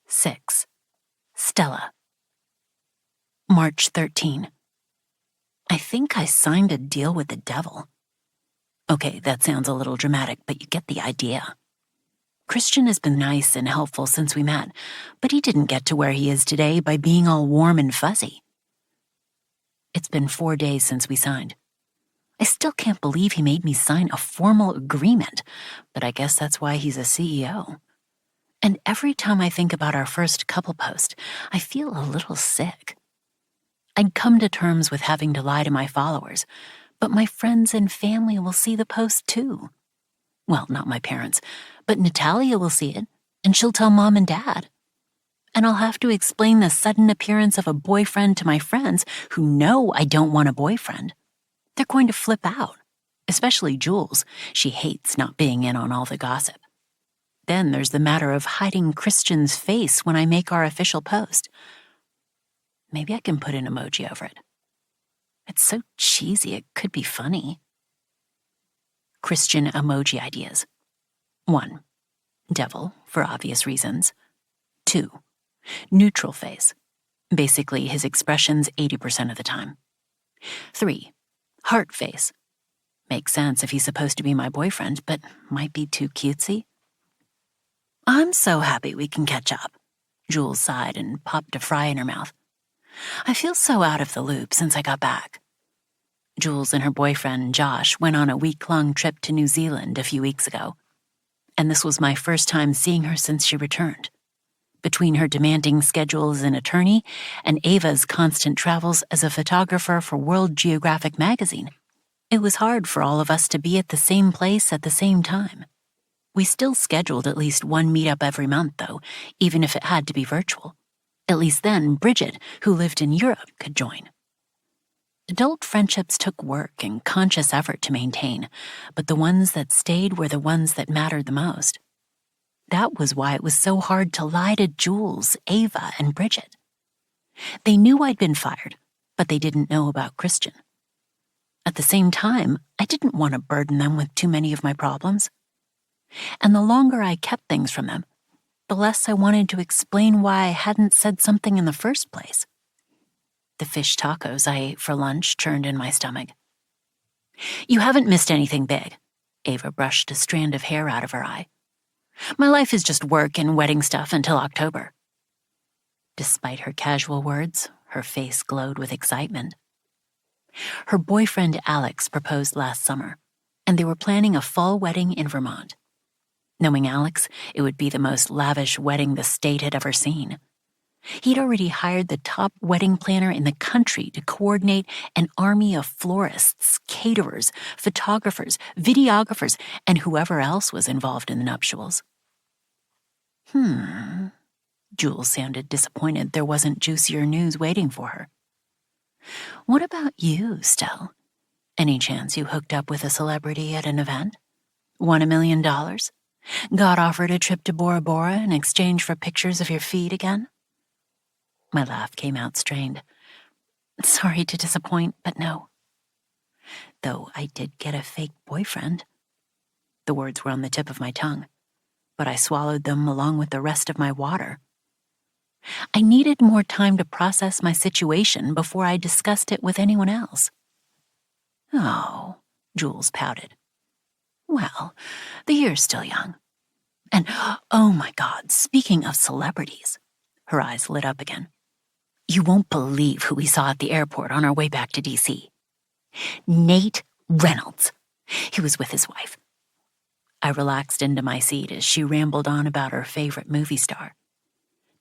6. Stella. March 13. I think I signed a deal with the devil. Okay, that sounds a little dramatic, but you get the idea. Christian has been nice and helpful since we met, but he didn't get to where he is today by being all warm and fuzzy. It's been 4 days since we signed. I still can't believe he made me sign a formal agreement, but I guess that's why he's a CEO. And every time I think about our first couple post, I feel a little sick. I'd come to terms with having to lie to my followers, but my friends and family will see the post too. Well, not my parents, but Natalia will see it, and she'll tell Mom and Dad. And I'll have to explain the sudden appearance of a boyfriend to my friends who know I don't want a boyfriend. They're going to flip out, especially Jules. She hates not being in on all the gossip. Then there's the matter of hiding Christian's face when I make our official post. Maybe I can put an emoji over it. It's so cheesy, it could be funny. Christian emoji ideas. 1. Devil, for obvious reasons. 2. Neutral face. Basically, his expressions 80% of the time. 3. Heart face. Makes sense if he's supposed to be my boyfriend, but might be too cutesy. I'm so happy we can catch up. Jules sighed and popped a fry in her mouth. I feel so out of the loop since I got back. Jules and her boyfriend, Josh, went on a week-long trip to New Zealand a few weeks ago, and this was my first time seeing her since she returned. Between her demanding schedule as an attorney and Ava's constant travels as a photographer for World Geographic magazine, It was hard for all of us to be at the same place at the same time. We still scheduled at least one meetup every month, though, even if it had to be virtual. At least then, Bridget, who lived in Europe, could join. Adult friendships took work and conscious effort to maintain, but the ones that stayed were the ones that mattered the most. That was why it was so hard to lie to Jules, Ava, and Bridget. They knew I'd been fired, but they didn't know about Christian. At the same time, I didn't want to burden them with too many of my problems. And the longer I kept things from them, the less I wanted to explain why I hadn't said something in the first place. The fish tacos I ate for lunch churned in my stomach. "You haven't missed anything big." Ava brushed a strand of hair out of her eye. "My life is just work and wedding stuff until October." Despite her casual words, her face glowed with excitement. Her boyfriend Alex proposed last summer, and they were planning a fall wedding in Vermont. Knowing Alex, it would be the most lavish wedding the state had ever seen. He'd already hired the top wedding planner in the country to coordinate an army of florists, caterers, photographers, videographers, and whoever else was involved in the nuptials. Jules sounded disappointed there wasn't juicier news waiting for her. "What about you, Stell? Any chance you hooked up with a celebrity at an event? Won $1 million? Got offered a trip to Bora Bora in exchange for pictures of your feet again?" My laugh came out strained. "Sorry to disappoint, but no. Though I did get a fake boyfriend." The words were on the tip of my tongue, but I swallowed them along with the rest of my water. I needed more time to process my situation before I discussed it with anyone else. "Oh," Jules pouted. "Well, the year's still young. And, oh my God, speaking of celebrities," her eyes lit up again. "You won't believe who we saw at the airport on our way back to D.C. Nate Reynolds. He was with his wife." I relaxed into my seat as she rambled on about her favorite movie star.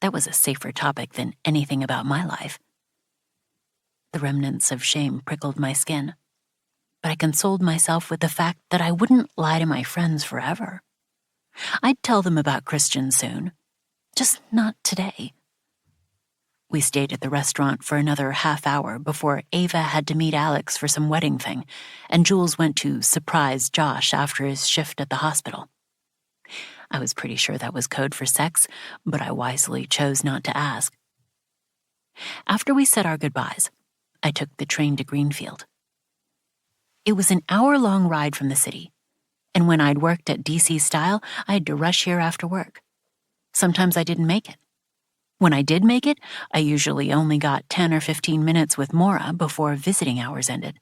That was a safer topic than anything about my life. The remnants of shame prickled my skin, but I consoled myself with the fact that I wouldn't lie to my friends forever. I'd tell them about Christian soon, just not today. We stayed at the restaurant for another half hour before Ava had to meet Alex for some wedding thing, and Jules went to surprise Josh after his shift at the hospital. I was pretty sure that was code for sex, but I wisely chose not to ask. After we said our goodbyes, I took the train to Greenfield. It was an hour-long ride from the city, and when I'd worked at DC Style, I had to rush here after work. Sometimes I didn't make it. When I did make it, I usually only got 10 or 15 minutes with Maura before visiting hours ended.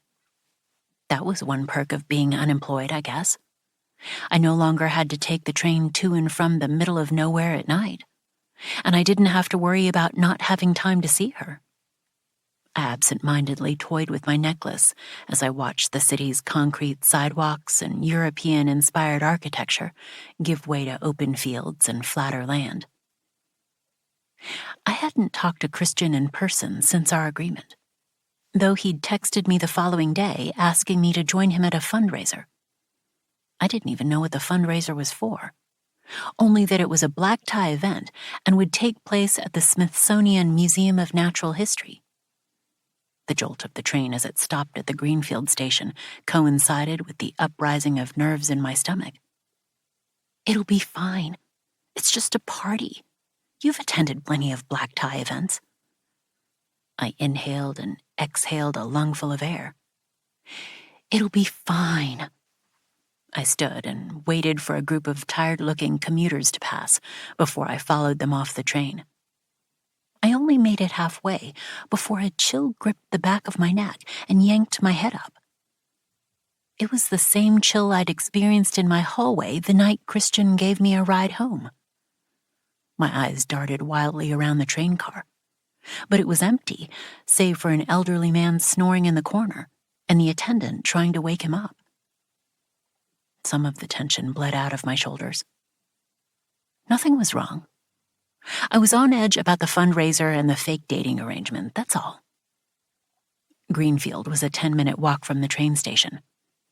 That was one perk of being unemployed, I guess. I no longer had to take the train to and from the middle of nowhere at night, and I didn't have to worry about not having time to see her. I absent-mindedly toyed with my necklace as I watched the city's concrete sidewalks and European-inspired architecture give way to open fields and flatter land. I hadn't talked to Christian in person since our agreement, though he'd texted me the following day asking me to join him at a fundraiser. I didn't even know what the fundraiser was for, only that it was a black tie event and would take place at the Smithsonian Museum of Natural History. The jolt of the train as it stopped at the Greenfield station coincided with the uprising of nerves in my stomach. "It'll be fine. It's just a party. You've attended plenty of black tie events." I inhaled and exhaled a lungful of air. "It'll be fine." I stood and waited for a group of tired-looking commuters to pass before I followed them off the train. I only made it halfway before a chill gripped the back of my neck and yanked my head up. It was the same chill I'd experienced in my hallway the night Christian gave me a ride home. My eyes darted wildly around the train car, but it was empty, save for an elderly man snoring in the corner and the attendant trying to wake him up. Some of the tension bled out of my shoulders. Nothing was wrong. I was on edge about the fundraiser and the fake dating arrangement, that's all. Greenfield was a 10-minute walk from the train station,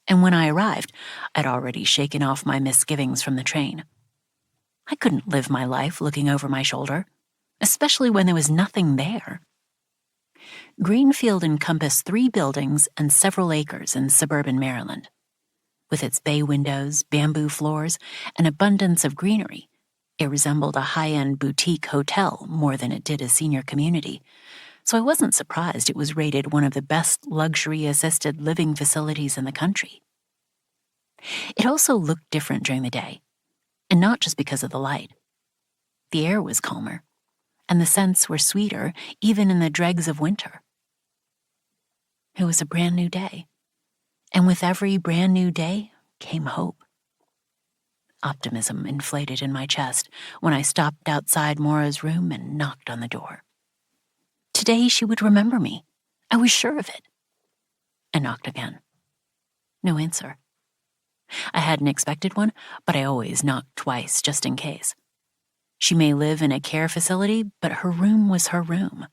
And when I arrived, I'd already shaken off my misgivings from the train. I couldn't live my life looking over my shoulder, especially when there was nothing there. Greenfield encompassed 3 buildings and several acres in suburban Maryland. With its bay windows, bamboo floors, and abundance of greenery, it resembled a high-end boutique hotel more than it did a senior community, so I wasn't surprised it was rated one of the best luxury-assisted living facilities in the country. It also looked different during the day, and not just because of the light. The air was calmer, and the scents were sweeter even in the dregs of winter. It was a brand new day, and with every brand new day came hope. Optimism inflated in my chest when I stopped outside Maura's room and knocked on the door. Today she would remember me. I was sure of it. I knocked again. No answer. I hadn't expected one, but I always knocked twice just in case. She may live in a care facility, but her room was her room.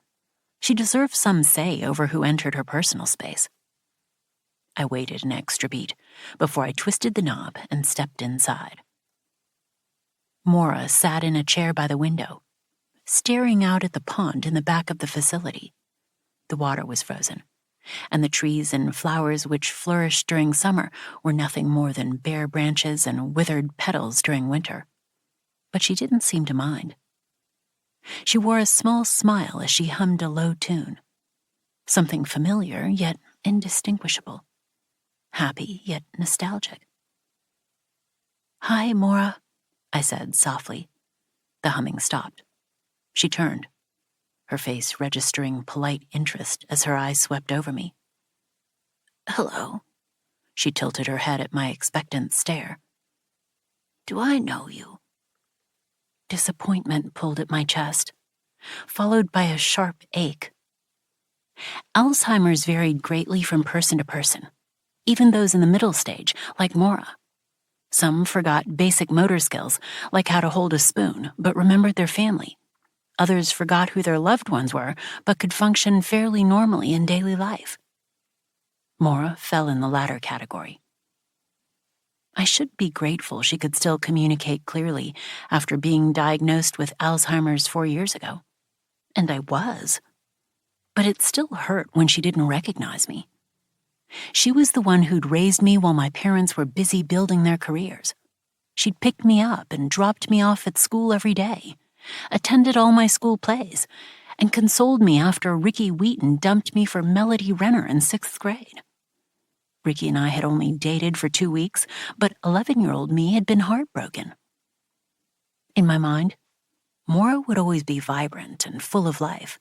She deserved some say over who entered her personal space. I waited an extra beat before I twisted the knob and stepped inside. Maura sat in a chair by the window, staring out at the pond in the back of the facility. The water was frozen, and the trees and flowers which flourished during summer were nothing more than bare branches and withered petals during winter. But she didn't seem to mind. She wore a small smile as she hummed a low tune, something familiar yet indistinguishable, happy yet nostalgic. "Hi, Maura," I said softly. The humming stopped. She turned, her face registering polite interest as her eyes swept over me. "Hello." She tilted her head at my expectant stare. "Do I know you?" Disappointment pulled at my chest, followed by a sharp ache. Alzheimer's varied greatly from person to person, even those in the middle stage, like Maura. Some forgot basic motor skills, like how to hold a spoon, but remembered their family. Others forgot who their loved ones were, but could function fairly normally in daily life. Maura fell in the latter category. I should be grateful she could still communicate clearly after being diagnosed with Alzheimer's 4 years ago. And I was. But it still hurt when she didn't recognize me. She was the one who'd raised me while my parents were busy building their careers. She'd picked me up and dropped me off at school every day, attended all my school plays, and consoled me after Ricky Wheaton dumped me for Melody Renner in 6th grade. Ricky and I had only dated for 2 weeks, but 11-year-old me had been heartbroken. In my mind, Maura would always be vibrant and full of life.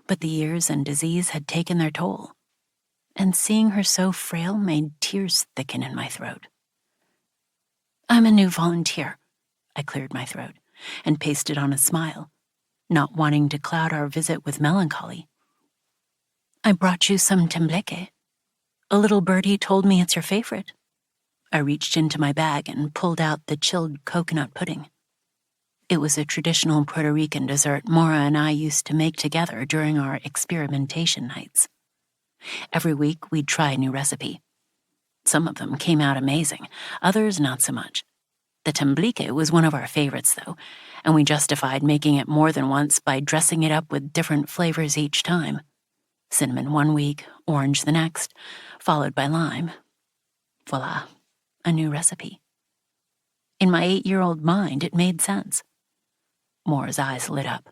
But the years and disease had taken their toll, and seeing her so frail made tears thicken in my throat. "I'm a new volunteer," I cleared my throat and pasted on a smile, not wanting to cloud our visit with melancholy. "I brought you some tembleque. A little birdie told me it's your favorite." I reached into my bag and pulled out the chilled coconut pudding. It was a traditional Puerto Rican dessert Maura and I used to make together during our experimentation nights. Every week, we'd try a new recipe. Some of them came out amazing, others not so much. The tembleque was one of our favorites, though, and we justified making it more than once by dressing it up with different flavors each time. Cinnamon one week, orange the next, followed by lime. Voila, a new recipe. In my 8-year-old mind, it made sense. Maura's eyes lit up.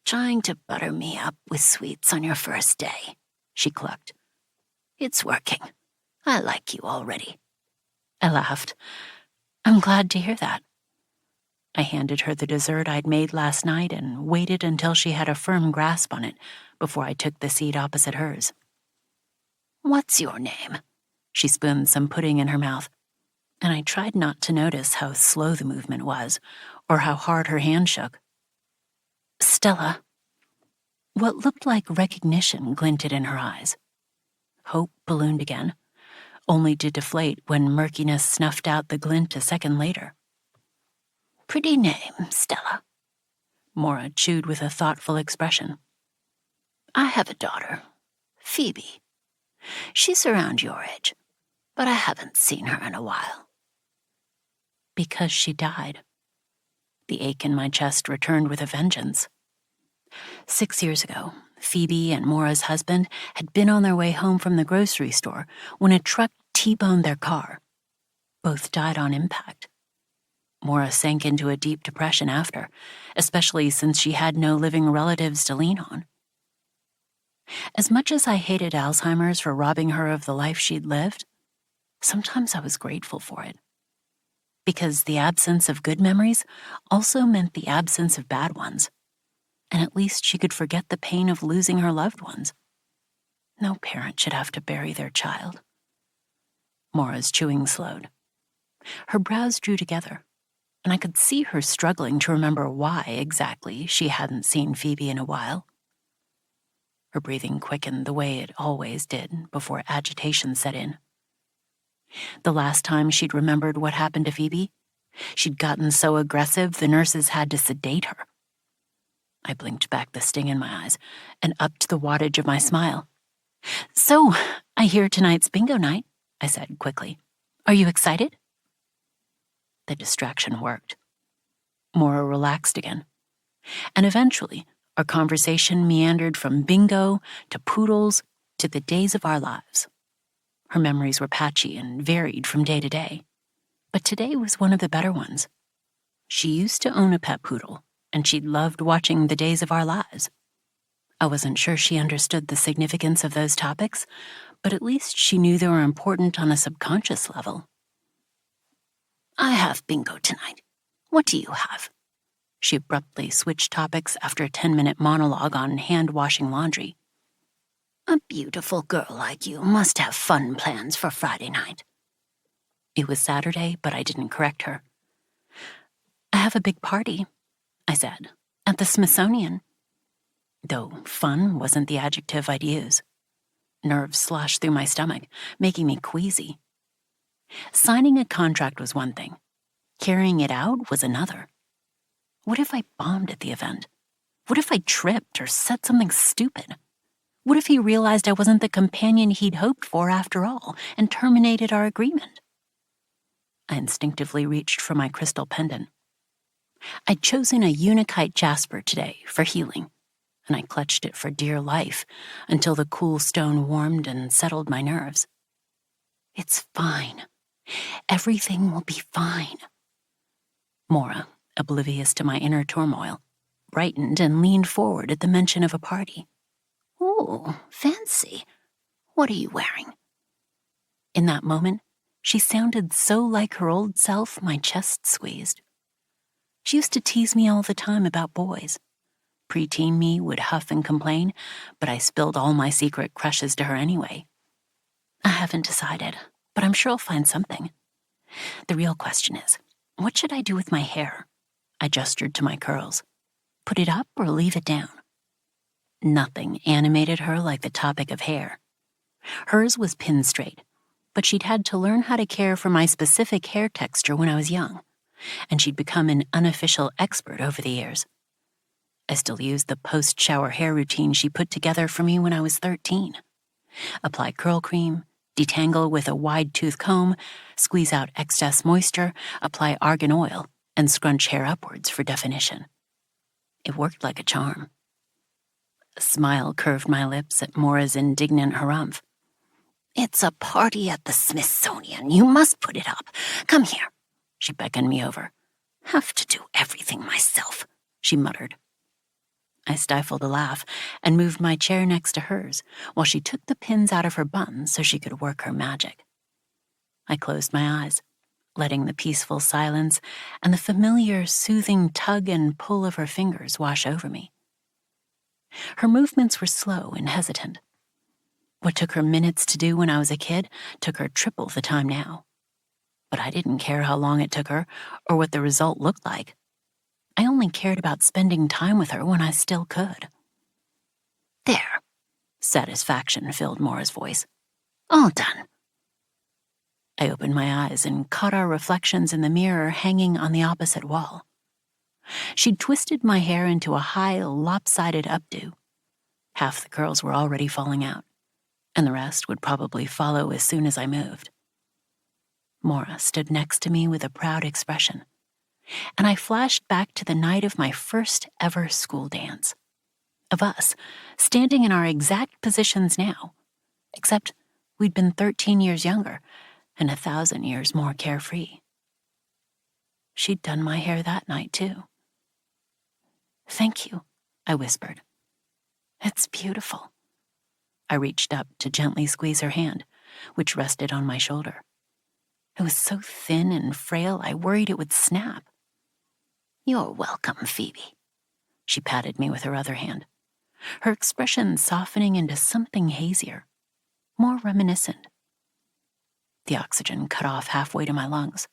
"Trying to butter me up with sweets on your first day," she clucked. "It's working. I like you already." I laughed. "I'm glad to hear that." I handed her the dessert I'd made last night and waited until she had a firm grasp on it before I took the seat opposite hers. "What's your name?" She spooned some pudding in her mouth, and I tried not to notice how slow the movement was or how hard her hand shook. "Stella." What looked like recognition glinted in her eyes. Hope ballooned again, only to deflate when murkiness snuffed out the glint a second later. "Pretty name, Stella." Maura chewed with a thoughtful expression. "I have a daughter, Phoebe. She's around your age. but I haven't seen her in a while." Because she died. The ache in my chest returned with a vengeance. 6 years ago, Phoebe and Maura's husband had been on their way home from the grocery store when a truck T-boned their car. Both died on impact. Maura sank into a deep depression after, especially since she had no living relatives to lean on. As much as I hated Alzheimer's for robbing her of the life she'd lived, sometimes I was grateful for it. Because the absence of good memories also meant the absence of bad ones, and at least she could forget the pain of losing her loved ones. No parent should have to bury their child. Maura's chewing slowed. Her brows drew together, and I could see her struggling to remember why exactly she hadn't seen Phoebe in a while. Her breathing quickened the way it always did before agitation set in. The last time she'd remembered what happened to Phoebe, she'd gotten so aggressive the nurses had to sedate her. I blinked back the sting in my eyes and upped the wattage of my smile. "So, I hear tonight's bingo night," I said quickly. "Are you excited?" The distraction worked. Maura relaxed again, and eventually our conversation meandered from bingo to poodles to the days of our lives. Her memories were patchy and varied from day to day, but today was one of the better ones. She used to own a pet poodle, and she'd loved watching the days of our lives. I wasn't sure she understood the significance of those topics, but at least she knew they were important on a subconscious level. "I have bingo tonight. What do you have?" She abruptly switched topics after a 10-minute monologue on hand-washing laundry. "A beautiful girl like you must have fun plans for Friday night." It was Saturday, but I didn't correct her. "I have a big party," I said, "at the Smithsonian." Though fun wasn't the adjective I'd use. Nerves sloshed through my stomach, making me queasy. Signing a contract was one thing. Carrying it out was another. What if I bombed at the event? What if I tripped or said something stupid? What if he realized I wasn't the companion he'd hoped for after all and terminated our agreement? I instinctively reached for my crystal pendant. I'd chosen a Unikite jasper today for healing, and I clutched it for dear life until the cool stone warmed and settled my nerves. It's fine. Everything will be fine. Maura, oblivious to my inner turmoil, brightened and leaned forward at the mention of a party. "Ooh, fancy. What are you wearing?" In that moment, she sounded so like her old self my chest squeezed. She used to tease me all the time about boys. Preteen me would huff and complain, but I spilled all my secret crushes to her anyway. I haven't decided, but I'm sure I'll find something. The real question is, what should I do with my hair? I gestured to my curls. Put it up or leave it down? Nothing animated her like the topic of hair. Hers was pin straight, but she'd had to learn how to care for my specific hair texture when I was young, and she'd become an unofficial expert over the years. I still used the post-shower hair routine she put together for me when I was 13. Apply curl cream, detangle with a wide-tooth comb, squeeze out excess moisture, apply argan oil, and scrunch hair upwards for definition. It worked like a charm. A smile curved my lips at Maura's indignant harumph. "It's a party at the Smithsonian. You must put it up. Come here." She beckoned me over. "Have to do everything myself," she muttered. I stifled a laugh and moved my chair next to hers while she took the pins out of her bun so she could work her magic. I closed my eyes, letting the peaceful silence and the familiar, soothing tug and pull of her fingers wash over me. Her movements were slow and hesitant. What took her minutes to do when I was a kid took her triple the time now. But I didn't care how long it took her or what the result looked like. I only cared about spending time with her when I still could. "There." Satisfaction filled Maura's voice. "All done." I opened my eyes and caught our reflections in the mirror hanging on the opposite wall. She'd twisted my hair into a high, lopsided updo. Half the curls were already falling out, and the rest would probably follow as soon as I moved. Mora stood next to me with a proud expression, and I flashed back to the night of my first ever school dance. Of us, standing in our exact positions now, except we'd been 13 years younger and 1,000 years more carefree. She'd done my hair that night, too. "Thank you," I whispered. "It's beautiful." I reached up to gently squeeze her hand, which rested on my shoulder. It was so thin and frail I worried it would snap. "You're welcome, Phoebe." She patted me with her other hand, her expression softening into something hazier, more reminiscent. The oxygen cut off halfway to my lungs.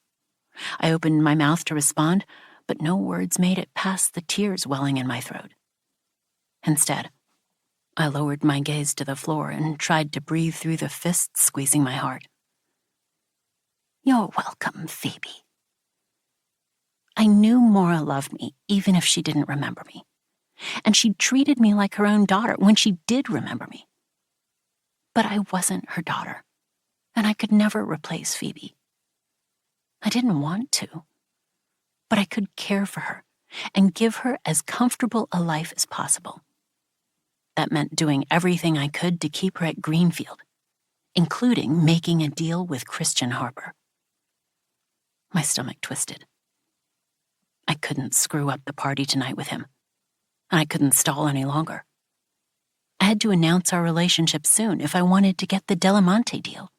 I opened my mouth to respond, but no words made it past the tears welling in my throat. Instead, I lowered my gaze to the floor and tried to breathe through the fists squeezing my heart. "You're welcome, Phoebe." I knew Mora loved me, even if she didn't remember me. And she treated me like her own daughter when she did remember me. But I wasn't her daughter, and I could never replace Phoebe. I didn't want to, but I could care for her and give her as comfortable a life as possible. That meant doing everything I could to keep her at Greenfield, including making a deal with Christian Harper. My stomach twisted. I couldn't screw up the party tonight with him, and I couldn't stall any longer. I had to announce our relationship soon if I wanted to get the Delamonte deal.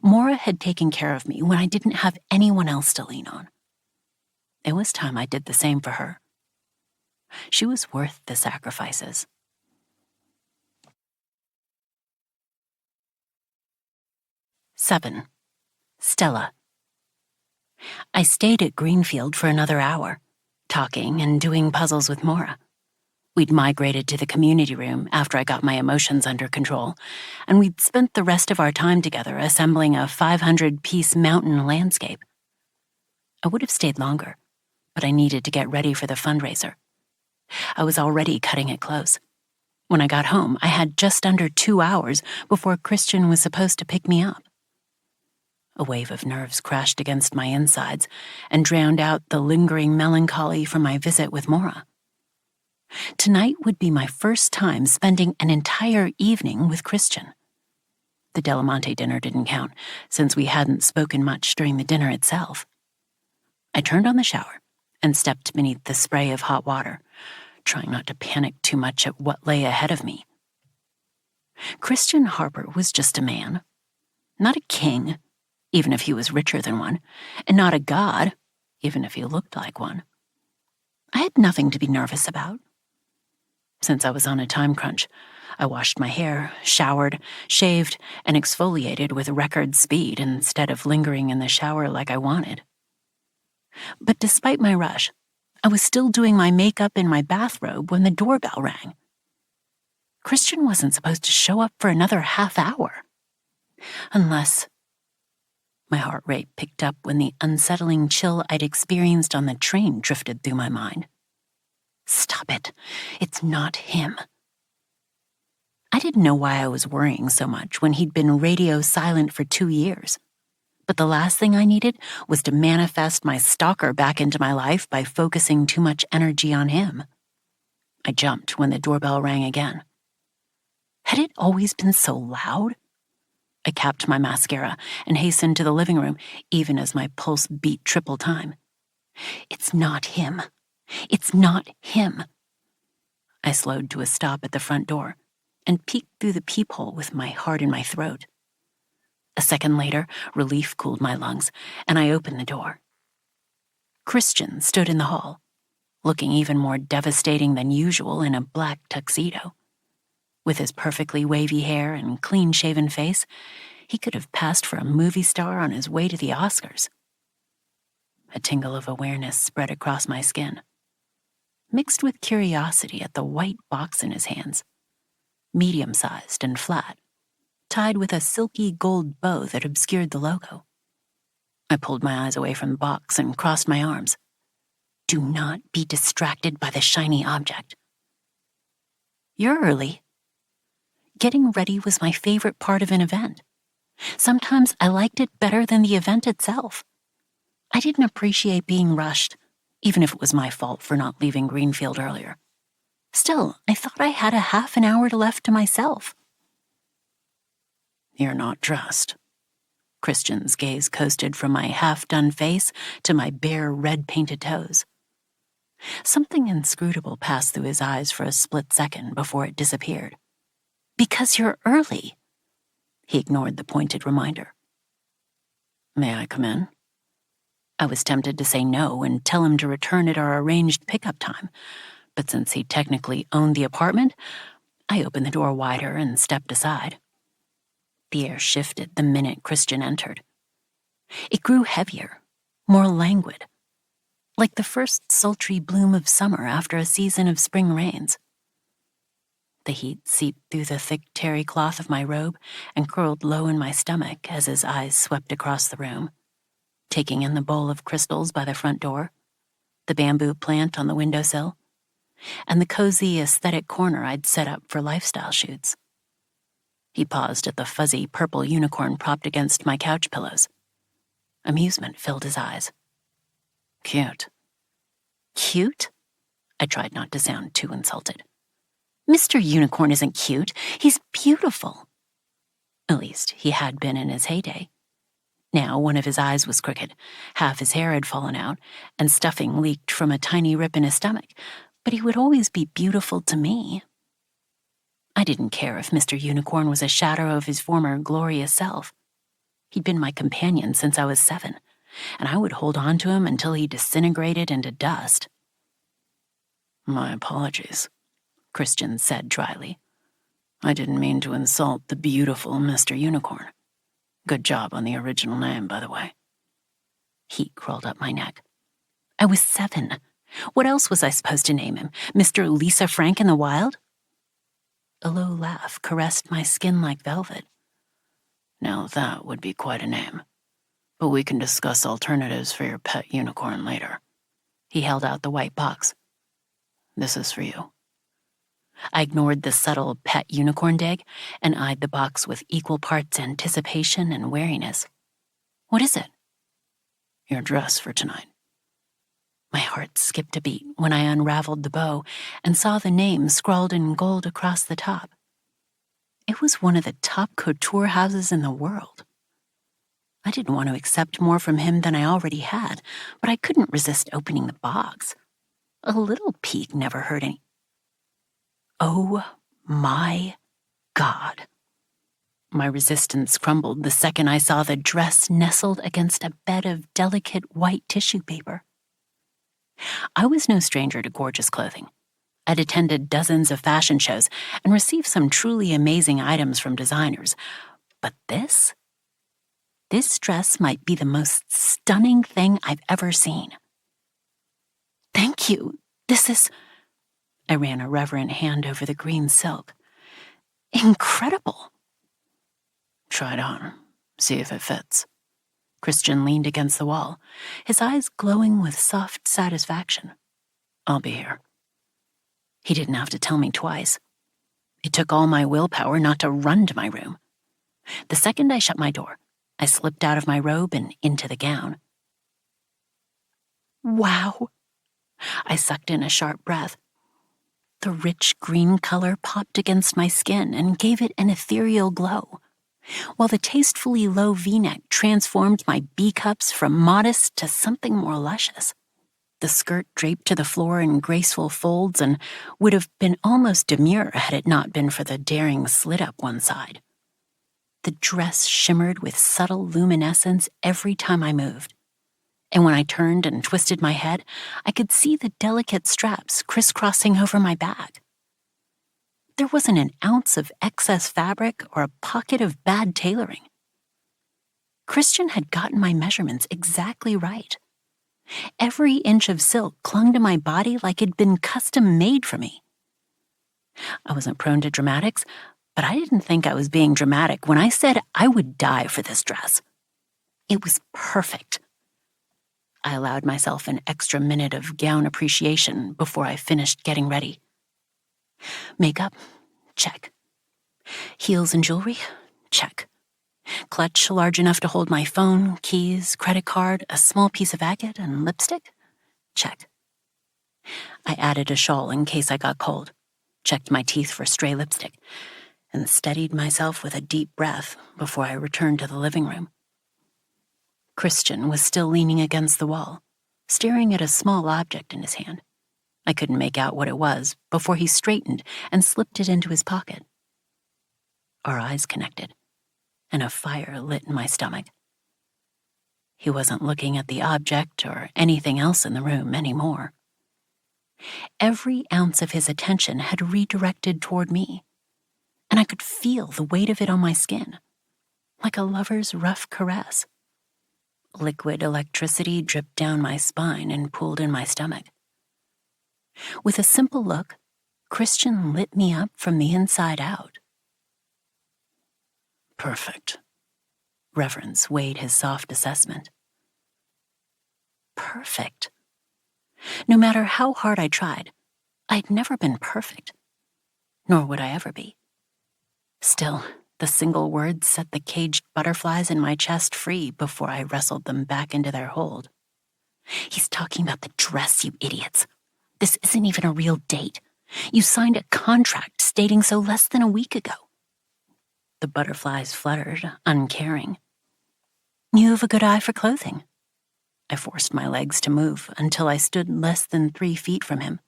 Mora had taken care of me when I didn't have anyone else to lean on. It was time I did the same for her. She was worth the sacrifices. "7. Stella." I stayed at Greenfield for another hour, talking and doing puzzles with Mora. We'd migrated to the community room after I got my emotions under control, and we'd spent the rest of our time together assembling a 500-piece mountain landscape. I would have stayed longer, but I needed to get ready for the fundraiser. I was already cutting it close. When I got home, I had just under 2 hours before Christian was supposed to pick me up. A wave of nerves crashed against my insides and drowned out the lingering melancholy from my visit with Mora. Tonight would be my first time spending an entire evening with Christian. The Delamonte dinner didn't count, since we hadn't spoken much during the dinner itself. I turned on the shower and stepped beneath the spray of hot water, trying not to panic too much at what lay ahead of me. Christian Harper was just a man, not a king, even if he was richer than one, and not a god, even if he looked like one. I had nothing to be nervous about. Since I was on a time crunch, I washed my hair, showered, shaved, and exfoliated with record speed instead of lingering in the shower like I wanted. But despite my rush, I was still doing my makeup in my bathrobe when the doorbell rang. Christian wasn't supposed to show up for another half hour. Unless... My heart rate picked up when the unsettling chill I'd experienced on the train drifted through my mind. Stop it. It's not him. I didn't know why I was worrying so much when he'd been radio silent for 2 years. But the last thing I needed was to manifest my stalker back into my life by focusing too much energy on him. I jumped when the doorbell rang again. Had it always been so loud? I capped my mascara and hastened to the living room, even as my pulse beat triple time. It's not him. It's not him. I slowed to a stop at the front door and peeked through the peephole with my heart in my throat. A second later, relief cooled my lungs, and I opened the door. Christian stood in the hall, looking even more devastating than usual in a black tuxedo. With his perfectly wavy hair and clean-shaven face, he could have passed for a movie star on his way to the Oscars. A tingle of awareness spread across my skin, mixed with curiosity at the white box in his hands, medium-sized and flat, tied with a silky gold bow that obscured the logo. I pulled my eyes away from the box and crossed my arms. Do not be distracted by the shiny object. You're early. Getting ready was my favorite part of an event. Sometimes I liked it better than the event itself. I didn't appreciate being rushed, even if it was my fault for not leaving Greenfield earlier. Still, I thought I had a half an hour left to myself. You're not dressed. Christian's gaze coasted from my half-done face to my bare red-painted toes. Something inscrutable passed through his eyes for a split second before it disappeared. Because you're early. He ignored the pointed reminder. May I come in? I was tempted to say no and tell him to return at our arranged pickup time, but since he technically owned the apartment, I opened the door wider and stepped aside. The air shifted the minute Christian entered. It grew heavier, more languid, like the first sultry bloom of summer after a season of spring rains. The heat seeped through the thick terry cloth of my robe and curled low in my stomach as his eyes swept across the room, taking in the bowl of crystals by the front door, the bamboo plant on the windowsill, and the cozy, aesthetic corner I'd set up for lifestyle shoots. He paused at the fuzzy purple unicorn propped against my couch pillows. Amusement filled his eyes. Cute. Cute? I tried not to sound too insulted. Mr. Unicorn isn't cute. He's beautiful. At least he had been in his heyday. Now one of his eyes was crooked, half his hair had fallen out, and stuffing leaked from a tiny rip in his stomach, but he would always be beautiful to me. I didn't care if Mr. Unicorn was a shadow of his former glorious self. He'd been my companion since I was 7, and I would hold on to him until he disintegrated into dust. My apologies, Christian said dryly. I didn't mean to insult the beautiful Mr. Unicorn. Good job on the original name, by the way. Heat crawled up my neck. I was 7. What else was I supposed to name him? Mr. Lisa Frank in the Wild? A low laugh caressed my skin like velvet. Now that would be quite a name. But we can discuss alternatives for your pet unicorn later. He held out the white box. This is for you. I ignored the subtle pet unicorn dig and eyed the box with equal parts anticipation and wariness. What is it? Your dress for tonight. My heart skipped a beat when I unraveled the bow and saw the name scrawled in gold across the top. It was one of the top couture houses in the world. I didn't want to accept more from him than I already had, but I couldn't resist opening the box. A little peek never hurt any. Oh my God. My resistance crumbled the second I saw the dress nestled against a bed of delicate white tissue paper. I was no stranger to gorgeous clothing. I'd attended dozens of fashion shows and received some truly amazing items from designers. But this dress might be the most stunning thing I've ever seen. Thank you. This is... I ran a reverent hand over the green silk. Incredible. Try it on. See if it fits. Christian leaned against the wall, his eyes glowing with soft satisfaction. I'll be here. He didn't have to tell me twice. It took all my willpower not to run to my room. The second I shut my door, I slipped out of my robe and into the gown. Wow. I sucked in a sharp breath. The rich green color popped against my skin and gave it an ethereal glow, while the tastefully low V-neck transformed my B-cups from modest to something more luscious. The skirt draped to the floor in graceful folds and would have been almost demure had it not been for the daring slit up one side. The dress shimmered with subtle luminescence every time I moved, and when I turned and twisted my head, I could see the delicate straps crisscrossing over my back. There wasn't an ounce of excess fabric or a pocket of bad tailoring. Christian had gotten my measurements exactly right. Every inch of silk clung to my body like it'd been custom made for me. I wasn't prone to dramatics, but I didn't think I was being dramatic when I said I would die for this dress. It was perfect. I allowed myself an extra minute of gown appreciation before I finished getting ready. Makeup? Check. Heels and jewelry? Check. Clutch large enough to hold my phone, keys, credit card, a small piece of agate, and lipstick? Check. I added a shawl in case I got cold, checked my teeth for stray lipstick, and steadied myself with a deep breath before I returned to the living room. Christian was still leaning against the wall, staring at a small object in his hand. I couldn't make out what it was before he straightened and slipped it into his pocket. Our eyes connected, and a fire lit in my stomach. He wasn't looking at the object or anything else in the room anymore. Every ounce of his attention had redirected toward me, and I could feel the weight of it on my skin, like a lover's rough caress. Liquid electricity dripped down my spine and pooled in my stomach. With a simple look, Christian lit me up from the inside out. Perfect. Reverence weighed his soft assessment. Perfect. No matter how hard I tried, I'd never been perfect. Nor would I ever be. Still, the single word set the caged butterflies in my chest free before I wrestled them back into their hold. He's talking about the dress, you idiots. This isn't even a real date. You signed a contract stating so less than a week ago. The butterflies fluttered, uncaring. You have a good eye for clothing. I forced my legs to move until I stood less than 3 feet from him.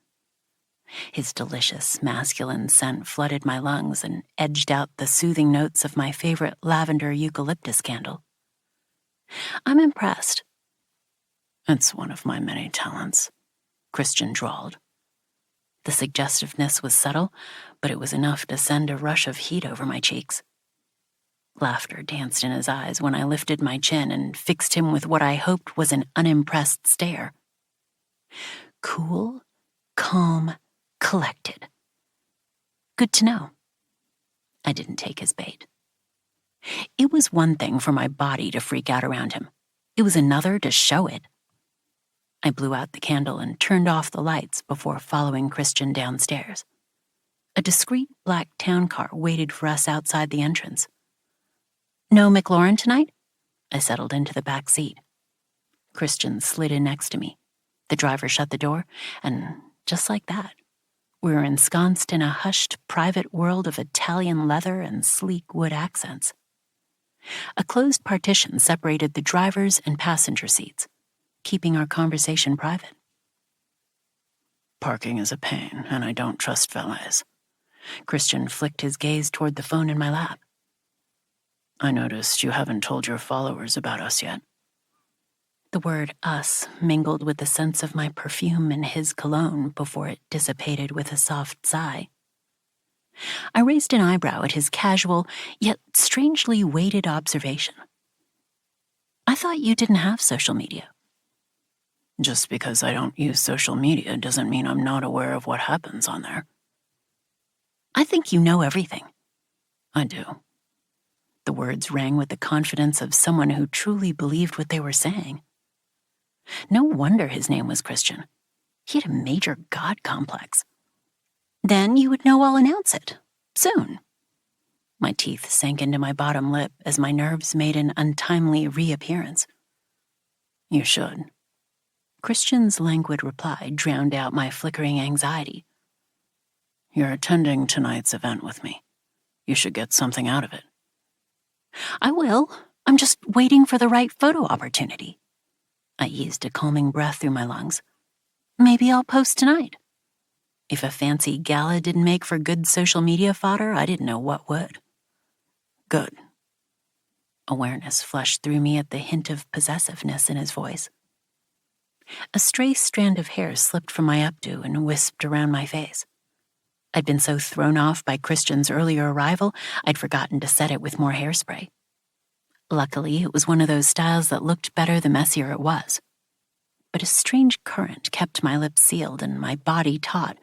His delicious, masculine scent flooded my lungs and edged out the soothing notes of my favorite lavender eucalyptus candle. I'm impressed. It's one of my many talents, Christian drawled. The suggestiveness was subtle, but it was enough to send a rush of heat over my cheeks. Laughter danced in his eyes when I lifted my chin and fixed him with what I hoped was an unimpressed stare. Cool, calm, collected. Good to know. I didn't take his bait. It was one thing for my body to freak out around him. It was another to show it. I blew out the candle and turned off the lights before following Christian downstairs. A discreet black town car waited for us outside the entrance. No McLaurin tonight? I settled into the back seat. Christian slid in next to me. The driver shut the door, and just like that, we were ensconced in a hushed, private world of Italian leather and sleek wood accents. A closed partition separated the driver's and passenger seats, keeping our conversation private. Parking is a pain, and I don't trust valets. Christian flicked his gaze toward the phone in my lap. I noticed you haven't told your followers about us yet. The word us mingled with the sense of my perfume and his cologne before it dissipated with a soft sigh. I raised an eyebrow at his casual, yet strangely weighted observation. I thought you didn't have social media. Just because I don't use social media doesn't mean I'm not aware of what happens on there. I think you know everything. I do. The words rang with the confidence of someone who truly believed what they were saying. No wonder his name was Christian. He had a major god complex. Then you would know I'll announce it. Soon. My teeth sank into my bottom lip as my nerves made an untimely reappearance. You should. Christian's languid reply drowned out my flickering anxiety. You're attending tonight's event with me. You should get something out of it. I will. I'm just waiting for the right photo opportunity. I eased a calming breath through my lungs. Maybe I'll post tonight. If a fancy gala didn't make for good social media fodder, I didn't know what would. Good. Awareness flushed through me at the hint of possessiveness in his voice. A stray strand of hair slipped from my updo and wisped around my face. I'd been so thrown off by Christian's earlier arrival, I'd forgotten to set it with more hairspray. Luckily, it was one of those styles that looked better the messier it was. But a strange current kept my lips sealed and my body taut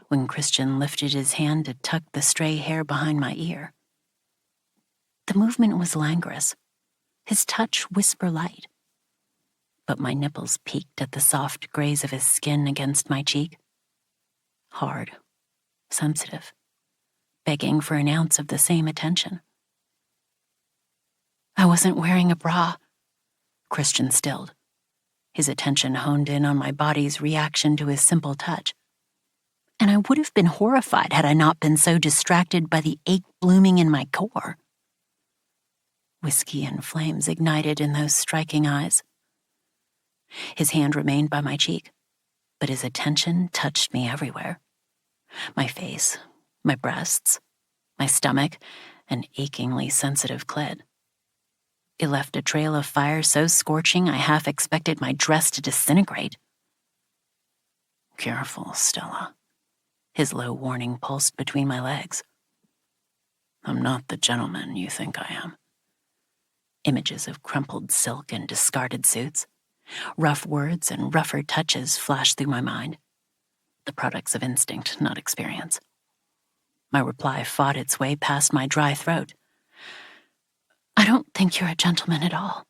when Christian lifted his hand to tuck the stray hair behind my ear. The movement was languorous, his touch whisper-light. But my nipples peeked at the soft graze of his skin against my cheek. Hard, sensitive, begging for an ounce of the same attention. I wasn't wearing a bra. Christian stilled, his attention honed in on my body's reaction to his simple touch. And I would have been horrified had I not been so distracted by the ache blooming in my core. Whiskey and flames ignited in those striking eyes. His hand remained by my cheek, but his attention touched me everywhere. My face, my breasts, my stomach, and achingly sensitive clit. It left a trail of fire so scorching I half expected my dress to disintegrate. Careful, Stella. His low warning pulsed between my legs. I'm not the gentleman you think I am. Images of crumpled silk and discarded suits, rough words and rougher touches flashed through my mind, the products of instinct, not experience. My reply fought its way past my dry throat. I don't think you're a gentleman at all.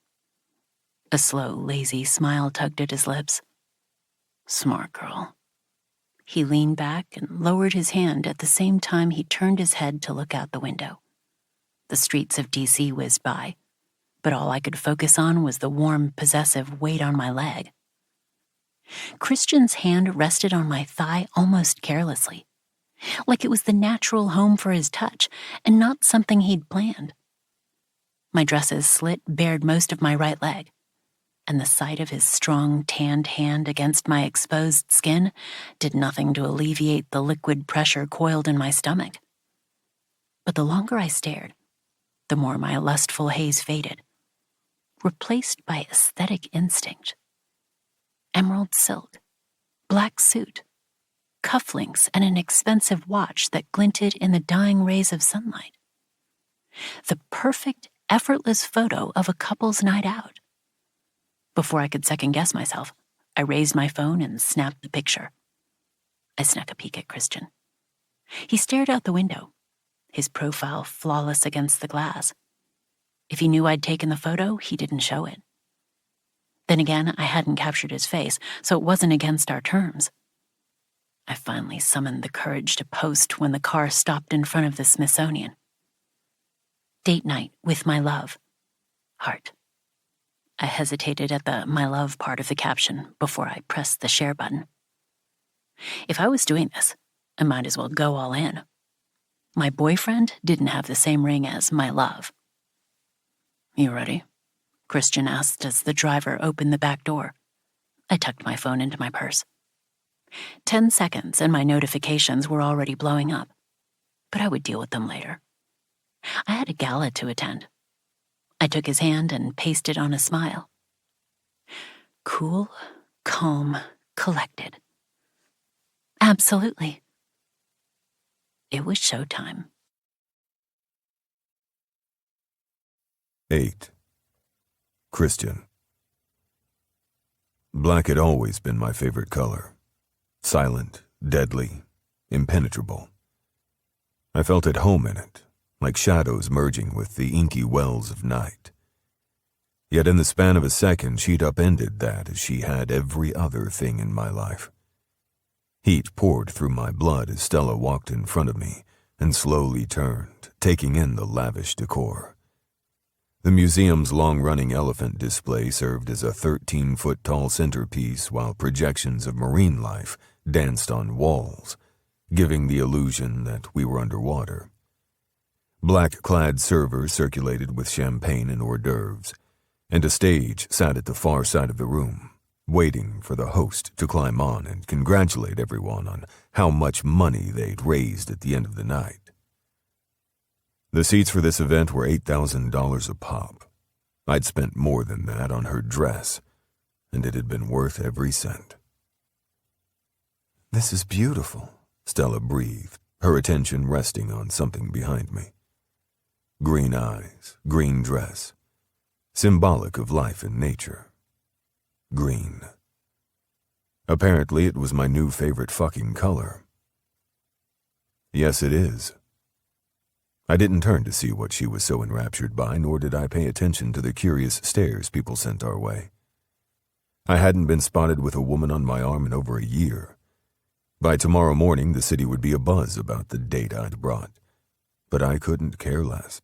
A slow, lazy smile tugged at his lips. Smart girl. He leaned back and lowered his hand at the same time he turned his head to look out the window. The streets of D.C. whizzed by, but all I could focus on was the warm, possessive weight on my leg. Christian's hand rested on my thigh almost carelessly, like it was the natural home for his touch and not something he'd planned. My dresses slit bared most of my right leg, and the sight of his strong, tanned hand against my exposed skin did nothing to alleviate the liquid pressure coiled in my stomach. But the longer I stared, the more my lustful haze faded, replaced by aesthetic instinct. Emerald silk, black suit, cufflinks, and an expensive watch that glinted in the dying rays of sunlight. The perfect, effortless photo of a couple's night out. Before I could second-guess myself, I raised my phone and snapped the picture. I snuck a peek at Christian. He stared out the window, his profile flawless against the glass. If he knew I'd taken the photo, he didn't show it. Then again, I hadn't captured his face, so it wasn't against our terms. I finally summoned the courage to post when the car stopped in front of the Smithsonian. Date night with my love. Heart. I hesitated at the my love part of the caption before I pressed the share button. If I was doing this, I might as well go all in. My boyfriend didn't have the same ring as my love. You ready? Christian asked as the driver opened the back door. I tucked my phone into my purse. 10 seconds and my notifications were already blowing up, but I would deal with them later. I had a gala to attend. I took his hand and pasted on a smile. Cool, calm, collected. Absolutely. It was showtime. 8. Christian. Black had always been my favorite color. Silent, deadly, impenetrable. I felt at home in it, like shadows merging with the inky wells of night. Yet in the span of a second, she'd upended that as she had every other thing in my life. Heat poured through my blood as Stella walked in front of me and slowly turned, taking in the lavish decor. The museum's long-running elephant display served as a 13-foot-tall centerpiece while projections of marine life danced on walls, giving the illusion that we were underwater. Black-clad servers circulated with champagne and hors d'oeuvres, and a stage sat at the far side of the room, waiting for the host to climb on and congratulate everyone on how much money they'd raised at the end of the night. The seats for this event were $8,000 a pop. I'd spent more than that on her dress, and it had been worth every cent. "This is beautiful," Stella breathed, her attention resting on something behind me. Green eyes, green dress, symbolic of life and nature. Green. Apparently it was my new favorite fucking color. Yes, it is. I didn't turn to see what she was so enraptured by, nor did I pay attention to the curious stares people sent our way. I hadn't been spotted with a woman on my arm in over a year. By tomorrow morning, the city would be abuzz about the date I'd brought, but I couldn't care less.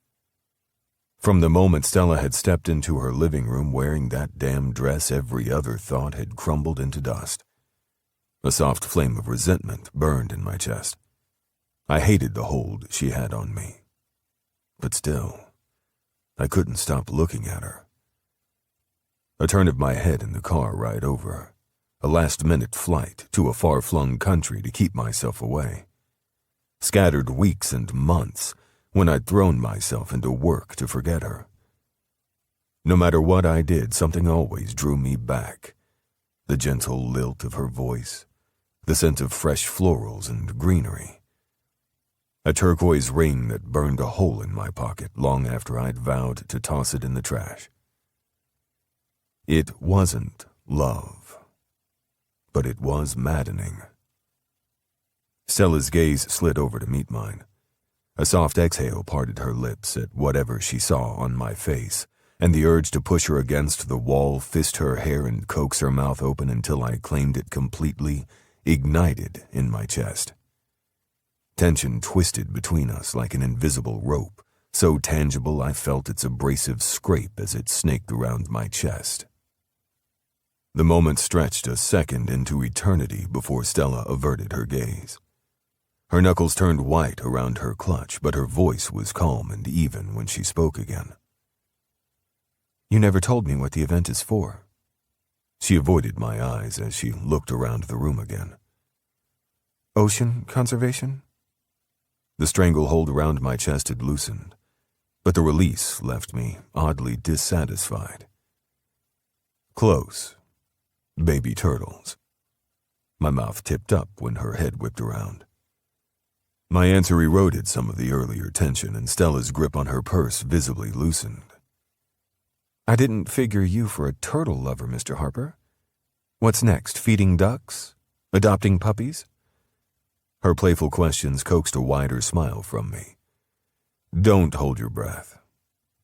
From the moment Stella had stepped into her living room wearing that damn dress, every other thought had crumbled into dust. A soft flame of resentment burned in my chest. I hated the hold she had on me. But still, I couldn't stop looking at her. A turn of my head in the car ride over, a last-minute flight to a far-flung country to keep myself away. Scattered weeks and months when I'd thrown myself into work to forget her. No matter what I did, something always drew me back. The gentle lilt of her voice, the scent of fresh florals and greenery. A turquoise ring that burned a hole in my pocket long after I'd vowed to toss it in the trash. It wasn't love, but it was maddening. Stella's gaze slid over to meet mine. A soft exhale parted her lips at whatever she saw on my face, and the urge to push her against the wall, fist her hair, and coax her mouth open until I claimed it completely ignited in my chest. Tension twisted between us like an invisible rope, so tangible I felt its abrasive scrape as it snaked around my chest. The moment stretched a second into eternity before Stella averted her gaze. Her knuckles turned white around her clutch, but her voice was calm and even when she spoke again. "You never told me what the event is for." She avoided my eyes as she looked around the room again. "Ocean conservation?" The stranglehold around my chest had loosened, but the release left me oddly dissatisfied. "Close. Baby turtles." My mouth tipped up when her head whipped around. My answer eroded some of the earlier tension, and Stella's grip on her purse visibly loosened. "I didn't figure you for a turtle lover, Mr. Harper. What's next, feeding ducks? Adopting puppies?" Her playful questions coaxed a wider smile from me. "Don't hold your breath.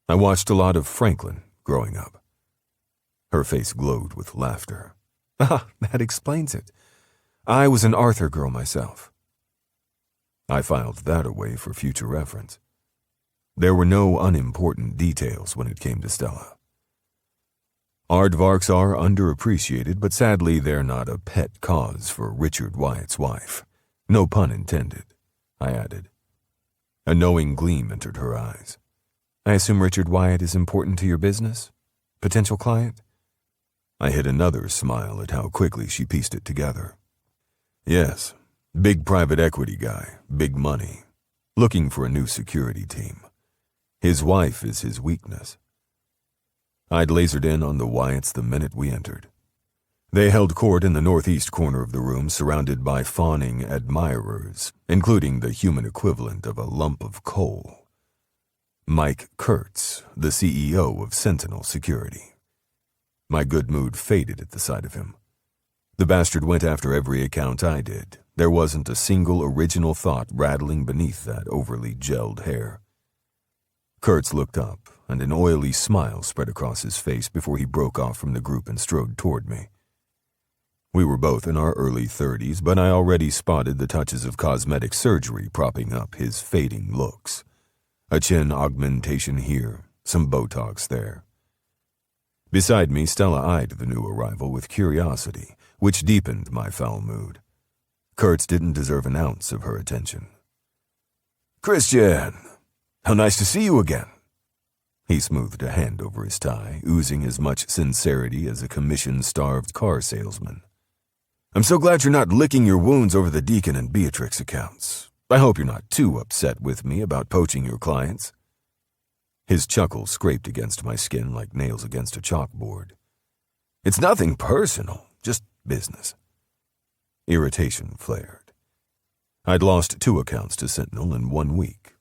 I watched a lot of Franklin growing up." Her face glowed with laughter. "Ah, that explains it. I was an Arthur girl myself." I filed that away for future reference. There were no unimportant details when it came to Stella. Aardvarks are underappreciated, but sadly they're not a pet cause for Richard Wyatt's wife. No pun intended, I added. A knowing gleam entered her eyes. "I assume Richard Wyatt is important to your business? Potential client?" I hid another smile at how quickly she pieced it together. "Yes. Big private equity guy, big money, looking for a new security team. His wife is his weakness." I'd lasered in on the Wyatts the minute we entered. They held court in the northeast corner of the room, surrounded by fawning admirers, including the human equivalent of a lump of coal. Mike Kurtz, the CEO of Sentinel Security. My good mood faded at the sight of him. The bastard went after every account I did. There wasn't a single original thought rattling beneath that overly gelled hair. Kurtz looked up, and an oily smile spread across his face before he broke off from the group and strode toward me. We were both in our early 30s, but I already spotted the touches of cosmetic surgery propping up his fading looks. A chin augmentation here, some Botox there. Beside me, Stella eyed the new arrival with curiosity, which deepened my foul mood. Kurtz didn't deserve an ounce of her attention. "Christian, how nice to see you again." He smoothed a hand over his tie, oozing as much sincerity as a commission-starved car salesman. "I'm so glad you're not licking your wounds over the Deacon and Beatrix accounts. I hope you're not too upset with me about poaching your clients." His chuckle scraped against my skin like nails against a chalkboard. "It's nothing personal, just business." Irritation flared. I'd lost 2 accounts to Sentinel in 1 week.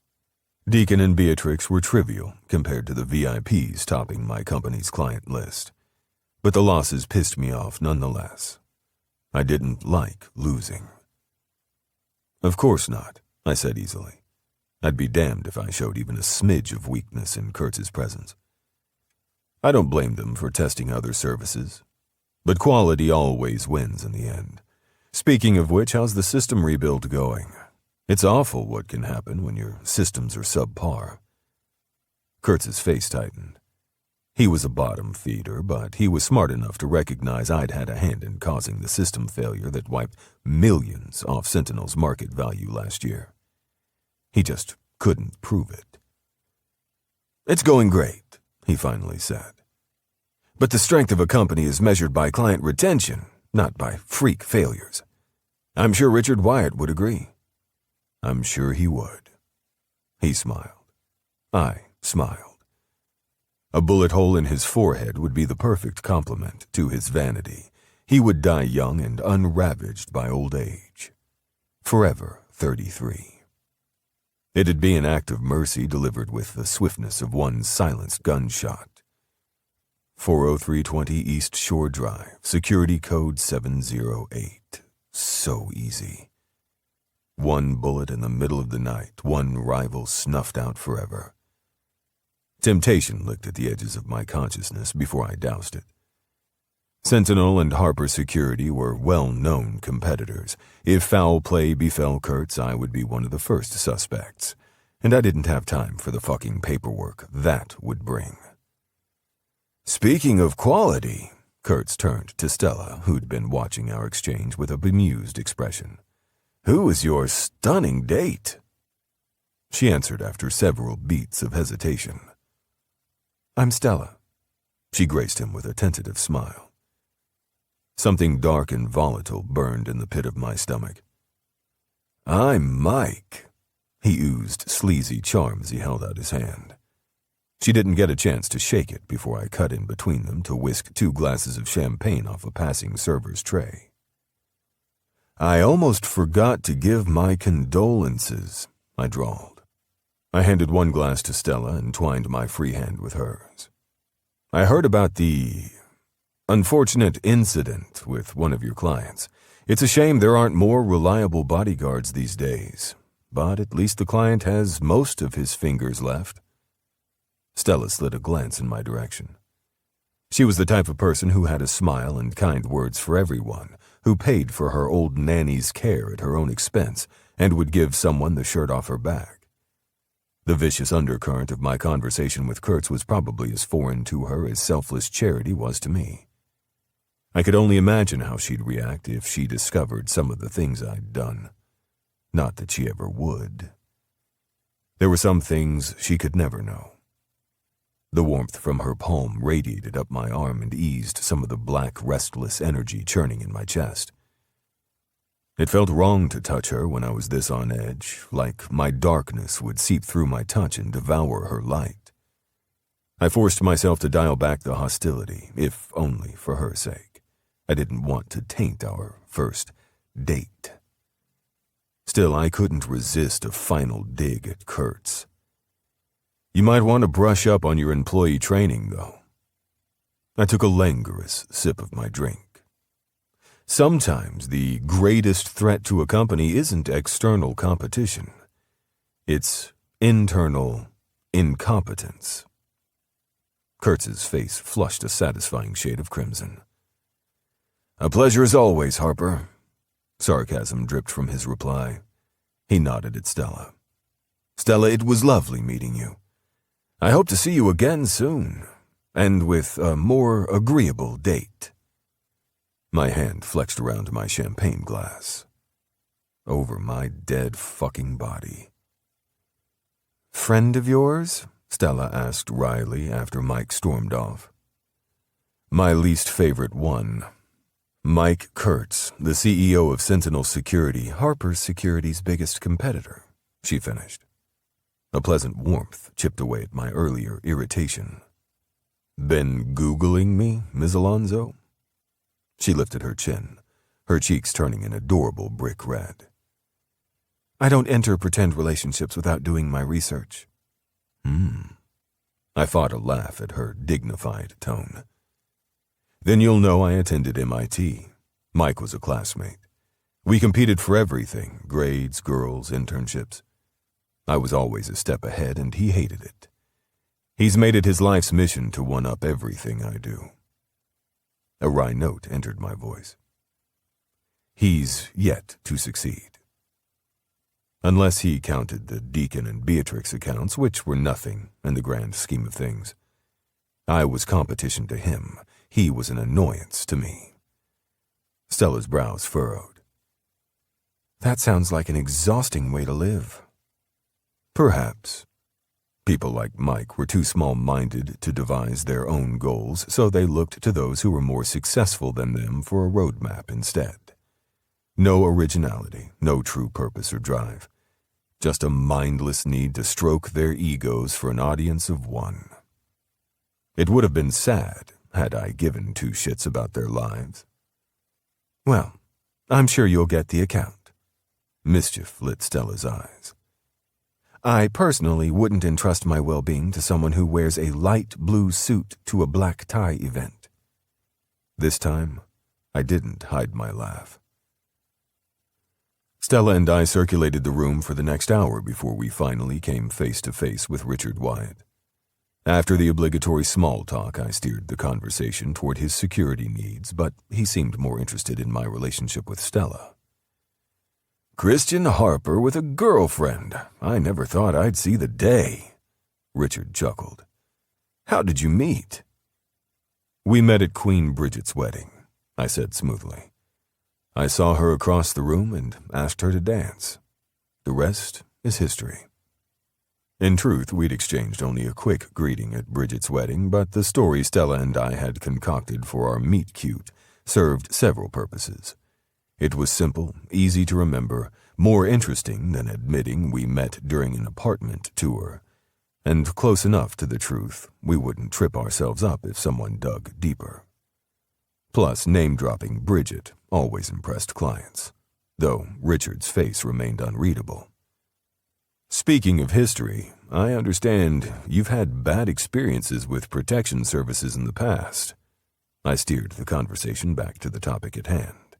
Deacon and Beatrix were trivial compared to the VIPs topping my company's client list, but the losses pissed me off nonetheless. I didn't like losing. "Of course not," I said easily. I'd be damned if I showed even a smidge of weakness in Kurtz's presence. I don't blame them for testing other services, but quality always wins in the end. Speaking of which, how's the system rebuild going? It's awful what can happen when your systems are subpar. Kurtz's face tightened. He was a bottom feeder, but he was smart enough to recognize I'd had a hand in causing the system failure that wiped millions off Sentinel's market value last year. He just couldn't prove it. "It's going great," he finally said. "But the strength of a company is measured by client retention, not by freak failures. I'm sure Richard Wyatt would agree." I'm sure he would. He smiled. I smiled. A bullet hole in his forehead would be the perfect complement to his vanity. He would die young and unravaged by old age. Forever 33. It'd be an act of mercy delivered with the swiftness of one silenced gunshot. 40320 East Shore Drive, security code 708. So easy. One bullet in the middle of the night, one rival snuffed out forever. Temptation licked at the edges of my consciousness before I doused it. Sentinel and Harper Security were well-known competitors. If foul play befell Kurtz, I would be one of the first suspects, and I didn't have time for the fucking paperwork that would bring. "Speaking of quality," Kurtz turned to Stella, who'd been watching our exchange with a bemused expression. "Who is your stunning date?" She answered after several beats of hesitation. "I'm Stella." She graced him with a tentative smile. Something dark and volatile burned in the pit of my stomach. "I'm Mike." He oozed sleazy charm as he held out his hand. She didn't get a chance to shake it before I cut in between them to whisk 2 glasses of champagne off a passing server's tray. "I almost forgot to give my condolences," I drawled. I handed 1 glass to Stella and twined my free hand with hers. "I heard about the unfortunate incident with one of your clients. It's a shame there aren't more reliable bodyguards these days, but at least the client has most of his fingers left." Stella slid a glance in my direction. She was the type of person who had a smile and kind words for everyone, who paid for her old nanny's care at her own expense and would give someone the shirt off her back. The vicious undercurrent of my conversation with Kurtz was probably as foreign to her as selfless charity was to me. I could only imagine how she'd react if she discovered some of the things I'd done. Not that she ever would. There were some things she could never know. The warmth from her palm radiated up my arm and eased some of the black, restless energy churning in my chest. It felt wrong to touch her when I was this on edge, like my darkness would seep through my touch and devour her light. I forced myself to dial back the hostility, if only for her sake. I didn't want to taint our first date. Still, I couldn't resist a final dig at Kurtz. "You might want to brush up on your employee training, though." I took a languorous sip of my drink. Sometimes the greatest threat to a company isn't external competition. It's internal incompetence. Kurtz's face flushed a satisfying shade of crimson. "A pleasure as always, Harper." Sarcasm dripped from his reply. He nodded at Stella. "Stella, it was lovely meeting you. I hope to see you again soon, and with a more agreeable date." My hand flexed around my champagne glass. Over my dead fucking body. "Friend of yours?" Stella asked wryly after Mike stormed off. "My least favorite one. Mike Kurtz, the CEO of Sentinel Security, Harper Security's biggest competitor," she finished. A pleasant warmth chipped away at my earlier irritation. "Been Googling me, Ms. Alonzo?" She lifted her chin, her cheeks turning an adorable brick red. "I don't enter pretend relationships without doing my research." I fought a laugh at her dignified tone. "Then you'll know I attended MIT. Mike was a classmate. We competed for everything, grades, girls, internships. I was always a step ahead, and he hated it. He's made it his life's mission to one-up everything I do." A wry note entered my voice. "He's yet to succeed." Unless he counted the Deacon and Beatrix accounts, which were nothing in the grand scheme of things. I was competition to him. He was an annoyance to me. Stella's brows furrowed. That sounds like an exhausting way to live. Perhaps. People like Mike were too small-minded to devise their own goals, so they looked to those who were more successful than them for a roadmap instead. No originality, no true purpose or drive. Just a mindless need to stroke their egos for an audience of one. It would have been sad had I given two shits about their lives. Well, I'm sure you'll get the account. Mischief lit Stella's eyes. I personally wouldn't entrust my well-being to someone who wears a light blue suit to a black tie event. This time, I didn't hide my laugh. Stella and I circulated the room for the next hour before we finally came face to face with Richard Wyatt. After the obligatory small talk, I steered the conversation toward his security needs, but he seemed more interested in my relationship with Stella. Christian Harper with a girlfriend. I never thought I'd see the day, Richard chuckled. How did you meet? We met at Queen Bridget's wedding, I said smoothly. I saw her across the room and asked her to dance. The rest is history. In truth, we'd exchanged only a quick greeting at Bridget's wedding, but the story Stella and I had concocted for our meet-cute served several purposes. It was simple, easy to remember, more interesting than admitting we met during an apartment tour, and close enough to the truth we wouldn't trip ourselves up if someone dug deeper. Plus, name-dropping Bridget always impressed clients, though Richard's face remained unreadable. Speaking of history, I understand you've had bad experiences with protection services in the past. I steered the conversation back to the topic at hand.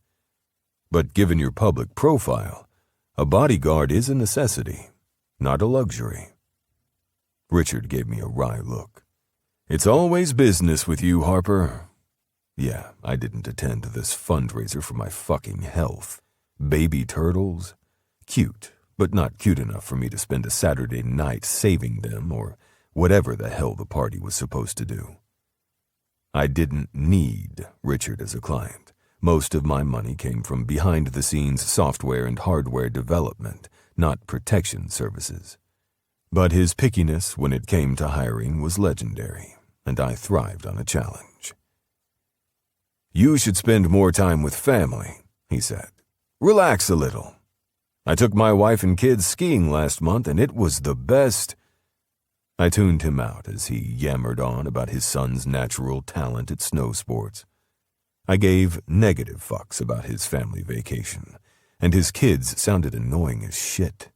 But given your public profile, a bodyguard is a necessity, not a luxury. Richard gave me a wry look. It's always business with you, Harper. Yeah, I didn't attend this fundraiser for my fucking health. Baby turtles? Cute, but not cute enough for me to spend a Saturday night saving them or whatever the hell the party was supposed to do. I didn't need Richard as a client. Most of my money came from behind-the-scenes software and hardware development, not protection services. But his pickiness when it came to hiring was legendary, and I thrived on a challenge. You should spend more time with family, he said. Relax a little. I took my wife and kids skiing last month, and it was the best. I tuned him out as he yammered on about his son's natural talent at snow sports. I gave negative fucks about his family vacation, and his kids sounded annoying as shit.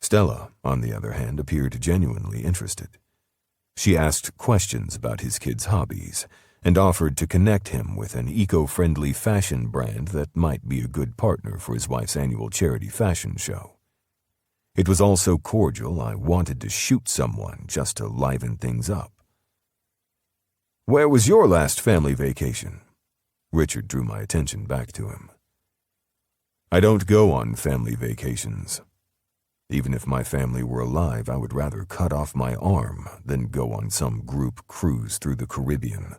Stella, on the other hand, appeared genuinely interested. She asked questions about his kids' hobbies and offered to connect him with an eco-friendly fashion brand that might be a good partner for his wife's annual charity fashion show. It was all so cordial I wanted to shoot someone just to liven things up. Where was your last family vacation? Richard drew my attention back to him. I don't go on family vacations. Even if my family were alive, I would rather cut off my arm than go on some group cruise through the Caribbean.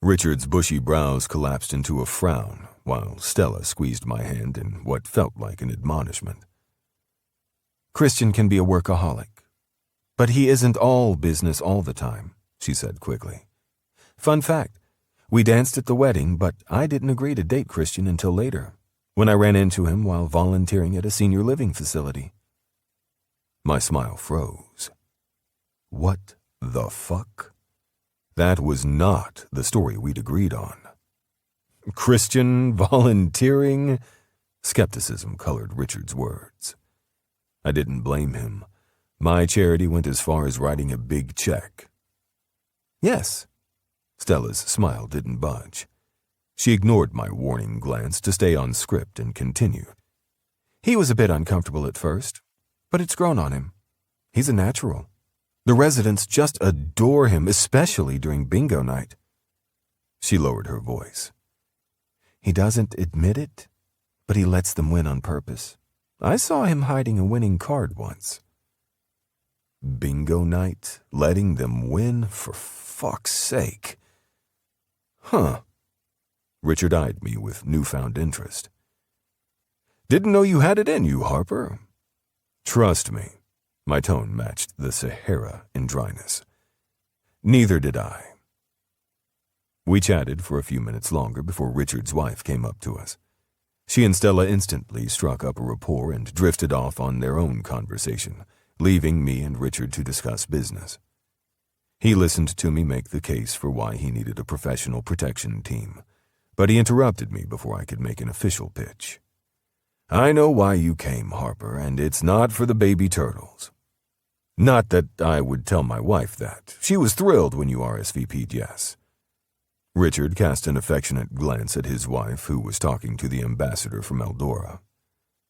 Richard's bushy brows collapsed into a frown, while Stella squeezed my hand in what felt like an admonishment. Christian can be a workaholic, but he isn't all business all the time, she said quickly. Fun fact, we danced at the wedding, but I didn't agree to date Christian until later, when I ran into him while volunteering at a senior living facility. My smile froze. What the fuck? That was not the story we'd agreed on. Christian volunteering? Skepticism colored Richard's words. I didn't blame him. My charity went as far as writing a big check. Yes. Stella's smile didn't budge. She ignored my warning glance to stay on script and continued. He was a bit uncomfortable at first, but it's grown on him. He's a natural. The residents just adore him, especially during bingo night. She lowered her voice. He doesn't admit it, but he lets them win on purpose. I saw him hiding a winning card once. Bingo night, letting them win, for fuck's sake. Huh. Richard eyed me with newfound interest. Didn't know you had it in you, Harper. Trust me. My tone matched the Sahara in dryness. Neither did I. We chatted for a few minutes longer before Richard's wife came up to us. She and Stella instantly struck up a rapport and drifted off on their own conversation, leaving me and Richard to discuss business. He listened to me make the case for why he needed a professional protection team, but he interrupted me before I could make an official pitch. I know why you came, Harper, and it's not for the baby turtles. Not that I would tell my wife that. She was thrilled when you RSVP'd yes. Richard cast an affectionate glance at his wife, who was talking to the ambassador from Eldora.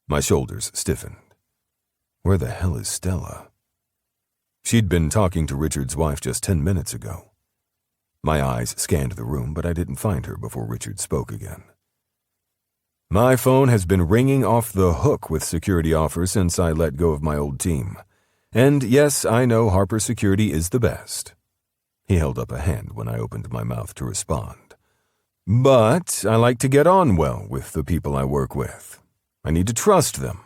My shoulders stiffened. Where the hell is Stella? She'd been talking to Richard's wife just 10 minutes ago. My eyes scanned the room, but I didn't find her before Richard spoke again. My phone has been ringing off the hook with security offers since I let go of my old team. And yes, I know Harper Security is the best. He held up a hand when I opened my mouth to respond. But I like to get on well with the people I work with. I need to trust them.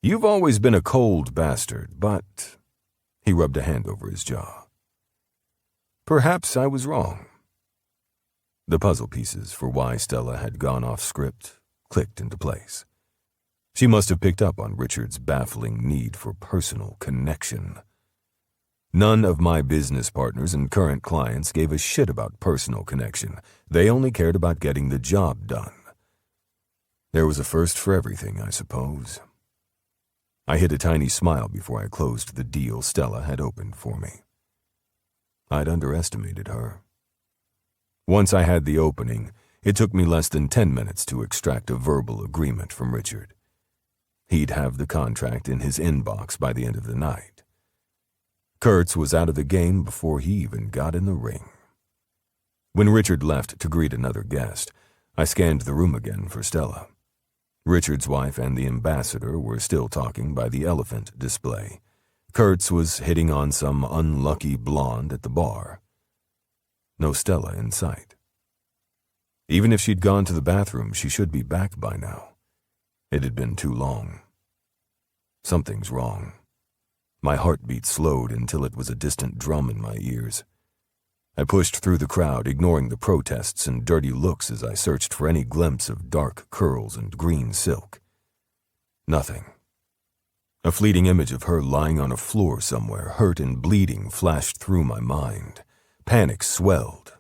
You've always been a cold bastard, but... He rubbed a hand over his jaw. Perhaps I was wrong. The puzzle pieces for why Stella had gone off script clicked into place. She must have picked up on Richard's baffling need for personal connection. None of my business partners and current clients gave a shit about personal connection. They only cared about getting the job done. There was a first for everything, I suppose. I hid a tiny smile before I closed the deal Stella had opened for me. I'd underestimated her. Once I had the opening, it took me less than 10 minutes to extract a verbal agreement from Richard. He'd have the contract in his inbox by the end of the night. Kurtz was out of the game before he even got in the ring. When Richard left to greet another guest, I scanned the room again for Stella. Richard's wife and the ambassador were still talking by the elephant display. Kurtz was hitting on some unlucky blonde at the bar. No Stella in sight. Even if she'd gone to the bathroom, she should be back by now. It had been too long. Something's wrong. My heartbeat slowed until it was a distant drum in my ears. I pushed through the crowd, ignoring the protests and dirty looks as I searched for any glimpse of dark curls and green silk. Nothing. A fleeting image of her lying on a floor somewhere, hurt and bleeding, flashed through my mind. Panic swelled.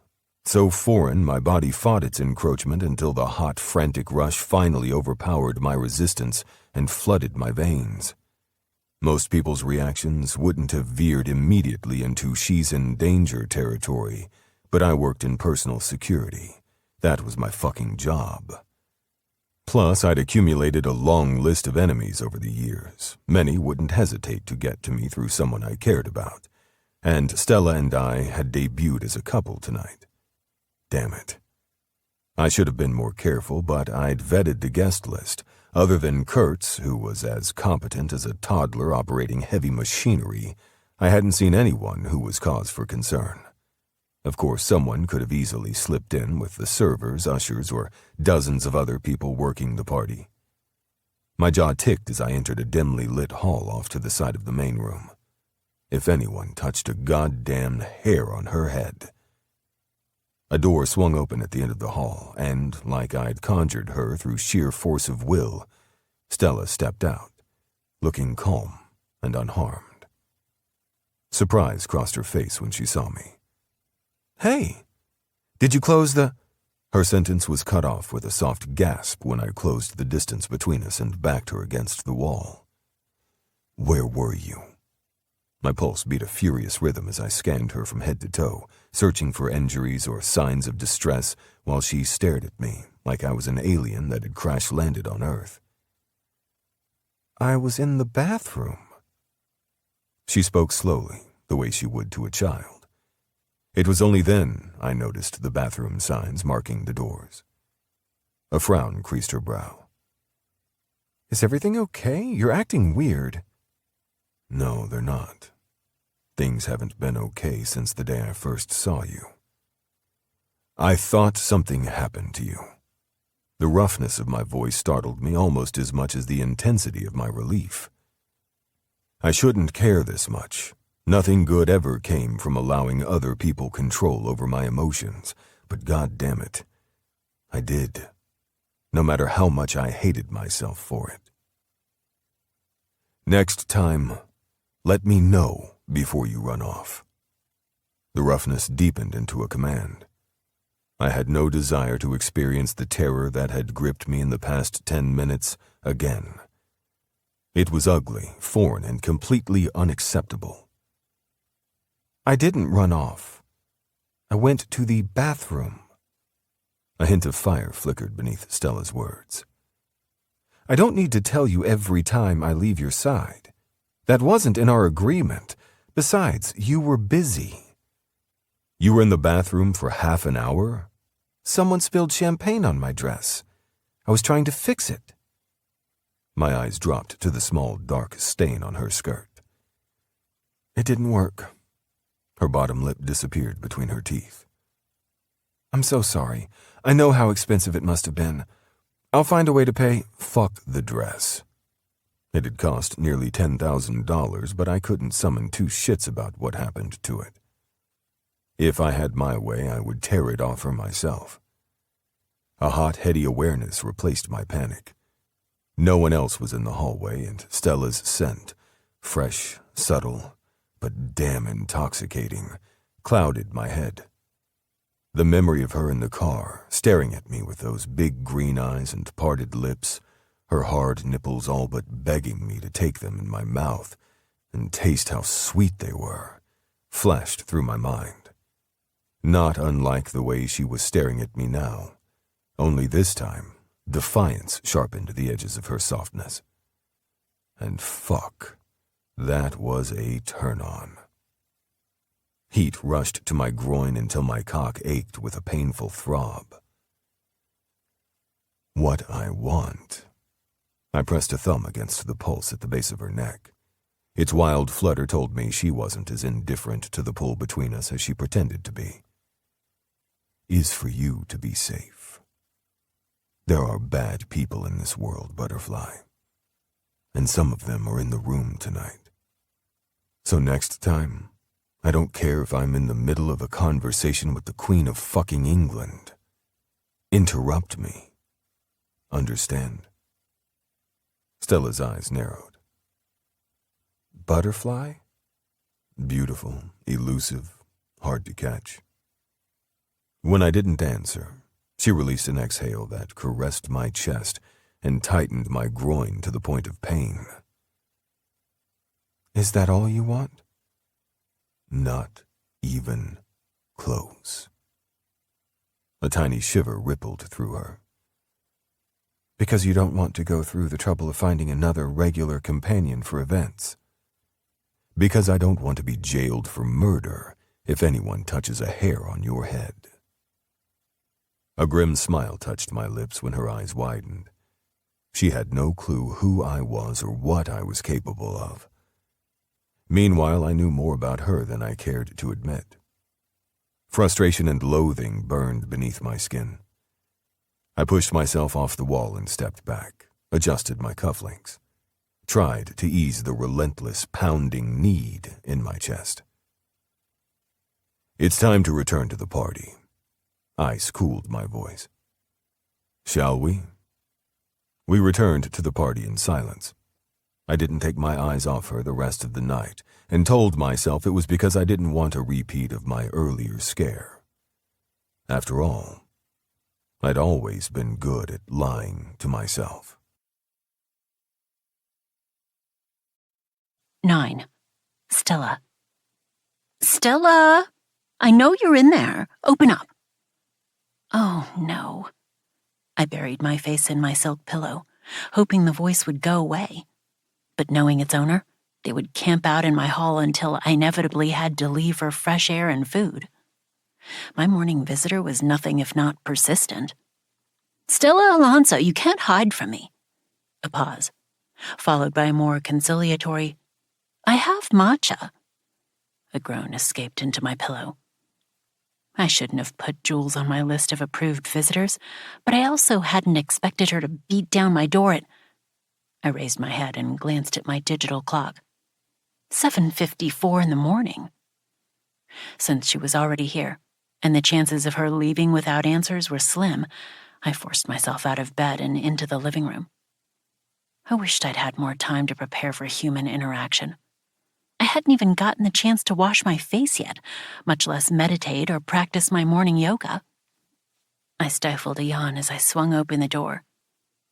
So foreign, my body fought its encroachment until the hot, frantic rush finally overpowered my resistance and flooded my veins. Most people's reactions wouldn't have veered immediately into she's in danger territory, but I worked in personal security. That was my fucking job. Plus, I'd accumulated a long list of enemies over the years. Many wouldn't hesitate to get to me through someone I cared about. And Stella and I had debuted as a couple tonight. Damn it. I should have been more careful, but I'd vetted the guest list. Other than Kurtz, who was as competent as a toddler operating heavy machinery, I hadn't seen anyone who was cause for concern. Of course, someone could have easily slipped in with the servers, ushers, or dozens of other people working the party. My jaw ticked as I entered a dimly lit hall off to the side of the main room. If anyone touched a goddamn hair on her head. A door swung open at the end of the hall, and, like I'd conjured her through sheer force of will, Stella stepped out, looking calm and unharmed. Surprise crossed her face when she saw me. Hey, did you close the... Her sentence was cut off with a soft gasp when I closed the distance between us and backed her against the wall. Where were you? My pulse beat a furious rhythm as I scanned her from head to toe, searching for injuries or signs of distress while she stared at me like I was an alien that had crash-landed on Earth. I was in the bathroom. She spoke slowly, the way she would to a child. It was only then I noticed the bathroom signs marking the doors. A frown creased her brow. Is everything okay? You're acting weird. No, they're not. Things haven't been okay since the day I first saw you. I thought something happened to you. The roughness of my voice startled me almost as much as the intensity of my relief. I shouldn't care this much. Nothing good ever came from allowing other people control over my emotions, but God damn it, I did. No matter how much I hated myself for it. Next time, let me know before you run off. The roughness deepened into a command. I had no desire to experience the terror that had gripped me in the past 10 minutes again. It was ugly, foreign, and completely unacceptable. I didn't run off. I went to the bathroom. A hint of fire flickered beneath Stella's words. I don't need to tell you every time I leave your side. That wasn't in our agreement. Besides, you were busy. You were in the bathroom for half an hour? Someone spilled champagne on my dress. I was trying to fix it. My eyes dropped to the small, dark stain on her skirt. It didn't work. Her bottom lip disappeared between her teeth. I'm so sorry. I know how expensive it must have been. I'll find a way to pay. Fuck the dress. It had cost nearly $10,000, but I couldn't summon two shits about what happened to it. If I had my way, I would tear it off her myself. A hot, heady awareness replaced my panic. No one else was in the hallway, and Stella's scent, fresh, subtle, but damn intoxicating, clouded my head. The memory of her in the car, staring at me with those big green eyes and parted lips, her hard nipples all but begging me to take them in my mouth and taste how sweet they were, flashed through my mind. Not unlike the way she was staring at me now, only this time, defiance sharpened the edges of her softness. And fuck, that was a turn-on. Heat rushed to my groin until my cock ached with a painful throb. What I want. I pressed a thumb against the pulse at the base of her neck. Its wild flutter told me she wasn't as indifferent to the pull between us as she pretended to be. Is for you to be safe. There are bad people in this world, Butterfly. And some of them are in the room tonight. So next time, I don't care if I'm in the middle of a conversation with the Queen of fucking England. Interrupt me. Understand? Stella's eyes narrowed. Butterfly? Beautiful, elusive, hard to catch. When I didn't answer, she released an exhale that caressed my chest and tightened my groin to the point of pain. Is that all you want? Not even close. A tiny shiver rippled through her. Because you don't want to go through the trouble of finding another regular companion for events. Because I don't want to be jailed for murder if anyone touches a hair on your head. A grim smile touched my lips when her eyes widened. She had no clue who I was or what I was capable of. Meanwhile, I knew more about her than I cared to admit. Frustration and loathing burned beneath my skin. I pushed myself off the wall and stepped back, adjusted my cufflinks, tried to ease the relentless pounding need in my chest. It's time to return to the party. Ice cooled my voice. Shall we? We returned to the party in silence. I didn't take my eyes off her the rest of the night, and told myself it was because I didn't want a repeat of my earlier scare. After all, I'd always been good at lying to myself. 9. Stella. Stella! I know you're in there. Open up. Oh, no. I buried my face in my silk pillow, hoping the voice would go away. But knowing its owner, they would camp out in my hall until I inevitably had to leave for fresh air and food. My morning visitor was nothing if not persistent. Stella Alonso, you can't hide from me. A pause, followed by a more conciliatory, "I have matcha." A groan escaped into my pillow. I shouldn't have put Jules on my list of approved visitors, but I also hadn't expected her to beat down my door at... I raised my head and glanced at my digital clock. 7:54 in the morning. Since she was already here, and the chances of her leaving without answers were slim, I forced myself out of bed and into the living room. I wished I'd had more time to prepare for human interaction. I hadn't even gotten the chance to wash my face yet, much less meditate or practice my morning yoga. I stifled a yawn as I swung open the door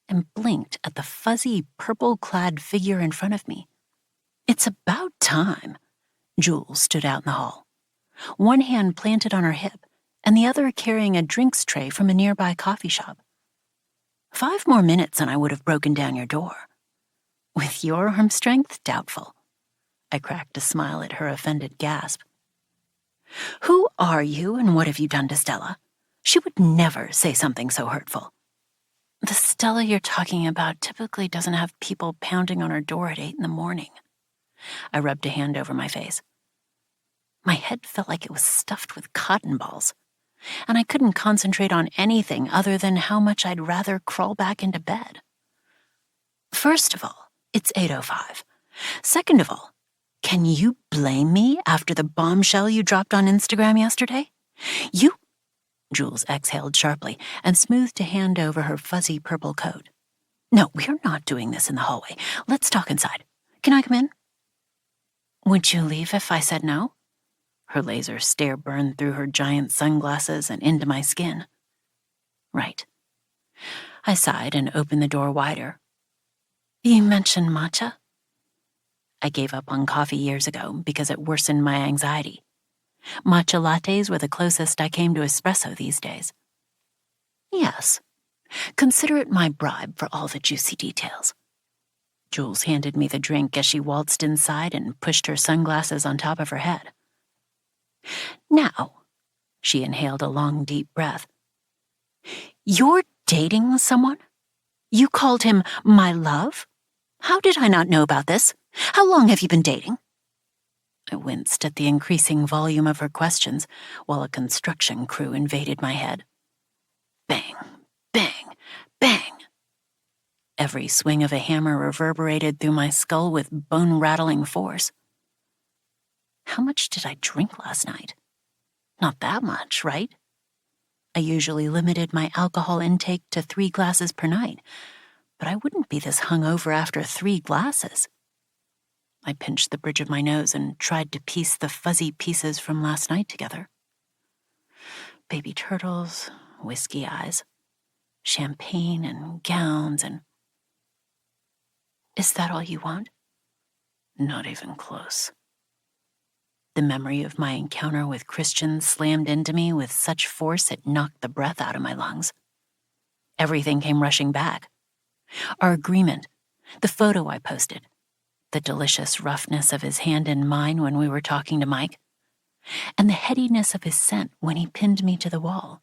and blinked at the fuzzy, purple-clad figure in front of me. "It's about time." Jules stood out in the hall, one hand planted on her hip and the other carrying a drinks tray from a nearby coffee shop. 5 more minutes and I would have broken down your door. With your arm strength, doubtful. I cracked a smile at her offended gasp. "Who are you and what have you done to Stella? She would never say something so hurtful." "The Stella you're talking about typically doesn't have people pounding on her door at 8 in the morning." I rubbed a hand over my face. My head felt like it was stuffed with cotton balls, and I couldn't concentrate on anything other than how much I'd rather crawl back into bed. "First of all, it's 8:05. Second of all, can you blame me after the bombshell you dropped on Instagram yesterday? Jules exhaled sharply and smoothed a hand over her fuzzy purple coat. "No, we're not doing this in the hallway. Let's talk inside. Can I come in?" "Would you leave if I said no?" Her laser stare burned through her giant sunglasses and into my skin. "Right." I sighed and opened the door wider. "You mentioned matcha?" I gave up on coffee years ago because it worsened my anxiety. Matcha lattes were the closest I came to espresso these days. "Yes. Consider it my bribe for all the juicy details." Jules handed me the drink as she waltzed inside and pushed her sunglasses on top of her head. "Now," she inhaled a long, deep breath. "You're dating someone? You called him my love? How did I not know about this? How long have you been dating?" I winced at the increasing volume of her questions while a construction crew invaded my head. Bang, bang, bang. Every swing of a hammer reverberated through my skull with bone-rattling force. How much did I drink last night? Not that much, right? I usually limited my alcohol intake to 3 glasses per night, but I wouldn't be this hungover after 3 glasses. I pinched the bridge of my nose and tried to piece the fuzzy pieces from last night together. Baby turtles, whiskey eyes, champagne and gowns and... Is that all you want? Not even close. The memory of my encounter with Christian slammed into me with such force it knocked the breath out of my lungs. Everything came rushing back. Our agreement, the photo I posted, the delicious roughness of his hand in mine when we were talking to Mike, and the headiness of his scent when he pinned me to the wall.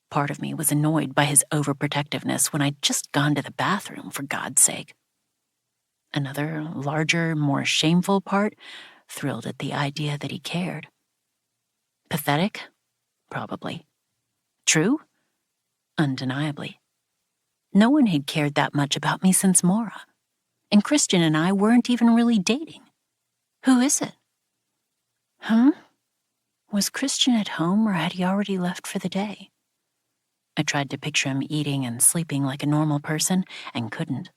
Part of me was annoyed by his overprotectiveness when I'd just gone to the bathroom, for God's sake. Another, larger, more shameful part thrilled at the idea that he cared. Pathetic? Probably. True? Undeniably. No one had cared that much about me since Maura, and Christian and I weren't even really dating. Who is it? Was Christian at home or had he already left for the day? I tried to picture him eating and sleeping like a normal person and couldn't.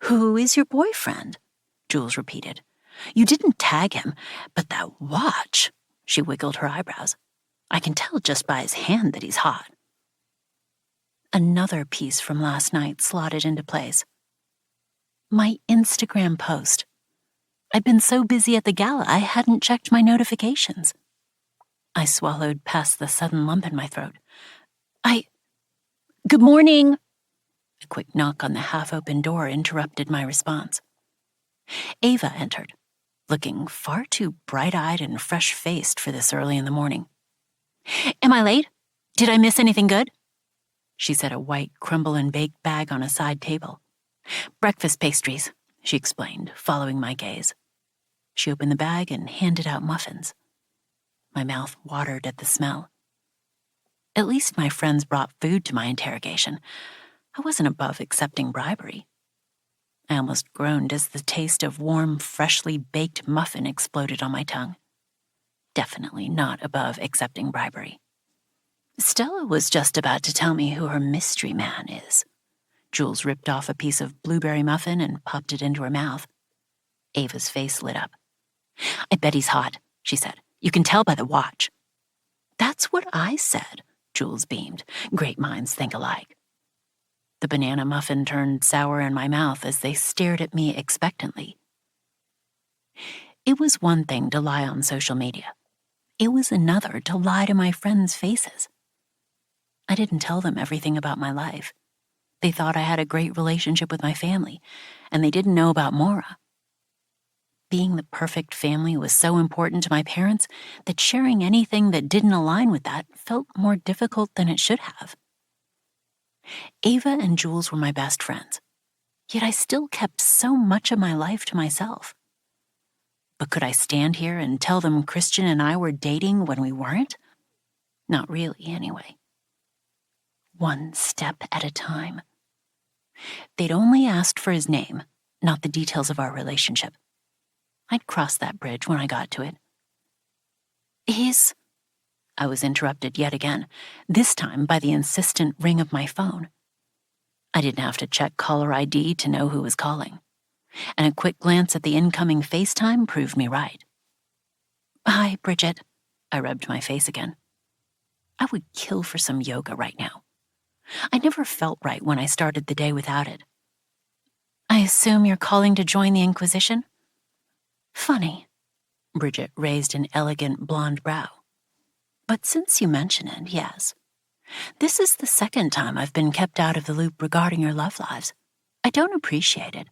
Who is your boyfriend? Jules repeated. You didn't tag him, but that watch, she wiggled her eyebrows. I can tell just by his hand that he's hot. Another piece from last night slotted into place. My Instagram post. I'd been so busy at the gala I hadn't checked my notifications. I swallowed past the sudden lump in my throat. Good morning. A quick knock on the half-open door interrupted my response. Ava entered, looking far too bright-eyed and fresh-faced for this early in the morning. Am I late? Did I miss anything good? She set a white crumble-and-bake bag on a side table. Breakfast pastries, she explained, following my gaze. She opened the bag and handed out muffins. My mouth watered at the smell. At least my friends brought food to my interrogation. I wasn't above accepting bribery. I almost groaned as the taste of warm, freshly baked muffin exploded on my tongue. Definitely not above accepting bribery. Stella was just about to tell me who her mystery man is. Jules ripped off a piece of blueberry muffin and popped it into her mouth. Ava's face lit up. I bet he's hot, she said. You can tell by the watch. That's what I said, Jules beamed. Great minds think alike. The banana muffin turned sour in my mouth as they stared at me expectantly. It was one thing to lie on social media. It was another to lie to my friends' faces. I didn't tell them everything about my life. They thought I had a great relationship with my family, and they didn't know about Maura. Being the perfect family was so important to my parents that sharing anything that didn't align with that felt more difficult than it should have. Ava and Jules were my best friends, yet I still kept so much of my life to myself. But could I stand here and tell them Christian and I were dating when we weren't? Not really, anyway. One step at a time. They'd only asked for his name, not the details of our relationship. I'd cross that bridge when I got to it. I was interrupted yet again, this time by the insistent ring of my phone. I didn't have to check caller ID to know who was calling, and a quick glance at the incoming FaceTime proved me right. Hi, Bridget. I rubbed my face again. I would kill for some yoga right now. I never felt right when I started the day without it. I assume you're calling to join the Inquisition? Funny. Bridget raised an elegant blonde brow. But since you mention it, yes. This is the second time I've been kept out of the loop regarding your love lives. I don't appreciate it.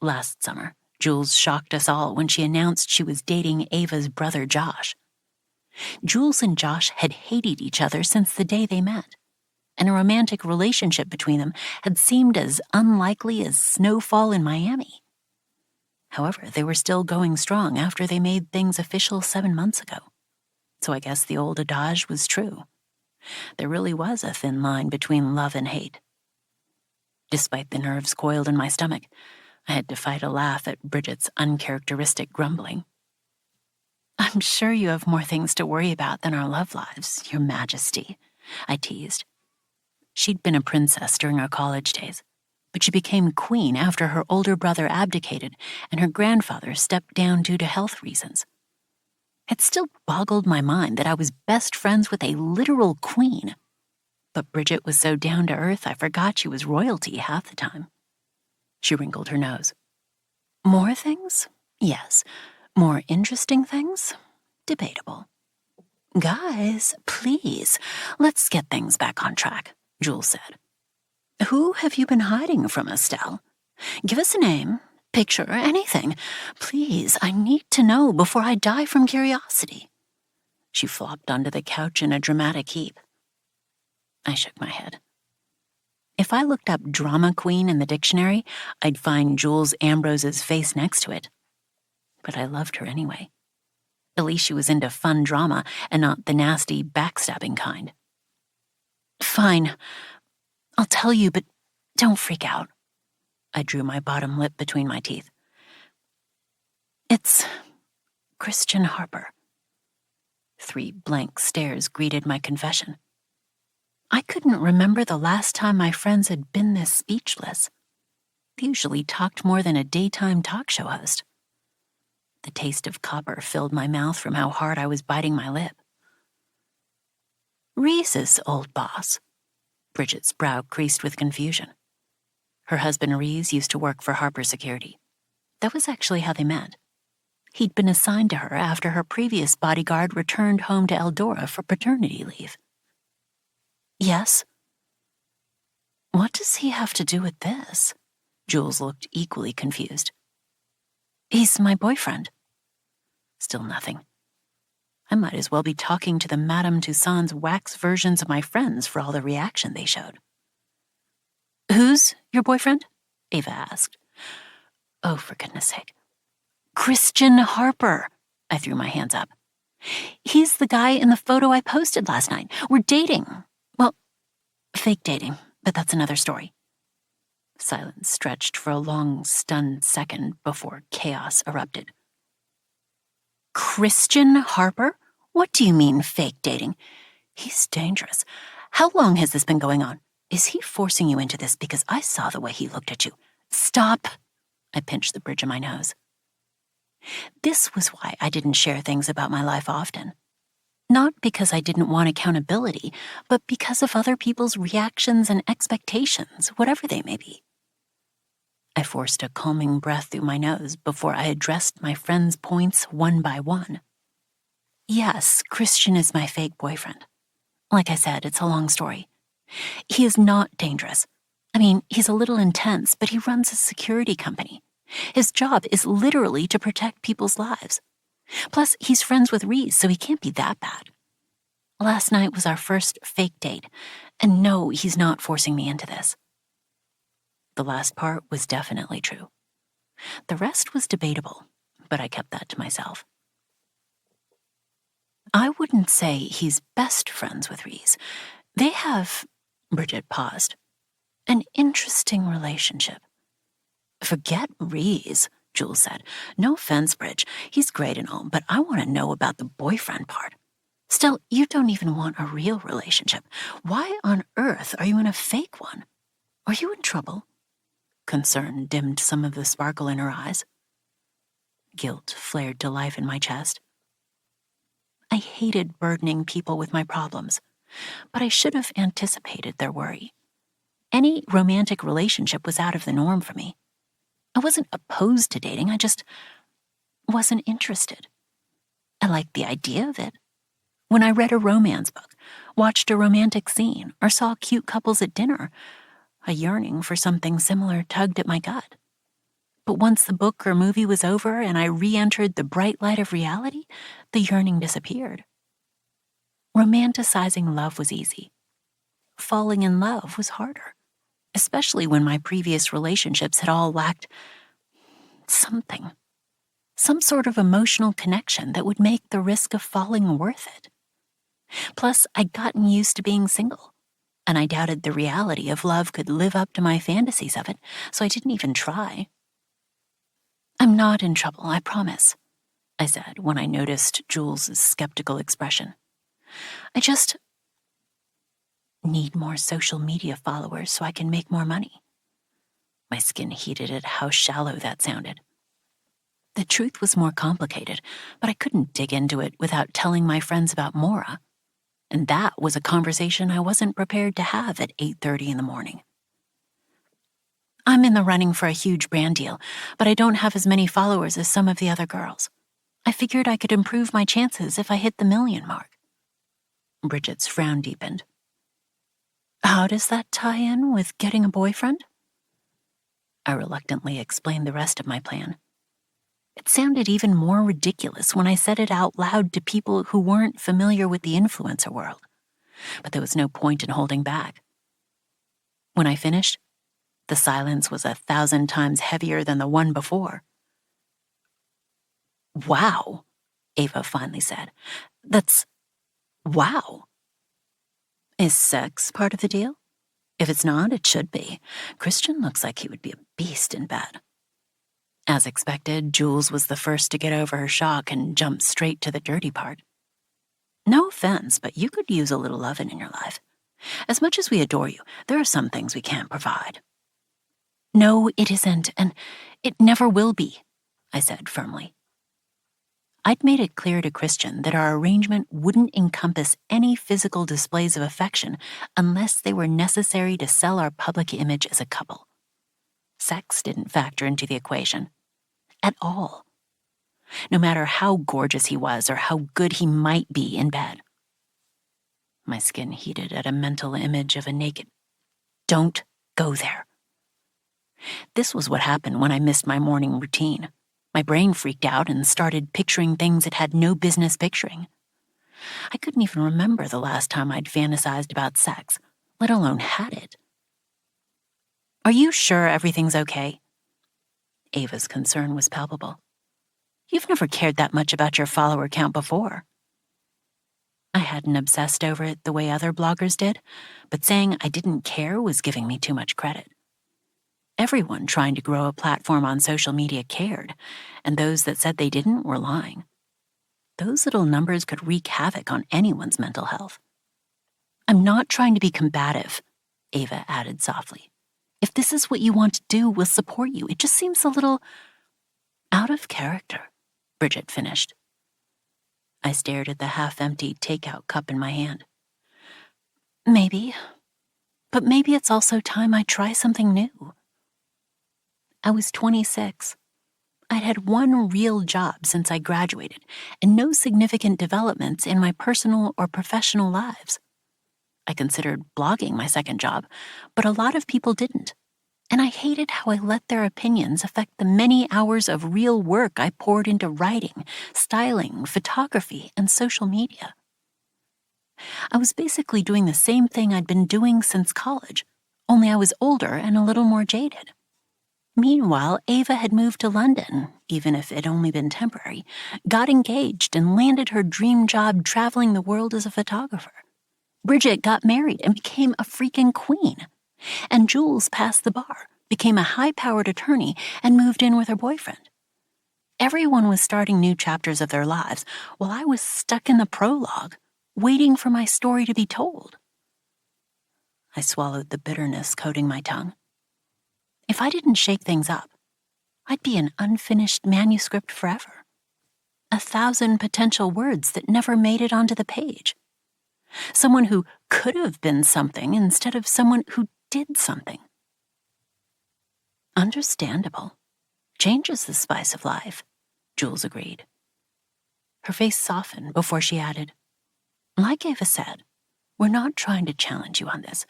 Last summer, Jules shocked us all when she announced she was dating Ava's brother Josh. Jules and Josh had hated each other since the day they met, and a romantic relationship between them had seemed as unlikely as snowfall in Miami. However, they were still going strong after they made things official 7 months ago. So I guess the old adage was true. There really was a thin line between love and hate. Despite the nerves coiled in my stomach, I had to fight a laugh at Bridget's uncharacteristic grumbling. I'm sure you have more things to worry about than our love lives, Your Majesty, I teased. She'd been a princess during our college days, but she became queen after her older brother abdicated and her grandfather stepped down due to health reasons. It still boggled my mind that I was best friends with a literal queen. But Bridget was so down to earth I forgot she was royalty half the time. She wrinkled her nose. More things? Yes. More interesting things? Debatable. Guys, please, let's get things back on track, Jules said. Who have you been hiding from, Estelle? Give us a name. Picture, anything. Please, I need to know before I die from curiosity. She flopped onto the couch in a dramatic heap. I shook my head. If I looked up drama queen in the dictionary, I'd find Jules Ambrose's face next to it. But I loved her anyway. At least she was into fun drama and not the nasty backstabbing kind. Fine. I'll tell you, but don't freak out. I drew my bottom lip between my teeth. It's Christian Harper. 3 blank stares greeted my confession. I couldn't remember the last time my friends had been this speechless. They usually talked more than a daytime talk show host. The taste of copper filled my mouth from how hard I was biting my lip. Reese's old boss. Bridget's brow creased with confusion. Her husband Reese used to work for Harper Security. That was actually how they met. He'd been assigned to her after her previous bodyguard returned home to Eldora for paternity leave. Yes? What does he have to do with this? Jules looked equally confused. He's my boyfriend. Still nothing. I might as well be talking to the Madame Toussaint's wax versions of my friends for all the reaction they showed. Who's your boyfriend? Ava asked. Oh, for goodness sake. Christian Harper. I threw my hands up. He's the guy in the photo I posted last night. We're dating. Well, fake dating, but that's another story. Silence stretched for a long, stunned second before chaos erupted. Christian Harper? What do you mean, fake dating? He's dangerous. How long has this been going on? Is he forcing you into this because I saw the way he looked at you? Stop! I pinched the bridge of my nose. This was why I didn't share things about my life often. Not because I didn't want accountability, but because of other people's reactions and expectations, whatever they may be. I forced a calming breath through my nose before I addressed my friend's points one by one. Yes, Christian is my fake boyfriend. Like I said, it's a long story. He is not dangerous. I mean, he's a little intense, but he runs a security company. His job is literally to protect people's lives. Plus, he's friends with Reese, so he can't be that bad. Last night was our first fake date, and no, he's not forcing me into this. The last part was definitely true. The rest was debatable, but I kept that to myself. I wouldn't say he's best friends with Reese. They have, Bridget paused, an interesting relationship. Forget Reese, Jules said. No offense, Bridge. He's great and all, but I want to know about the boyfriend part. Still, you don't even want a real relationship. Why on earth are you in a fake one? Are you in trouble? Concern dimmed some of the sparkle in her eyes. Guilt flared to life in my chest. I hated burdening people with my problems, but I should have anticipated their worry. Any romantic relationship was out of the norm for me. I wasn't opposed to dating, I just wasn't interested. I liked the idea of it. When I read a romance book, watched a romantic scene, or saw cute couples at dinner, a yearning for something similar tugged at my gut. But once the book or movie was over and I re-entered the bright light of reality, the yearning disappeared. Romanticizing love was easy. Falling in love was harder, especially when my previous relationships had all lacked something. Some sort of emotional connection that would make the risk of falling worth it. Plus, I'd gotten used to being single, and I doubted the reality of love could live up to my fantasies of it, so I didn't even try. I'm not in trouble, I promise, I said when I noticed Jules' skeptical expression. I just need more social media followers so I can make more money. My skin heated at how shallow that sounded. The truth was more complicated, but I couldn't dig into it without telling my friends about Maura. And that was a conversation I wasn't prepared to have at 8:30 in the morning. I'm in the running for a huge brand deal, but I don't have as many followers as some of the other girls. I figured I could improve my chances if I hit the 1 million mark. Bridget's frown deepened. How does that tie in with getting a boyfriend? I reluctantly explained the rest of my plan. It sounded even more ridiculous when I said it out loud to people who weren't familiar with the influencer world. But there was no point in holding back. When I finished, the silence was 1,000 times heavier than the one before. Wow, Ava finally said. That's... wow. Is sex part of the deal? If it's not, it should be. Christian looks like he would be a beast in bed. As expected, Jules was the first to get over her shock and jump straight to the dirty part. No offense, but you could use a little loving in your life. As much as we adore you, there are some things we can't provide. No, it isn't, and it never will be, I said firmly. I'd made it clear to Christian that our arrangement wouldn't encompass any physical displays of affection unless they were necessary to sell our public image as a couple. Sex didn't factor into the equation. At all. No matter how gorgeous he was or how good he might be in bed. My skin heated at a mental image of a naked... Don't go there. This was what happened when I missed my morning routine. My brain freaked out and started picturing things it had no business picturing. I couldn't even remember the last time I'd fantasized about sex, let alone had it. Are you sure everything's okay? Ava's concern was palpable. You've never cared that much about your follower count before. I hadn't obsessed over it the way other bloggers did, but saying I didn't care was giving me too much credit. Everyone trying to grow a platform on social media cared, and those that said they didn't were lying. Those little numbers could wreak havoc on anyone's mental health. I'm not trying to be combative, Ava added softly. If this is what you want to do, we'll support you. It just seems a little out of character, Bridget finished. I stared at the half-empty takeout cup in my hand. Maybe, but maybe it's also time I try something new. I was 26. I'd had one real job since I graduated, and no significant developments in my personal or professional lives. I considered blogging my second job, but a lot of people didn't, and I hated how I let their opinions affect the many hours of real work I poured into writing, styling, photography, and social media. I was basically doing the same thing I'd been doing since college, only I was older and a little more jaded. Meanwhile, Ava had moved to London, even if it had only been temporary, got engaged, and landed her dream job traveling the world as a photographer. Bridget got married and became a freaking queen. And Jules passed the bar, became a high-powered attorney, and moved in with her boyfriend. Everyone was starting new chapters of their lives, while I was stuck in the prologue, waiting for my story to be told. I swallowed the bitterness coating my tongue. If I didn't shake things up, I'd be an unfinished manuscript forever. 1,000 potential words that never made it onto the page. Someone who could have been something instead of someone who did something. Understandable. Change is the spice of life, Jules agreed. Her face softened before she added, like Ava said, we're not trying to challenge you on this.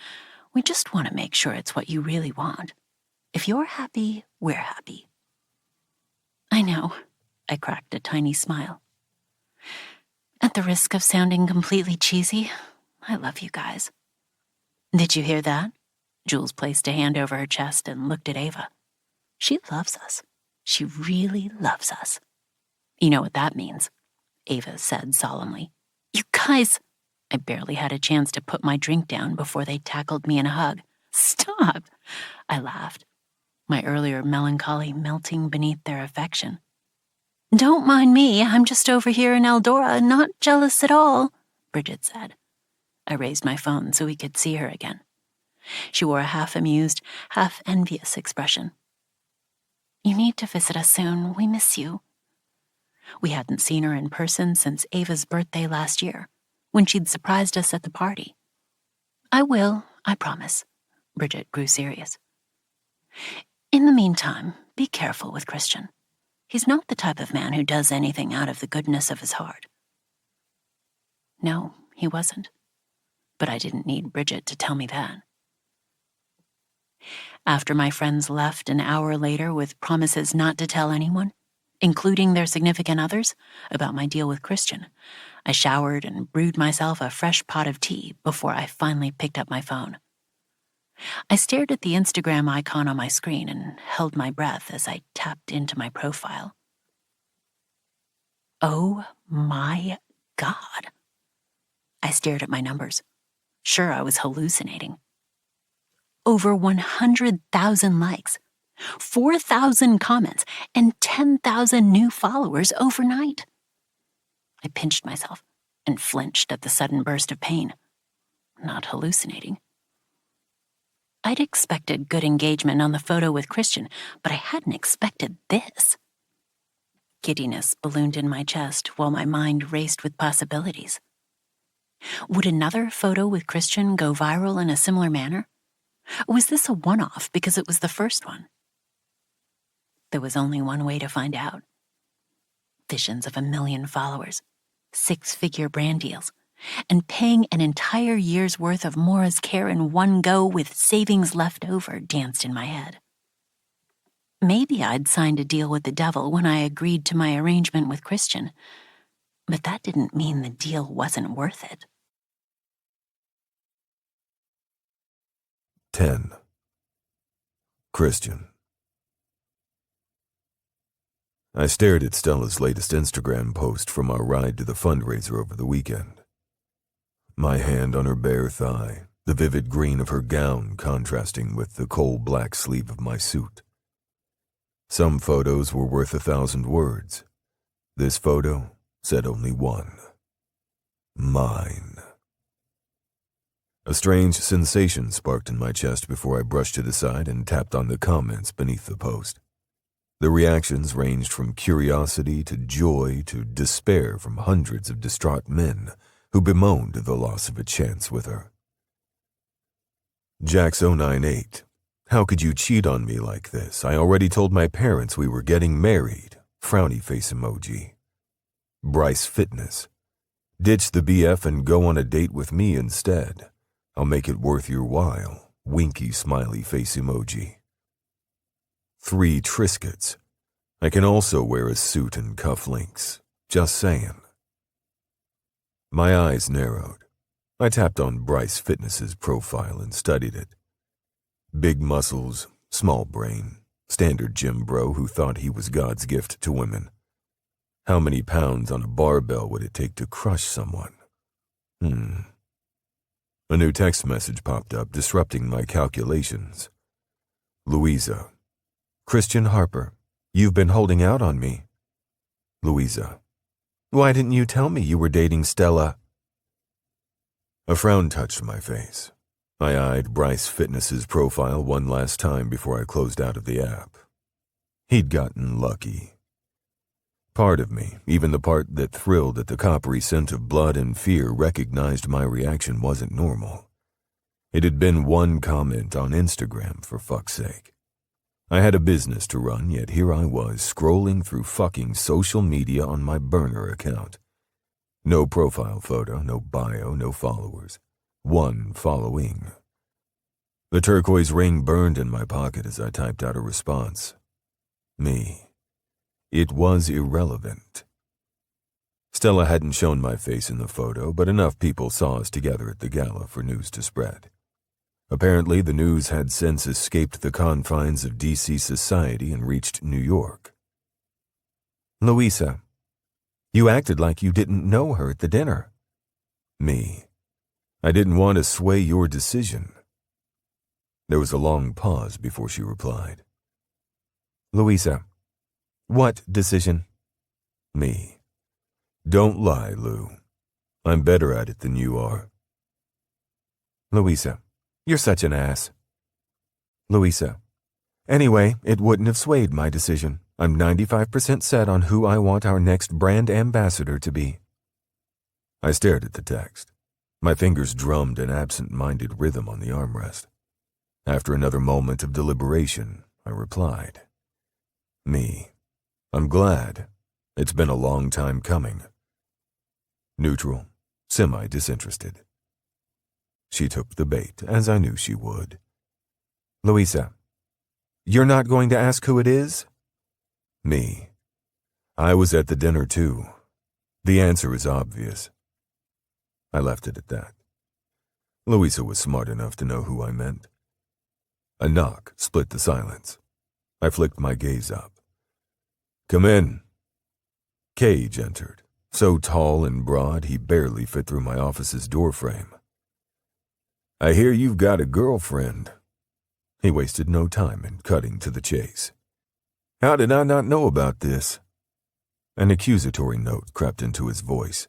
We just want to make sure it's what you really want. If you're happy, we're happy. I know, I cracked a tiny smile. At the risk of sounding completely cheesy, I love you guys. Did you hear that? Jules placed a hand over her chest and looked at Ava. She loves us. She really loves us. You know what that means, Ava said solemnly. You guys! I barely had a chance to put my drink down before they tackled me in a hug. Stop! I laughed, my earlier melancholy melting beneath their affection. Don't mind me, I'm just over here in Eldora, not jealous at all, Bridget said. I raised my phone so we could see her again. She wore a half-amused, half-envious expression. You need to visit us soon, we miss you. We hadn't seen her in person since Ava's birthday last year, when she'd surprised us at the party. I will, I promise. Bridget grew serious. In the meantime, be careful with Christian. He's not the type of man who does anything out of the goodness of his heart. No, he wasn't. But I didn't need Bridget to tell me that. After my friends left an hour later with promises not to tell anyone, including their significant others, about my deal with Christian, I showered and brewed myself a fresh pot of tea before I finally picked up my phone. I stared at the Instagram icon on my screen and held my breath as I tapped into my profile. Oh my God. I stared at my numbers. Sure, I was hallucinating. Over 100,000 likes, 4,000 comments, and 10,000 new followers overnight. I pinched myself and flinched at the sudden burst of pain. Not hallucinating. I'd expected good engagement on the photo with Christian, but I hadn't expected this. Giddiness ballooned in my chest while my mind raced with possibilities. Would another photo with Christian go viral in a similar manner? Or was this a one-off because it was the first one? There was only one way to find out. Visions of 1 million followers, 6-figure brand deals, and paying an entire year's worth of Mora's care in one go with savings left over danced in my head. Maybe I'd signed a deal with the devil when I agreed to my arrangement with Christian, but that didn't mean the deal wasn't worth it. 10. Christian. I stared at Stella's latest Instagram post from our ride to the fundraiser over the weekend. My hand on her bare thigh, the vivid green of her gown contrasting with the coal black sleeve of my suit. Some photos were worth 1,000 words. This photo said only one. Mine. A strange sensation sparked in my chest before I brushed it aside and tapped on the comments beneath the post. The reactions ranged from curiosity to joy to despair from hundreds of distraught men who bemoaned the loss of a chance with her. Jax098, how could you cheat on me like this? I already told my parents we were getting married. Frowny face emoji. Bryce Fitness, ditch the BF and go on a date with me instead. I'll make it worth your while. Winky smiley face emoji. 3 Triscuits. I can also wear a suit and cufflinks. Just saying. My eyes narrowed. I tapped on Bryce Fitness's profile and studied it. Big muscles, small brain, standard gym bro who thought he was God's gift to women. How many pounds on a barbell would it take to crush someone? A new text message popped up, disrupting my calculations. Louisa. Christian Harper, you've been holding out on me. Louisa. Why didn't you tell me you were dating Stella? A frown touched my face. I eyed Bryce Fitness's profile one last time before I closed out of the app. He'd gotten lucky. Part of me, even the part that thrilled at the coppery scent of blood and fear, recognized my reaction wasn't normal. It had been one comment on Instagram, for fuck's sake. I had a business to run, yet here I was, scrolling through fucking social media on my burner account. No profile photo, no bio, no followers. One following. The turquoise ring burned in my pocket as I typed out a response. Me. It was irrelevant. Stella hadn't shown my face in the photo, but enough people saw us together at the gala for news to spread. Apparently, the news had since escaped the confines of DC society and reached New York. Louisa, you acted like you didn't know her at the dinner. Me. I didn't want to sway your decision. There was a long pause before she replied. Louisa, what decision? Me. Don't lie, Lou. I'm better at it than you are. Louisa, you're such an ass. Louisa, anyway, it wouldn't have swayed my decision. I'm 95% set on who I want our next brand ambassador to be. I stared at the text. My fingers drummed an absent-minded rhythm on the armrest. After another moment of deliberation, I replied. Me. I'm glad. It's been a long time coming. Neutral, semi-disinterested. She took the bait, as I knew she would. Louisa, you're not going to ask who it is? Me. I was at the dinner too. The answer is obvious. I left it at that. Louisa was smart enough to know who I meant. A knock split the silence. I flicked my gaze up. Come in. Cage entered, so tall and broad he barely fit through my office's doorframe. I hear you've got a girlfriend. He wasted no time in cutting to the chase. How did I not know about this? An accusatory note crept into his voice.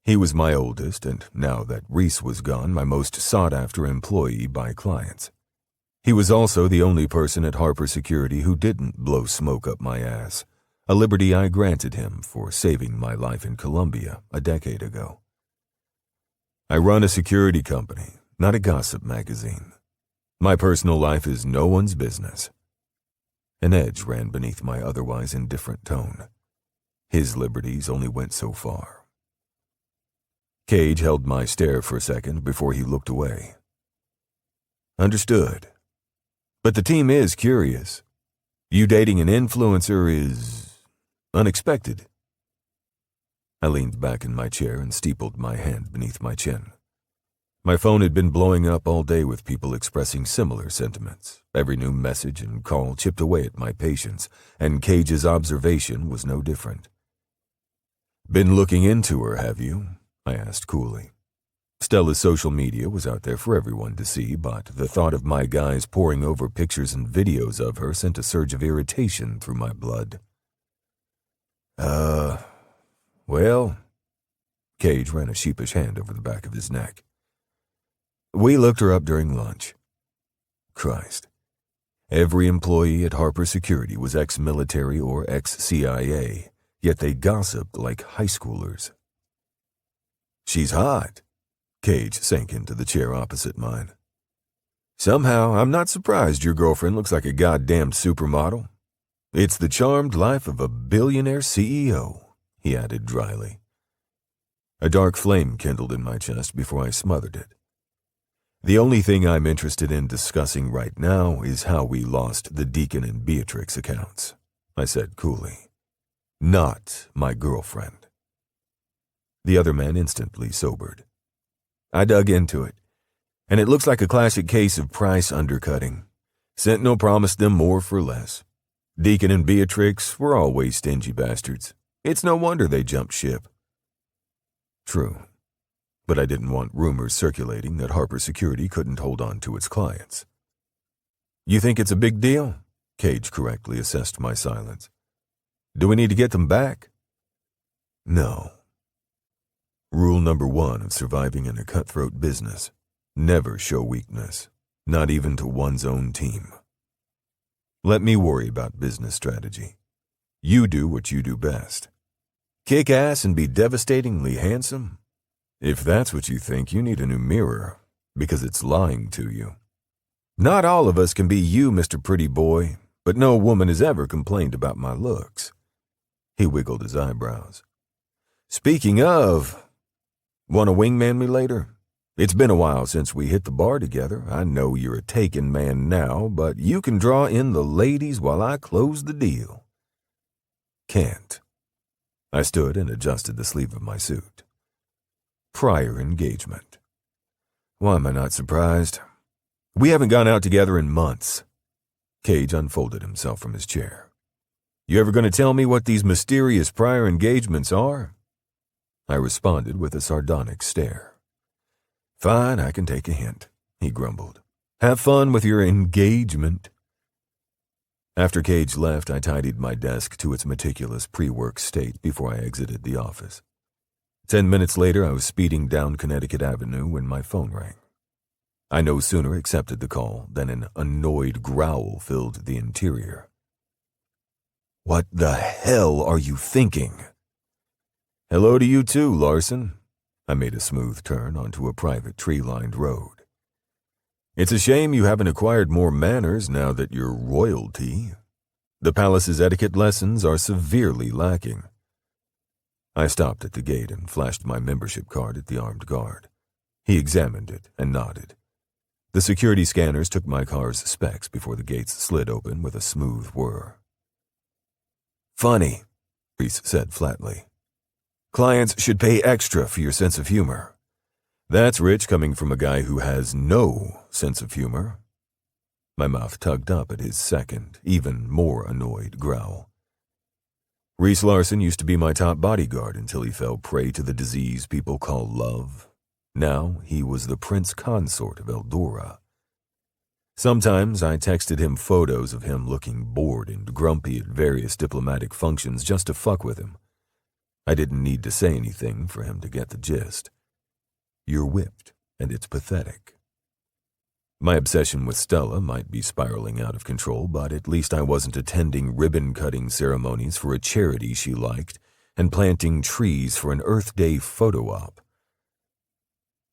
He was my oldest, and now that Reese was gone, my most sought-after employee by clients. He was also the only person at Harper Security who didn't blow smoke up my ass, a liberty I granted him for saving my life in Colombia a decade ago. I run a security company, not a gossip magazine. My personal life is no one's business. An edge ran beneath my otherwise indifferent tone. His liberties only went so far. Cage held my stare for a second before he looked away. Understood. But the team is curious. You dating an influencer is unexpected. I leaned back in my chair and steepled my hand beneath my chin. My phone had been blowing up all day with people expressing similar sentiments. Every new message and call chipped away at my patience, and Cage's observation was no different. "Been looking into her, have you?" I asked coolly. Stella's social media was out there for everyone to see, but the thought of my guys poring over pictures and videos of her sent a surge of irritation through my blood. Well, Cage ran a sheepish hand over the back of his neck. "We looked her up during lunch." Christ. Every employee at Harper Security was ex-military or ex-CIA, yet they gossiped like high schoolers. "She's hot." Cage sank into the chair opposite mine. "Somehow, I'm not surprised your girlfriend looks like a goddamn supermodel. It's the charmed life of a billionaire CEO," he added dryly. A dark flame kindled in my chest before I smothered it. "The only thing I'm interested in discussing right now is how we lost the Deacon and Beatrix accounts," I said coolly. "Not my girlfriend." The other man instantly sobered. "I dug into it, and it looks like a classic case of price undercutting. Sentinel promised them more for less. Deacon and Beatrix were always stingy bastards. It's no wonder they jumped ship." True, but I didn't want rumors circulating that Harper Security couldn't hold on to its clients. "You think it's a big deal?" Cage correctly assessed my silence. "Do we need to get them back?" "No." Rule number 1 of surviving in a cutthroat business: never show weakness, not even to one's own team. Let me worry about business strategy. You do what you do best. Kick ass and be devastatingly handsome? If that's what you think, you need a new mirror, because it's lying to you. Not all of us can be you, Mr. Pretty Boy, but no woman has ever complained about my looks. He wiggled his eyebrows. Speaking of, want to wingman me later? It's been a while since we hit the bar together. I know you're a taken man now, but you can draw in the ladies while I close the deal. Can't. I stood and adjusted the sleeve of my suit. Prior engagement. Why am I not surprised? We haven't gone out together in months. Cage unfolded himself from his chair. You ever going to tell me what these mysterious prior engagements are? I responded with a sardonic stare. Fine, I can take a hint, he grumbled. Have fun with your engagement. After Cage left, I tidied my desk to its meticulous pre-work state before I exited the office. 10 minutes later, I was speeding down Connecticut Avenue when my phone rang. I no sooner accepted the call than an annoyed growl filled the interior. What the hell are you thinking? Hello to you too, Larson. I made a smooth turn onto a private tree-lined road. It's a shame you haven't acquired more manners now that you're royalty. The palace's etiquette lessons are severely lacking. I stopped at the gate and flashed my membership card at the armed guard. He examined it and nodded. The security scanners took my car's specs before the gates slid open with a smooth whir. Funny, Reese said flatly. Clients should pay extra for your sense of humor. That's rich coming from a guy who has no sense of humor. My mouth tugged up at his second, even more annoyed growl. Reese Larson used to be my top bodyguard until he fell prey to the disease people call love. Now he was the prince consort of Eldora. Sometimes I texted him photos of him looking bored and grumpy at various diplomatic functions just to fuck with him. I didn't need to say anything for him to get the gist. You're whipped, and it's pathetic. My obsession with Stella might be spiraling out of control, but at least I wasn't attending ribbon-cutting ceremonies for a charity she liked and planting trees for an Earth Day photo op.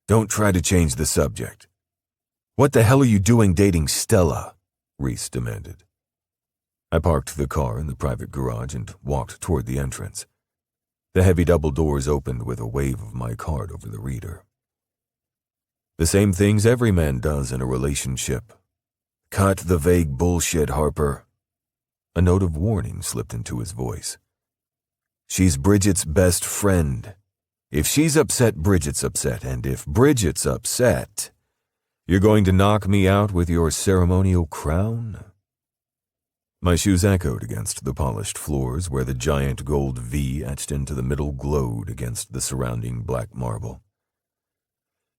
Don't try to change the subject. What the hell are you doing dating Stella? Reese demanded. I parked the car in the private garage and walked toward the entrance. The heavy double doors opened with a wave of my card over the reader. The same things every man does in a relationship. Cut the vague bullshit, Harper. A note of warning slipped into his voice. She's Bridget's best friend. If she's upset, Bridget's upset, and if Bridget's upset, you're going to knock me out with your ceremonial crown? My shoes echoed against the polished floors where the giant gold V etched into the middle glowed against the surrounding black marble.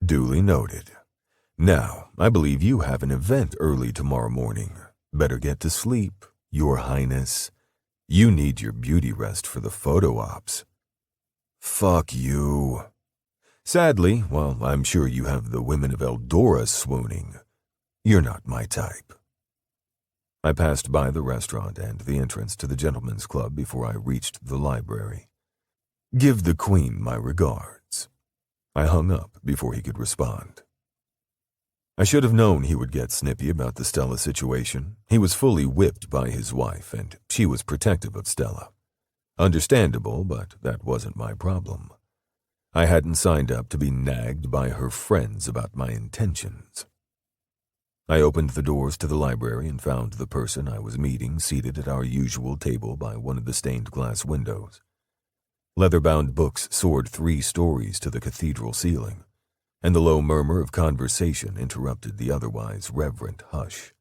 Duly noted. Now, I believe you have an event early tomorrow morning. Better get to sleep, Your Highness. You need your beauty rest for the photo ops. Fuck you. Sadly, while I'm sure you have the women of Eldora swooning, you're not my type. I passed by the restaurant and the entrance to the gentlemen's club before I reached the library. Give the Queen my regards. I hung up before he could respond. I should have known he would get snippy about the Stella situation. He was fully whipped by his wife, and she was protective of Stella. Understandable, but that wasn't my problem. I hadn't signed up to be nagged by her friends about my intentions. I opened the doors to the library and found the person I was meeting seated at our usual table by one of the stained glass windows. Leather-bound books soared 3 stories to the cathedral ceiling, and the low murmur of conversation interrupted the otherwise reverent hush.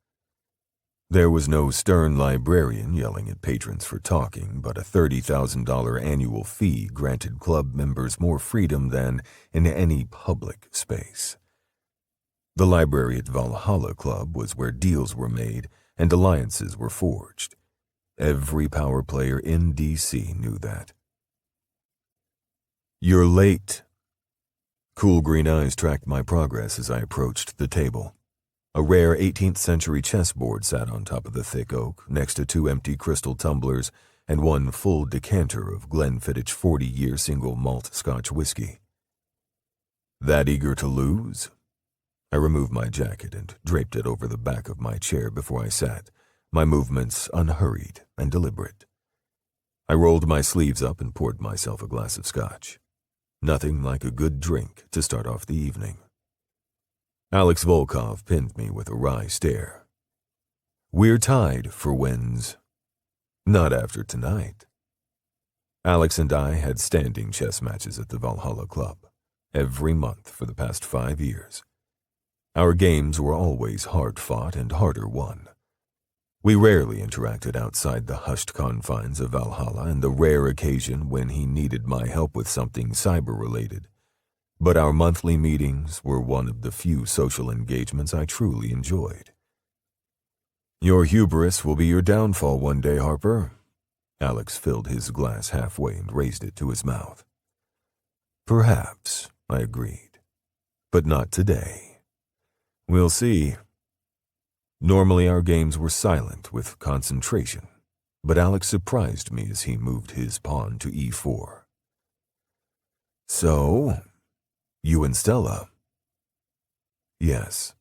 There was no stern librarian yelling at patrons for talking, but a $30,000 annual fee granted club members more freedom than in any public space. The library at Valhalla Club was where deals were made and alliances were forged. Every power player in D.C. knew that. You're late. Cool green eyes tracked my progress as I approached the table. A rare 18th century chessboard sat on top of the thick oak, next to 2 empty crystal tumblers and 1 full decanter of Glenfiddich 40-year single malt Scotch whiskey. That eager to lose? I removed my jacket and draped it over the back of my chair before I sat, my movements unhurried and deliberate. I rolled my sleeves up and poured myself a glass of Scotch. Nothing like a good drink to start off the evening. Alex Volkov pinned me with a wry stare. We're tied for wins. Not after tonight. Alex and I had standing chess matches at the Valhalla Club, every month for the past 5 years. Our games were always hard-fought and harder won. We rarely interacted outside the hushed confines of Valhalla and the rare occasion when he needed my help with something cyber-related. But our monthly meetings were one of the few social engagements I truly enjoyed. Your hubris will be your downfall one day, Harper. Alex filled his glass halfway and raised it to his mouth. Perhaps, I agreed. But not today. We'll see. Normally our games were silent with concentration, but Alex surprised me as he moved his pawn to e4. So, you and Stella? Yes.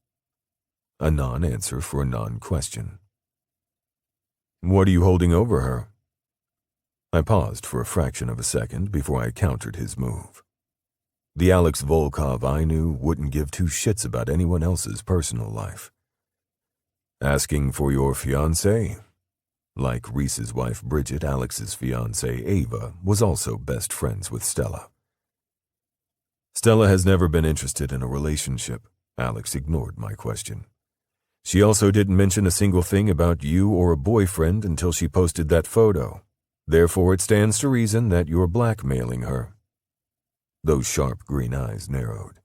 A non-answer for a non-question. What are you holding over her? I paused for a fraction of a second before I countered his move. The Alex Volkov I knew wouldn't give 2 shits about anyone else's personal life. Asking for your fiancé? Like Reese's wife Bridget, Alex's fiancée Ava was also best friends with Stella. Stella has never been interested in a relationship. Alex ignored my question. She also didn't mention a single thing about you or a boyfriend until she posted that photo. Therefore, it stands to reason that you're blackmailing her. Those sharp green eyes narrowed.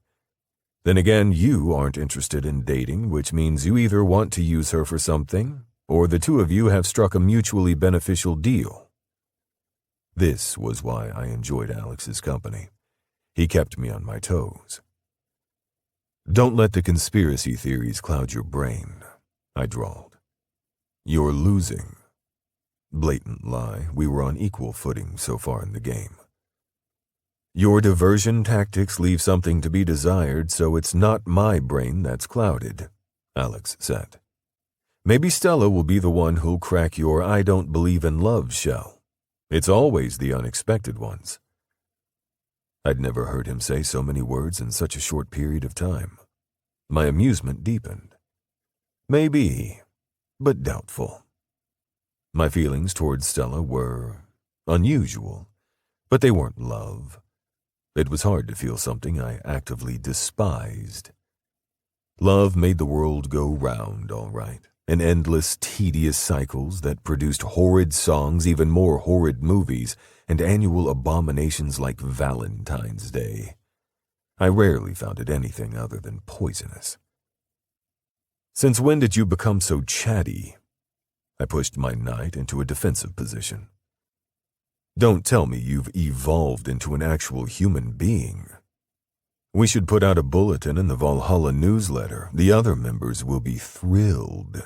Then again, you aren't interested in dating, which means you either want to use her for something, or the 2 of you have struck a mutually beneficial deal. This was why I enjoyed Alex's company. He kept me on my toes. Don't let the conspiracy theories cloud your brain, I drawled. You're losing. Blatant lie, we were on equal footing so far in the game. Your diversion tactics leave something to be desired, so it's not my brain that's clouded, Alex said. Maybe Stella will be the one who'll crack your I don't believe in love shell. It's always the unexpected ones. I'd never heard him say so many words in such a short period of time. My amusement deepened. Maybe, but doubtful. My feelings towards Stella were unusual, but they weren't love. It was hard to feel something I actively despised. Love made the world go round, all right, in endless, tedious cycles that produced horrid songs, even more horrid movies, and annual abominations like Valentine's Day. I rarely found it anything other than poisonous. "Since when did you become so chatty?" I pushed my knight into a defensive position. "Don't tell me you've evolved into an actual human being. We should put out a bulletin in the Valhalla newsletter. The other members will be thrilled."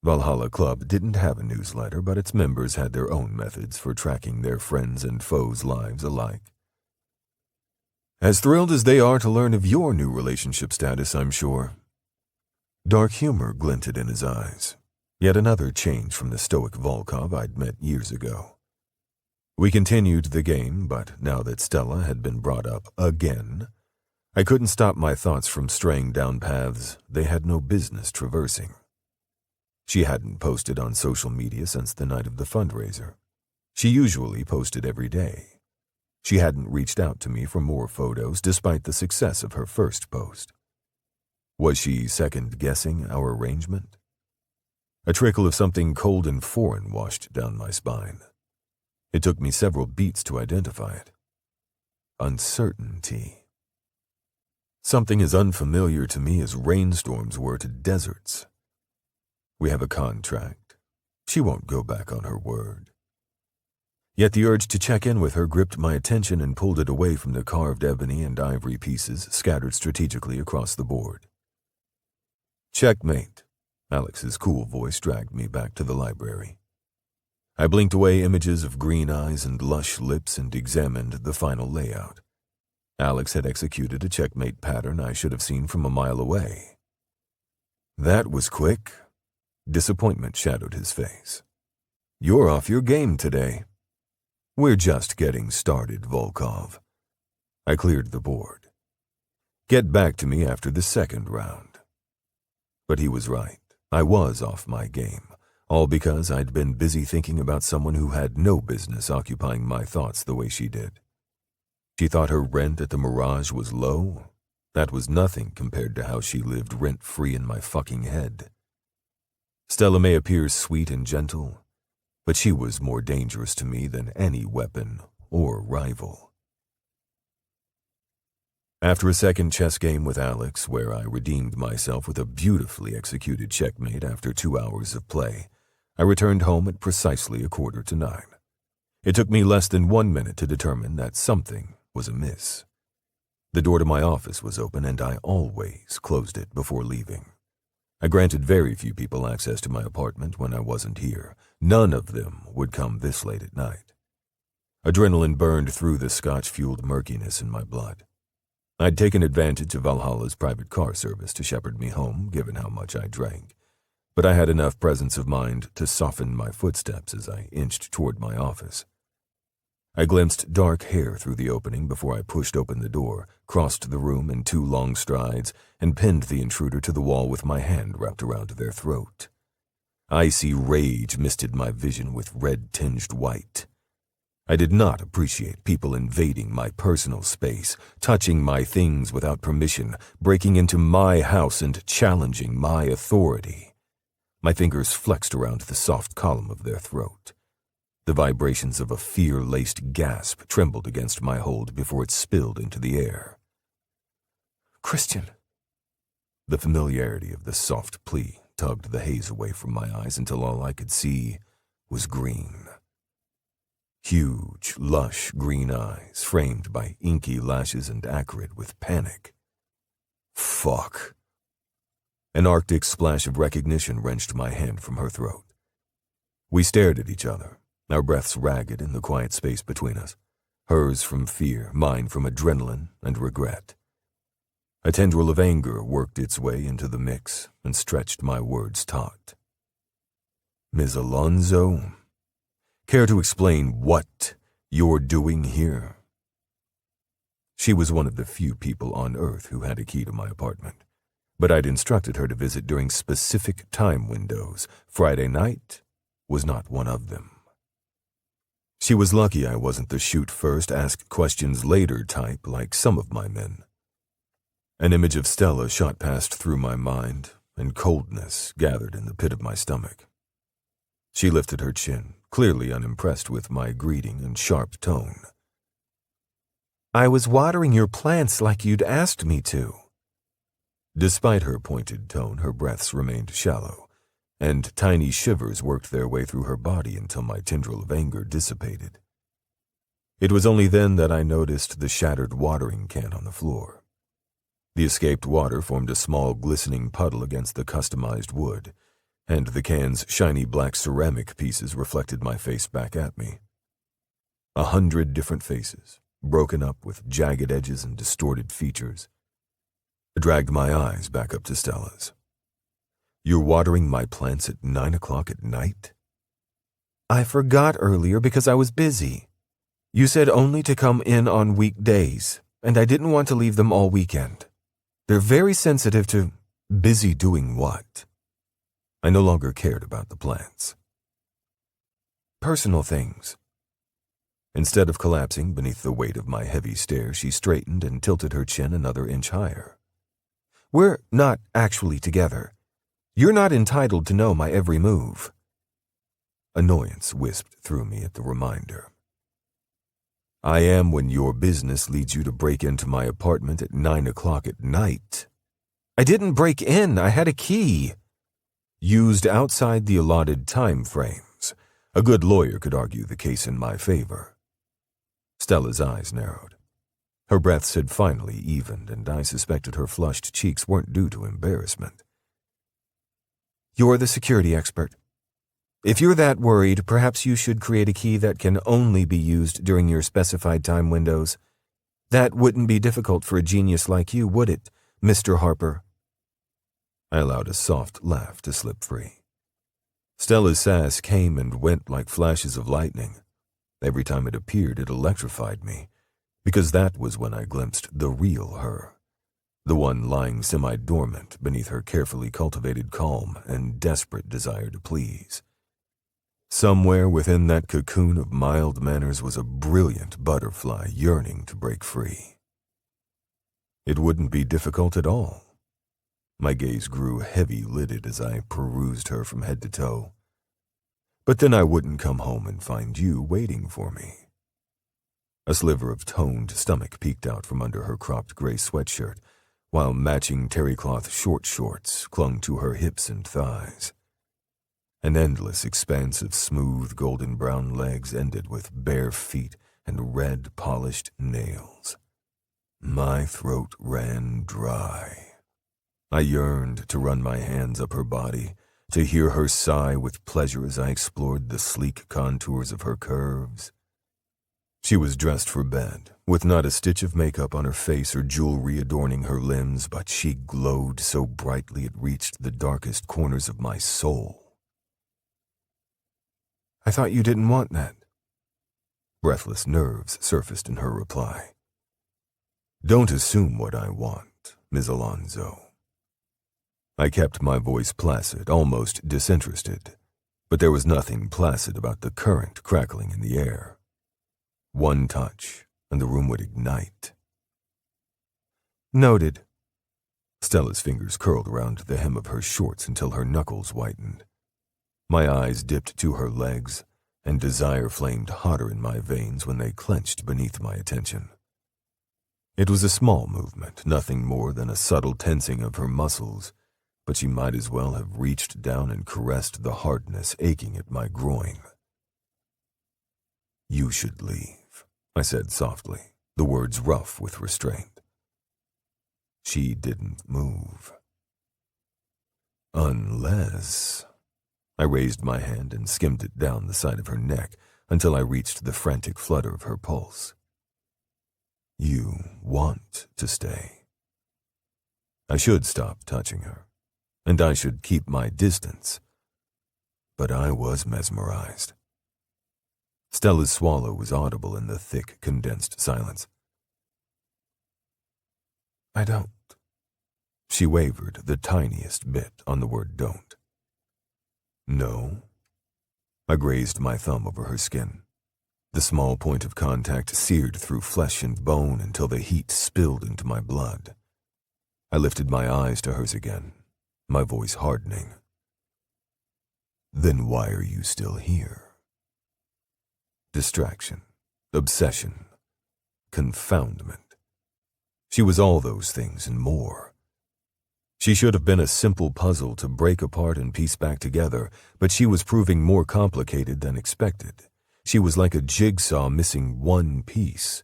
Valhalla Club didn't have a newsletter, but its members had their own methods for tracking their friends' and foes' lives alike. "As thrilled as they are to learn of your new relationship status, I'm sure." Dark humor glinted in his eyes, yet another change from the stoic Volkov I'd met years ago. We continued the game, but now that Stella had been brought up again, I couldn't stop my thoughts from straying down paths they had no business traversing. She hadn't posted on social media since the night of the fundraiser. She usually posted every day. She hadn't reached out to me for more photos despite the success of her first post. Was she second-guessing our arrangement? A trickle of something cold and foreign washed down my spine. It took me several beats to identify it. Uncertainty. Something as unfamiliar to me as rainstorms were to deserts. We have a contract. She won't go back on her word. Yet the urge to check in with her gripped my attention and pulled it away from the carved ebony and ivory pieces scattered strategically across the board. "Checkmate." Alex's cool voice dragged me back to the library. I blinked away images of green eyes and lush lips and examined the final layout. Alex had executed a checkmate pattern I should have seen from a mile away. "That was quick." Disappointment shadowed his face. "You're off your game today." "We're just getting started, Volkov." I cleared the board. "Get back to me after the second round." But he was right. I was off my game. All because I'd been busy thinking about someone who had no business occupying my thoughts the way she did. She thought her rent at the Mirage was low. That was nothing compared to how she lived rent-free in my fucking head. Stella may appear sweet and gentle, but she was more dangerous to me than any weapon or rival. After a second chess game with Alex, where I redeemed myself with a beautifully executed checkmate after 2 hours of play, I returned home at precisely 9:15. It took me less than 1 minute to determine that something was amiss. The door to my office was open, and I always closed it before leaving. I granted very few people access to my apartment when I wasn't here. None of them would come this late at night. Adrenaline burned through the scotch-fueled murkiness in my blood. I'd taken advantage of Valhalla's private car service to shepherd me home, given how much I drank. But I had enough presence of mind to soften my footsteps as I inched toward my office. I glimpsed dark hair through the opening before I pushed open the door, crossed the room in 2 long strides, and pinned the intruder to the wall with my hand wrapped around their throat. Icy rage misted my vision with red-tinged white. I did not appreciate people invading my personal space, touching my things without permission, breaking into my house and challenging my authority. My fingers flexed around the soft column of their throat. The vibrations of a fear-laced gasp trembled against my hold before it spilled into the air. "Christian." The familiarity of the soft plea tugged the haze away from my eyes until all I could see was green. Huge, lush green eyes, framed by inky lashes and acrid with panic. Fuck. An arctic splash of recognition wrenched my hand from her throat. We stared at each other, our breaths ragged in the quiet space between us, hers from fear, mine from adrenaline and regret. A tendril of anger worked its way into the mix and stretched my words taut. "Ms. Alonzo, care to explain what you're doing here?" She was one of the few people on Earth who had a key to my apartment, but I'd instructed her to visit during specific time windows. Friday night was not one of them. She was lucky I wasn't the shoot first, ask questions later type like some of my men. An image of Stella shot past through my mind, and coldness gathered in the pit of my stomach. She lifted her chin, clearly unimpressed with my greeting and sharp tone. I was watering your plants like you'd asked me to. Despite her pointed tone, her breaths remained shallow, and tiny shivers worked their way through her body until my tendril of anger dissipated. It was only then that I noticed the shattered watering can on the floor. The escaped water formed a small glistening puddle against the customized wood, and the can's shiny black ceramic pieces reflected my face back at me. 100 different faces, broken up with jagged edges and distorted features. I dragged my eyes back up to Stella's. You're watering my plants at 9 o'clock at night? I forgot earlier because I was busy. You said only to come in on weekdays, and I didn't want to leave them all weekend. They're very sensitive to busy doing what? I no longer cared about the plants. Personal things. Instead of collapsing beneath the weight of my heavy stare, she straightened and tilted her chin another inch higher. We're not actually together. You're not entitled to know my every move. Annoyance wisped through me at the reminder. I am when your business leads you to break into my apartment at 9 o'clock at night. I didn't break in, I had a key. Used outside the allotted time frames. A good lawyer could argue the case in my favor. Stella's eyes narrowed. Her breaths had finally evened, and I suspected her flushed cheeks weren't due to embarrassment. You're the security expert. If you're that worried, perhaps you should create a key that can only be used during your specified time windows. That wouldn't be difficult for a genius like you, would it, Mr. Harper? I allowed a soft laugh to slip free. Stella's sass came and went like flashes of lightning. Every time it appeared, it electrified me, because that was when I glimpsed the real her, the one lying semi-dormant beneath her carefully cultivated calm and desperate desire to please. Somewhere within that cocoon of mild manners was a brilliant butterfly yearning to break free. It wouldn't be difficult at all. My gaze grew heavy-lidded as I perused her from head to toe. But then I wouldn't come home and find you waiting for me. A sliver of toned stomach peeked out from under her cropped gray sweatshirt, while matching terry-cloth short shorts clung to her hips and thighs. An endless expanse of smooth golden-brown legs ended with bare feet and red polished nails. My throat ran dry. I yearned to run my hands up her body, to hear her sigh with pleasure as I explored the sleek contours of her curves. She was dressed for bed, with not a stitch of makeup on her face or jewelry adorning her limbs, but she glowed so brightly it reached the darkest corners of my soul. I thought you didn't want that. Breathless nerves surfaced in her reply. Don't assume what I want, Ms. Alonzo. I kept my voice placid, almost disinterested, but there was nothing placid about the current crackling in the air. One touch, and the room would ignite. Noted. Stella's fingers curled around the hem of her shorts until her knuckles whitened. My eyes dipped to her legs, and desire flamed hotter in my veins when they clenched beneath my attention. It was a small movement, nothing more than a subtle tensing of her muscles, but she might as well have reached down and caressed the hardness aching at my groin. You should leave, I said softly, the words rough with restraint. She didn't move. Unless... I raised my hand and skimmed it down the side of her neck until I reached the frantic flutter of her pulse. You want to stay. I should stop touching her, and I should keep my distance. But I was mesmerized. Stella's swallow was audible in the thick, condensed silence. I don't. She wavered the tiniest bit on the word don't. No. I grazed my thumb over her skin. The small point of contact seared through flesh and bone until the heat spilled into my blood. I lifted my eyes to hers again, my voice hardening. Then why are you still here? Distraction, obsession, confoundment. She was all those things and more. She should have been a simple puzzle to break apart and piece back together, but she was proving more complicated than expected. She was like a jigsaw missing one piece.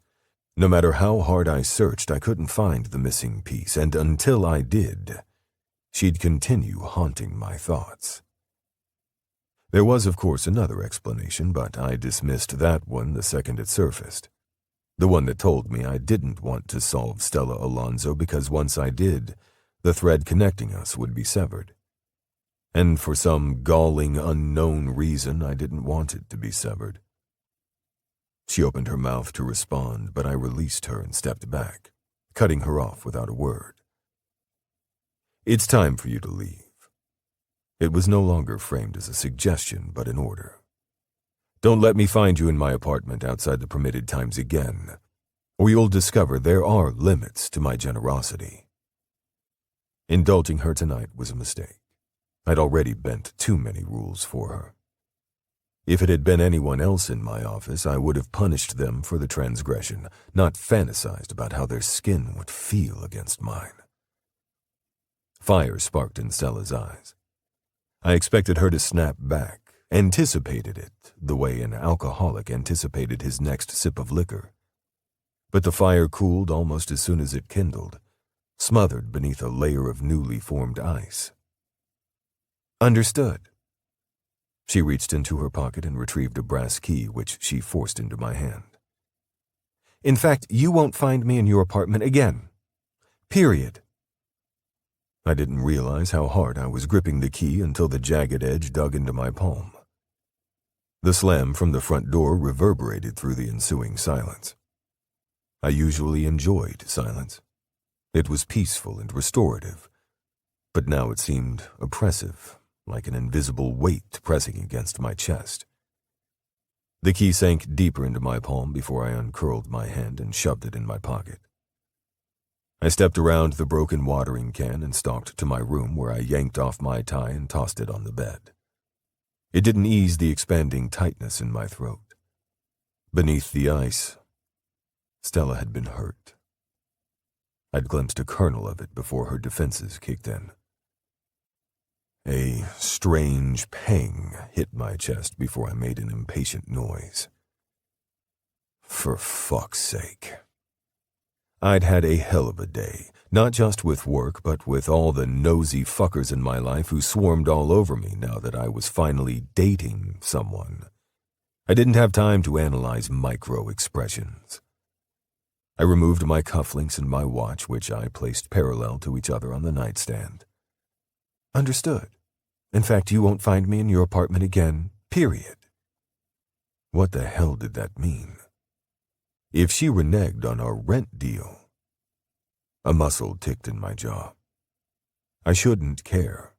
No matter how hard I searched, I couldn't find the missing piece, and until I did, she'd continue haunting my thoughts. There was, of course, another explanation, but I dismissed that one the second it surfaced. The one that told me I didn't want to solve Stella Alonso because once I did, the thread connecting us would be severed. And for some galling, unknown reason, I didn't want it to be severed. She opened her mouth to respond, but I released her and stepped back, cutting her off without a word. It's time for you to leave. It was no longer framed as a suggestion, but an order. Don't let me find you in my apartment outside the permitted times again, or you'll discover there are limits to my generosity. Indulging her tonight was a mistake. I'd already bent too many rules for her. If it had been anyone else in my office, I would have punished them for the transgression, not fantasized about how their skin would feel against mine. Fire sparked in Stella's eyes. I expected her to snap back, anticipated it, the way an alcoholic anticipated his next sip of liquor. But the fire cooled almost as soon as it kindled, smothered beneath a layer of newly formed ice. Understood. She reached into her pocket and retrieved a brass key, which she forced into my hand. In fact, you won't find me in your apartment again. Period. I didn't realize how hard I was gripping the key until the jagged edge dug into my palm. The slam from the front door reverberated through the ensuing silence. I usually enjoyed silence. It was peaceful and restorative, but now it seemed oppressive, like an invisible weight pressing against my chest. The key sank deeper into my palm before I uncurled my hand and shoved it in my pocket. I stepped around the broken watering can and stalked to my room, where I yanked off my tie and tossed it on the bed. It didn't ease the expanding tightness in my throat. Beneath the ice, Stella had been hurt. I'd glimpsed a kernel of it before her defenses kicked in. A strange pang hit my chest before I made an impatient noise. For fuck's sake. I'd had a hell of a day, not just with work, but with all the nosy fuckers in my life who swarmed all over me now that I was finally dating someone. I didn't have time to analyze micro-expressions. I removed my cufflinks and my watch, which I placed parallel to each other on the nightstand. Understood. In fact, you won't find me in your apartment again, period. What the hell did that mean? If she reneged on our rent deal... A muscle ticked in my jaw. I shouldn't care.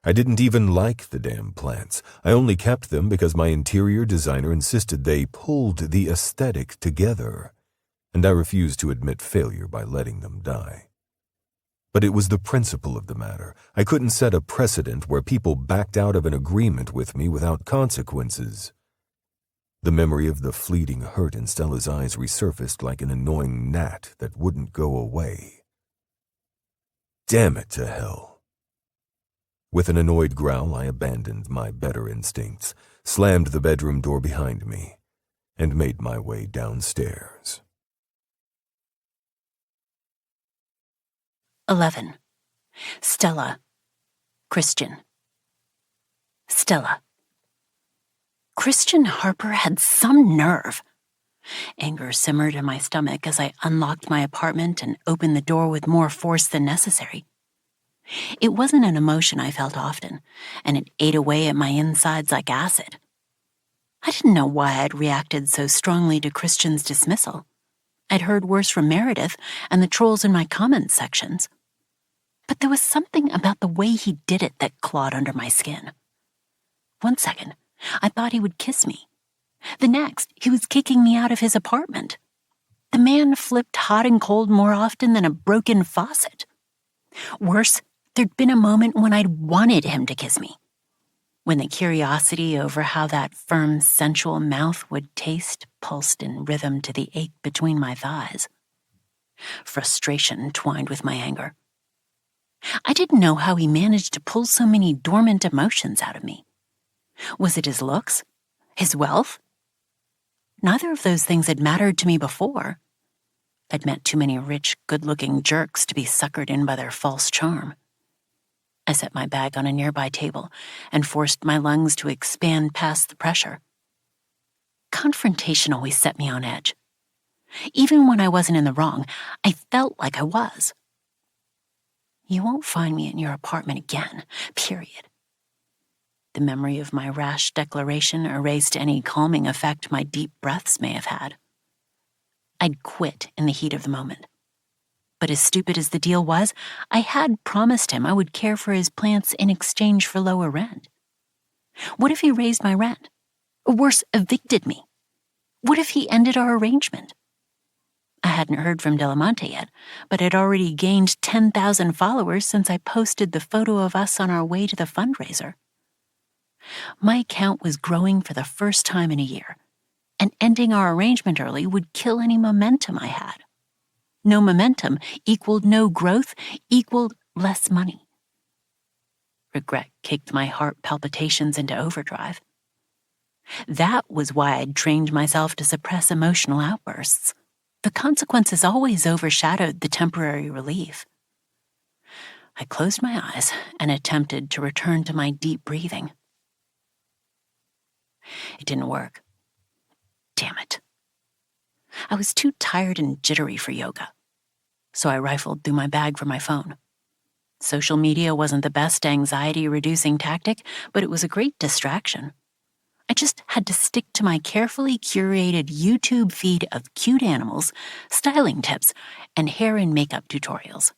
I didn't even like the damn plants. I only kept them because my interior designer insisted they pulled the aesthetic together, and I refused to admit failure by letting them die. But it was the principle of the matter. I couldn't set a precedent where people backed out of an agreement with me without consequences. The memory of the fleeting hurt in Stella's eyes resurfaced like an annoying gnat that wouldn't go away. Damn it to hell. With an annoyed growl, I abandoned my better instincts, slammed the bedroom door behind me, and made my way downstairs. 11. Stella. Christian. Stella. Christian Harper had some nerve. Anger simmered in my stomach as I unlocked my apartment and opened the door with more force than necessary. It wasn't an emotion I felt often, and it ate away at my insides like acid. I didn't know why I'd reacted so strongly to Christian's dismissal. I'd heard worse from Meredith and the trolls in my comments sections. But there was something about the way he did it that clawed under my skin. 1 second, I thought he would kiss me. The next, he was kicking me out of his apartment. The man flipped hot and cold more often than a broken faucet. Worse, there'd been a moment when I'd wanted him to kiss me. When the curiosity over how that firm, sensual mouth would taste pulsed in rhythm to the ache between my thighs. Frustration twined with my anger. I didn't know how he managed to pull so many dormant emotions out of me. Was it his looks? His wealth? Neither of those things had mattered to me before. I'd met too many rich, good-looking jerks to be suckered in by their false charm. I set my bag on a nearby table and forced my lungs to expand past the pressure. Confrontation always set me on edge. Even when I wasn't in the wrong, I felt like I was. You won't find me in your apartment again, period. The memory of my rash declaration erased any calming effect my deep breaths may have had. I'd quit in the heat of the moment. But as stupid as the deal was, I had promised him I would care for his plants in exchange for lower rent. What if he raised my rent? Or worse, evicted me? What if he ended our arrangement? I hadn't heard from Delamonte yet, but had already gained 10,000 followers since I posted the photo of us on our way to the fundraiser. My account was growing for the first time in a year, and ending our arrangement early would kill any momentum I had. No momentum equaled no growth, equaled less money. Regret kicked my heart palpitations into overdrive. That was why I'd trained myself to suppress emotional outbursts. The consequences always overshadowed the temporary relief. I closed my eyes and attempted to return to my deep breathing. It didn't work. Damn it. I was too tired and jittery for yoga, so I rifled through my bag for my phone. Social media wasn't the best anxiety-reducing tactic, but it was a great distraction. I just had to stick to my carefully curated YouTube feed of cute animals, styling tips, and hair and makeup tutorials.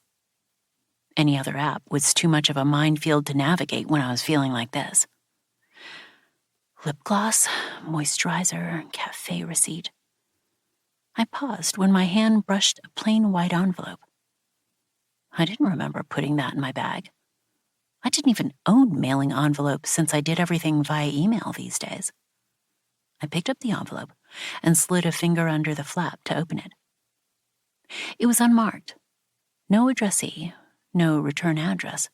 Any other app was too much of a minefield to navigate when I was feeling like this. Lip gloss, moisturizer, cafe receipt. I paused when my hand brushed a plain white envelope. I didn't remember putting that in my bag. I didn't even own mailing envelopes since I did everything via email these days. I picked up the envelope and slid a finger under the flap to open it. It was unmarked. No addressee, no return address,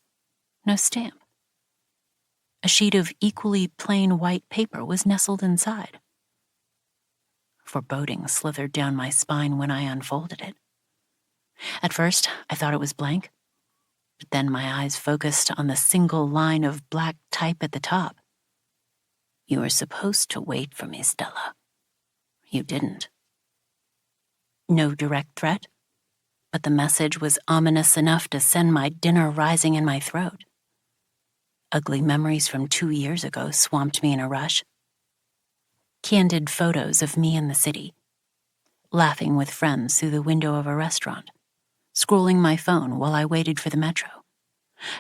no stamp. A sheet of equally plain white paper was nestled inside. Foreboding slithered down my spine when I unfolded it. At first, I thought it was blank, but then my eyes focused on the single line of black type at the top. You were supposed to wait for me, Stella. You didn't. No direct threat, but the message was ominous enough to send my dinner rising in my throat. Ugly memories from 2 years ago swamped me in a rush. Candid photos of me in the city, laughing with friends through the window of a restaurant, scrolling my phone while I waited for the metro,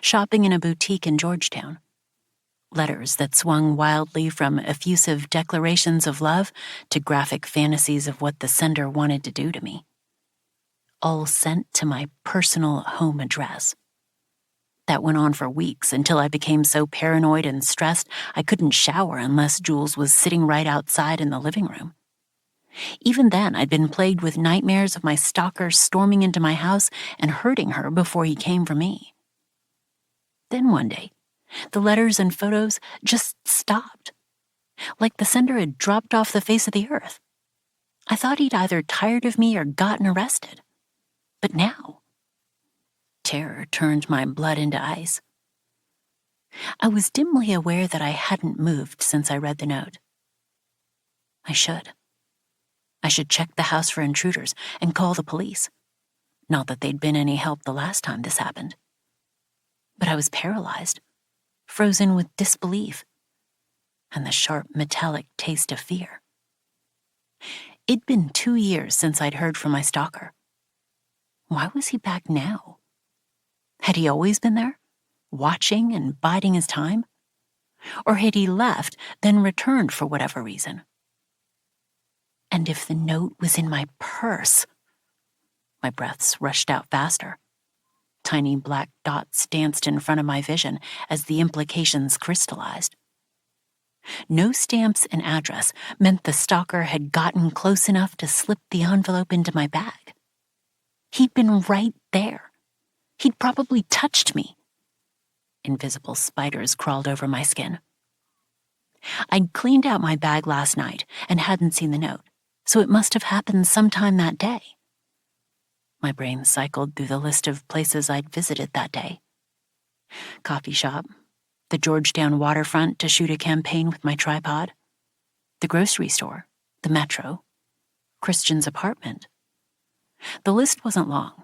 shopping in a boutique in Georgetown, letters that swung wildly from effusive declarations of love to graphic fantasies of what the sender wanted to do to me, all sent to my personal home address. That went on for weeks until I became so paranoid and stressed I couldn't shower unless Jules was sitting right outside in the living room. Even then, I'd been plagued with nightmares of my stalker storming into my house and hurting her before he came for me. Then one day, the letters and photos just stopped, like the sender had dropped off the face of the earth. I thought he'd either tired of me or gotten arrested. But now, terror turned my blood into ice. I was dimly aware that I hadn't moved since I read the note. I should. I should check the house for intruders and call the police. Not that they'd been any help the last time this happened. But I was paralyzed, frozen with disbelief, and the sharp metallic taste of fear. It'd been 2 years since I'd heard from my stalker. Why was he back now? Had he always been there, watching and biding his time? Or had he left, then returned for whatever reason? And if the note was in my purse... My breaths rushed out faster. Tiny black dots danced in front of my vision as the implications crystallized. No stamps and address meant the stalker had gotten close enough to slip the envelope into my bag. He'd been right there. He'd probably touched me. Invisible spiders crawled over my skin. I'd cleaned out my bag last night and hadn't seen the note, so it must have happened sometime that day. My brain cycled through the list of places I'd visited that day. Coffee shop, the Georgetown waterfront to shoot a campaign with my tripod, the grocery store, the metro, Christian's apartment. The list wasn't long,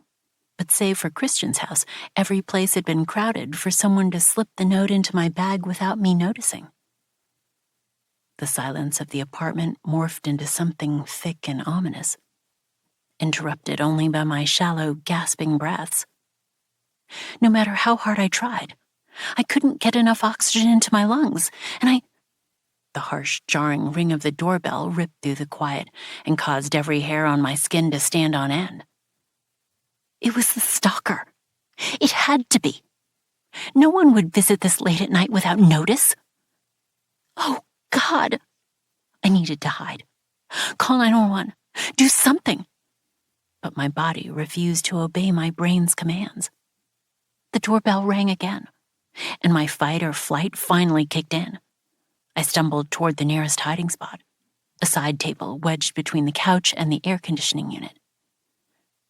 but save for Christian's house, every place had been crowded for someone to slip the note into my bag without me noticing. The silence of the apartment morphed into something thick and ominous, interrupted only by my shallow, gasping breaths. No matter how hard I tried, I couldn't get enough oxygen into my lungs, and The harsh, jarring ring of the doorbell ripped through the quiet and caused every hair on my skin to stand on end. It was the stalker. It had to be. No one would visit this late at night without notice. Oh, God. I needed to hide. Call 911. Do something. But my body refused to obey my brain's commands. The doorbell rang again, and my fight or flight finally kicked in. I stumbled toward the nearest hiding spot, a side table wedged between the couch and the air conditioning unit.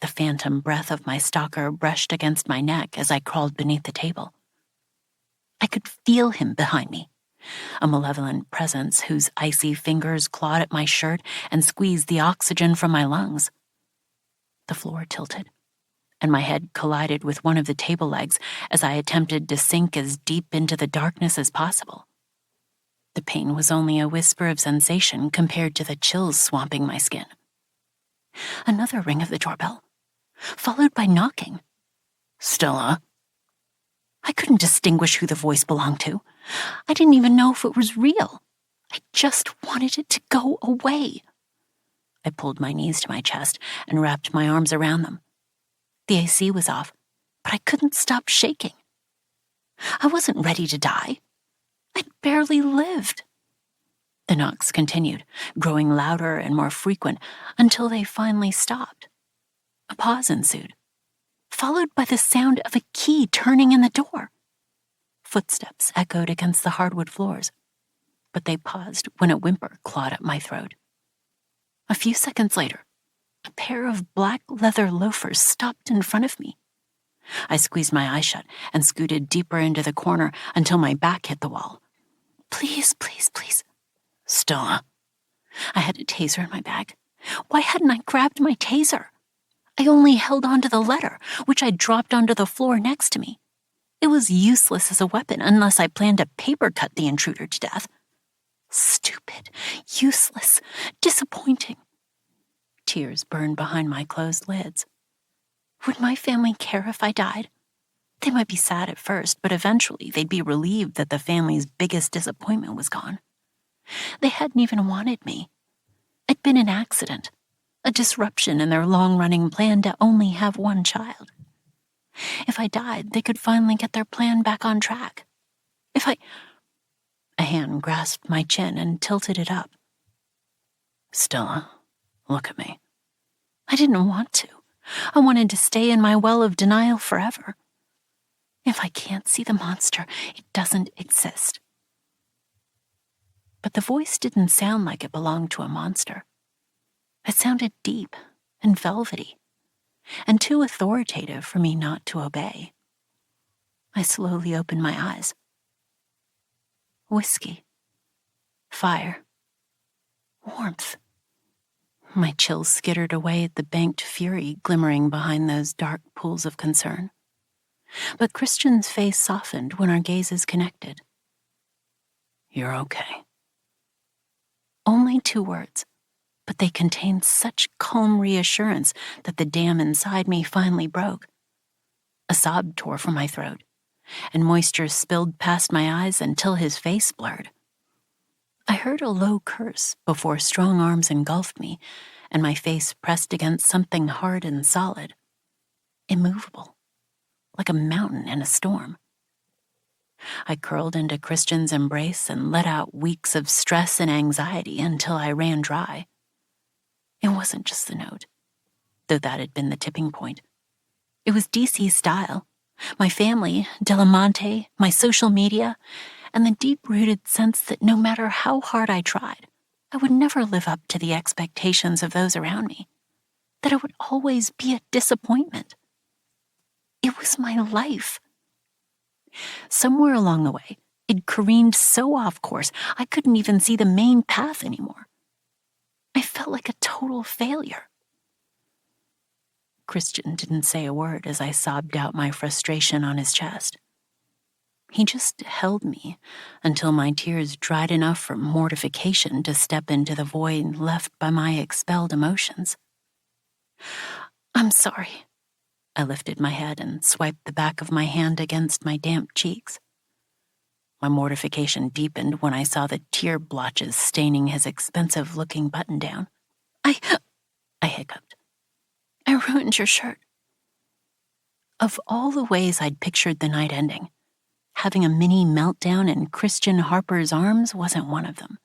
The phantom breath of my stalker brushed against my neck as I crawled beneath the table. I could feel him behind me, a malevolent presence whose icy fingers clawed at my shirt and squeezed the oxygen from my lungs. The floor tilted, and my head collided with one of the table legs as I attempted to sink as deep into the darkness as possible. The pain was only a whisper of sensation compared to the chills swamping my skin. Another ring of the doorbell, followed by knocking. Stella? I couldn't distinguish who the voice belonged to. I didn't even know if it was real. I just wanted it to go away. I pulled my knees to my chest and wrapped my arms around them. The AC was off, but I couldn't stop shaking. I wasn't ready to die. I'd barely lived. The knocks continued, growing louder and more frequent until they finally stopped. A pause ensued, followed by the sound of a key turning in the door. Footsteps echoed against the hardwood floors, but they paused when a whimper clawed at my throat. A few seconds later, a pair of black leather loafers stopped in front of me. I squeezed my eyes shut and scooted deeper into the corner until my back hit the wall. Please, please, please. Stella. I had a taser in my bag. Why hadn't I grabbed my taser? I only held onto the letter, which I dropped onto the floor next to me. It was useless as a weapon unless I planned to paper cut the intruder to death. Stupid, useless, disappointing. Tears burned behind my closed lids. Would my family care if I died? They might be sad at first, but eventually they'd be relieved that the family's biggest disappointment was gone. They hadn't even wanted me. I'd been an accident, a disruption in their long-running plan to only have one child. If I died, they could finally get their plan back on track. A hand grasped my chin and tilted it up. Stella, look at me. I didn't want to. I wanted to stay in my well of denial forever. If I can't see the monster, it doesn't exist. But the voice didn't sound like it belonged to a monster. It sounded deep and velvety, and too authoritative for me not to obey. I slowly opened my eyes. Whiskey. Fire. Warmth. My chills skittered away at the banked fury glimmering behind those dark pools of concern. But Christian's face softened when our gazes connected. You're okay. Only 2 words, but they contained such calm reassurance that the dam inside me finally broke. A sob tore from my throat, and moisture spilled past my eyes until his face blurred. I heard a low curse before strong arms engulfed me, and my face pressed against something hard and solid, immovable, like a mountain in a storm. I curled into Christian's embrace and let out weeks of stress and anxiety until I ran dry. It wasn't just the note, though that had been the tipping point. It was DC's style, my family, Delamonte, my social media, and the deep-rooted sense that no matter how hard I tried, I would never live up to the expectations of those around me, that it would always be a disappointment. It was my life. Somewhere along the way, it careened so off course I couldn't even see the main path anymore. I felt like a total failure. Christian didn't say a word as I sobbed out my frustration on his chest. He just held me until my tears dried enough for mortification to step into the void left by my expelled emotions. "I'm sorry." I lifted my head and swiped the back of my hand against my damp cheeks. My mortification deepened when I saw the tear blotches staining his expensive-looking button-down. I hiccuped. "I ruined your shirt." Of all the ways I'd pictured the night ending, having a mini meltdown in Christian Harper's arms wasn't one of them.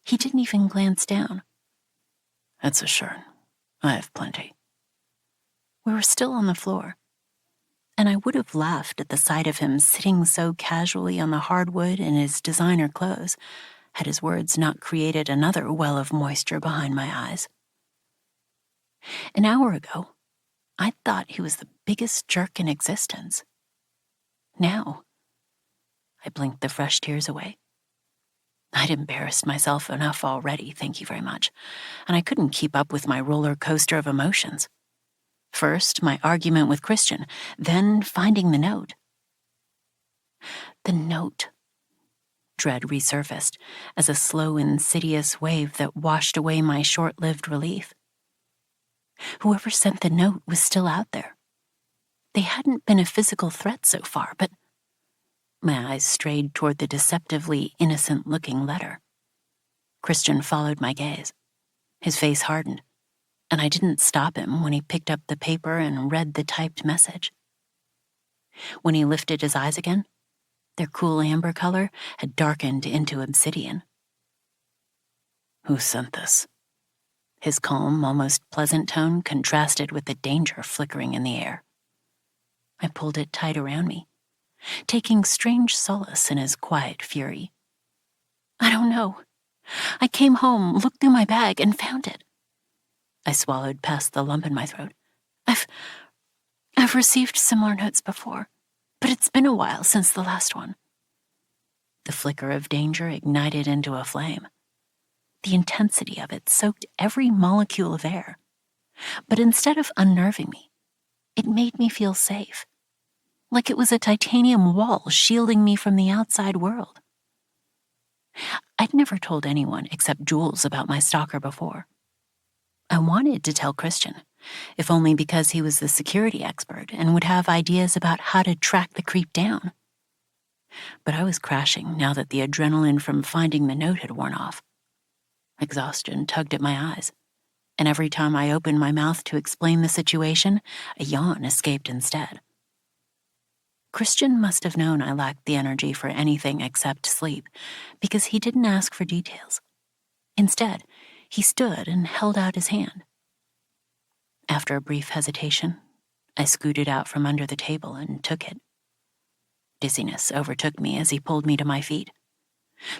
He didn't even glance down. "It's a shirt. I have plenty." We were still on the floor, and I would have laughed at the sight of him sitting so casually on the hardwood in his designer clothes had his words not created another well of moisture behind my eyes. An hour ago, I thought he was the biggest jerk in existence. Now, I blinked the fresh tears away. I'd embarrassed myself enough already, thank you very much, and I couldn't keep up with my roller coaster of emotions. First, my argument with Christian, then finding the note. The note. Dread resurfaced as a slow, insidious wave that washed away my short-lived relief. Whoever sent the note was still out there. They hadn't been a physical threat so far, but my eyes strayed toward the deceptively innocent-looking letter. Christian followed my gaze. His face hardened, and I didn't stop him when he picked up the paper and read the typed message. When he lifted his eyes again, their cool amber color had darkened into obsidian. "Who sent this?" His calm, almost pleasant tone contrasted with the danger flickering in the air. I pulled it tight around me, taking strange solace in his quiet fury. "I don't know. I came home, looked through my bag, and found it." I swallowed past the lump in my throat. I've received similar notes before, but it's been a while since the last one." The flicker of danger ignited into a flame. The intensity of it soaked every molecule of air. But instead of unnerving me, it made me feel safe, like it was a titanium wall shielding me from the outside world. I'd never told anyone except Jules about my stalker before. I wanted to tell Christian, if only because he was the security expert and would have ideas about how to track the creep down. But I was crashing now that the adrenaline from finding the note had worn off. Exhaustion tugged at my eyes, and every time I opened my mouth to explain the situation, a yawn escaped instead. Christian must have known I lacked the energy for anything except sleep, because he didn't ask for details. Instead, he stood and held out his hand. After a brief hesitation, I scooted out from under the table and took it. Dizziness overtook me as he pulled me to my feet.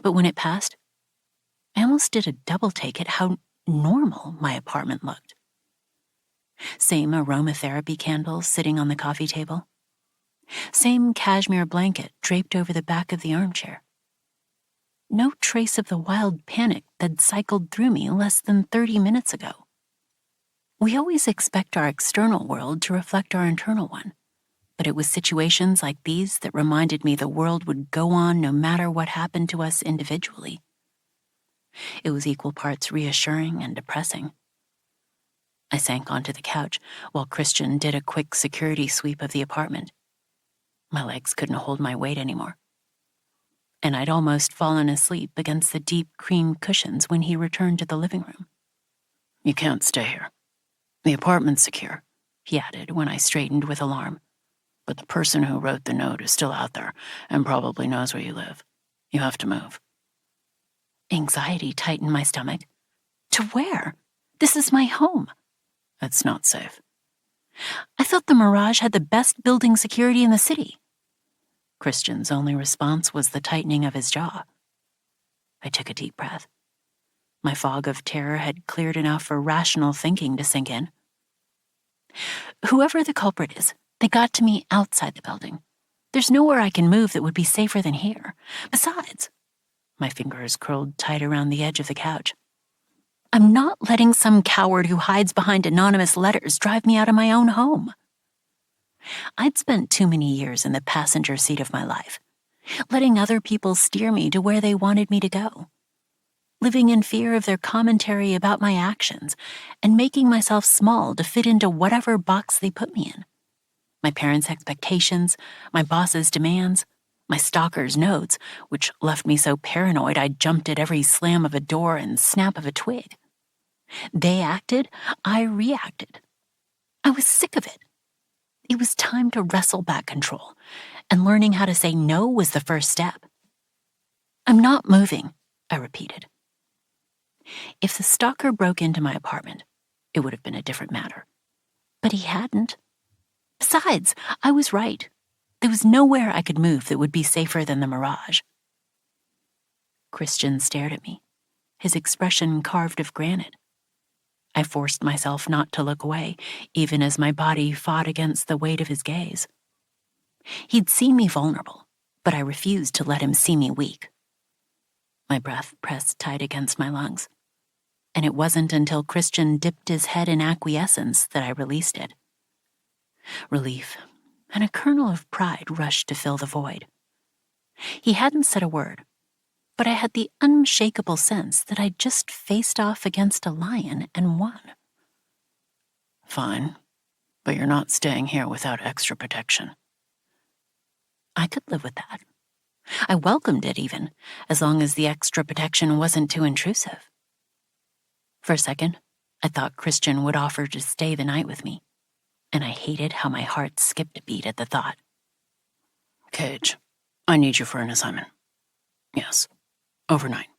But when it passed, I almost did a double take at how normal my apartment looked. Same aromatherapy candles sitting on the coffee table. Same cashmere blanket draped over the back of the armchair. No trace of the wild panic that cycled through me less than 30 minutes ago. We always expect our external world to reflect our internal one, but it was situations like these that reminded me the world would go on no matter what happened to us individually. It was equal parts reassuring and depressing. I sank onto the couch while Christian did a quick security sweep of the apartment. My legs couldn't hold my weight anymore. and I'd almost fallen asleep against the deep cream cushions when he returned to the living room. "You can't stay here. The apartment's secure," he added when I straightened with alarm. "But the person who wrote the note is still out there and probably knows where you live. You have to move." Anxiety tightened my stomach. To where? This is my home. "It's not safe." I thought the Mirage had the best building security in the city. Christian's only response was the tightening of his jaw. I took a deep breath. My fog of terror had cleared enough for rational thinking to sink in. Whoever the culprit is, they got to me outside the building. There's nowhere I can move that would be safer than here. Besides, my fingers curled tight around the edge of the couch. I'm not letting some coward who hides behind anonymous letters drive me out of my own home. I'd spent too many years in the passenger seat of my life, letting other people steer me to where they wanted me to go, living in fear of their commentary about my actions and making myself small to fit into whatever box they put me in. My parents' expectations, my boss's demands, my stalker's notes, which left me so paranoid I jumped at every slam of a door and snap of a twig. They acted, I reacted. I was sick of it. It was time to wrestle back control, and learning how to say no was the first step. I'm not moving, I repeated. If the stalker broke into my apartment, it would have been a different matter. But he hadn't. Besides, I was right. There was nowhere I could move that would be safer than the Mirage. Christian stared at me, his expression carved of granite. I forced myself not to look away, even as my body fought against the weight of his gaze. He'd seen me vulnerable, but I refused to let him see me weak. My breath pressed tight against my lungs, and it wasn't until Christian dipped his head in acquiescence that I released it. Relief and a kernel of pride rushed to fill the void. He hadn't said a word, but I had the unshakable sense that I'd just faced off against a lion and won. "Fine, but you're not staying here without extra protection." I could live with that. I welcomed it even, as long as the extra protection wasn't too intrusive. For a second, I thought Christian would offer to stay the night with me, and I hated how my heart skipped a beat at the thought. "Cage, I need you for an assignment. Yes, overnight."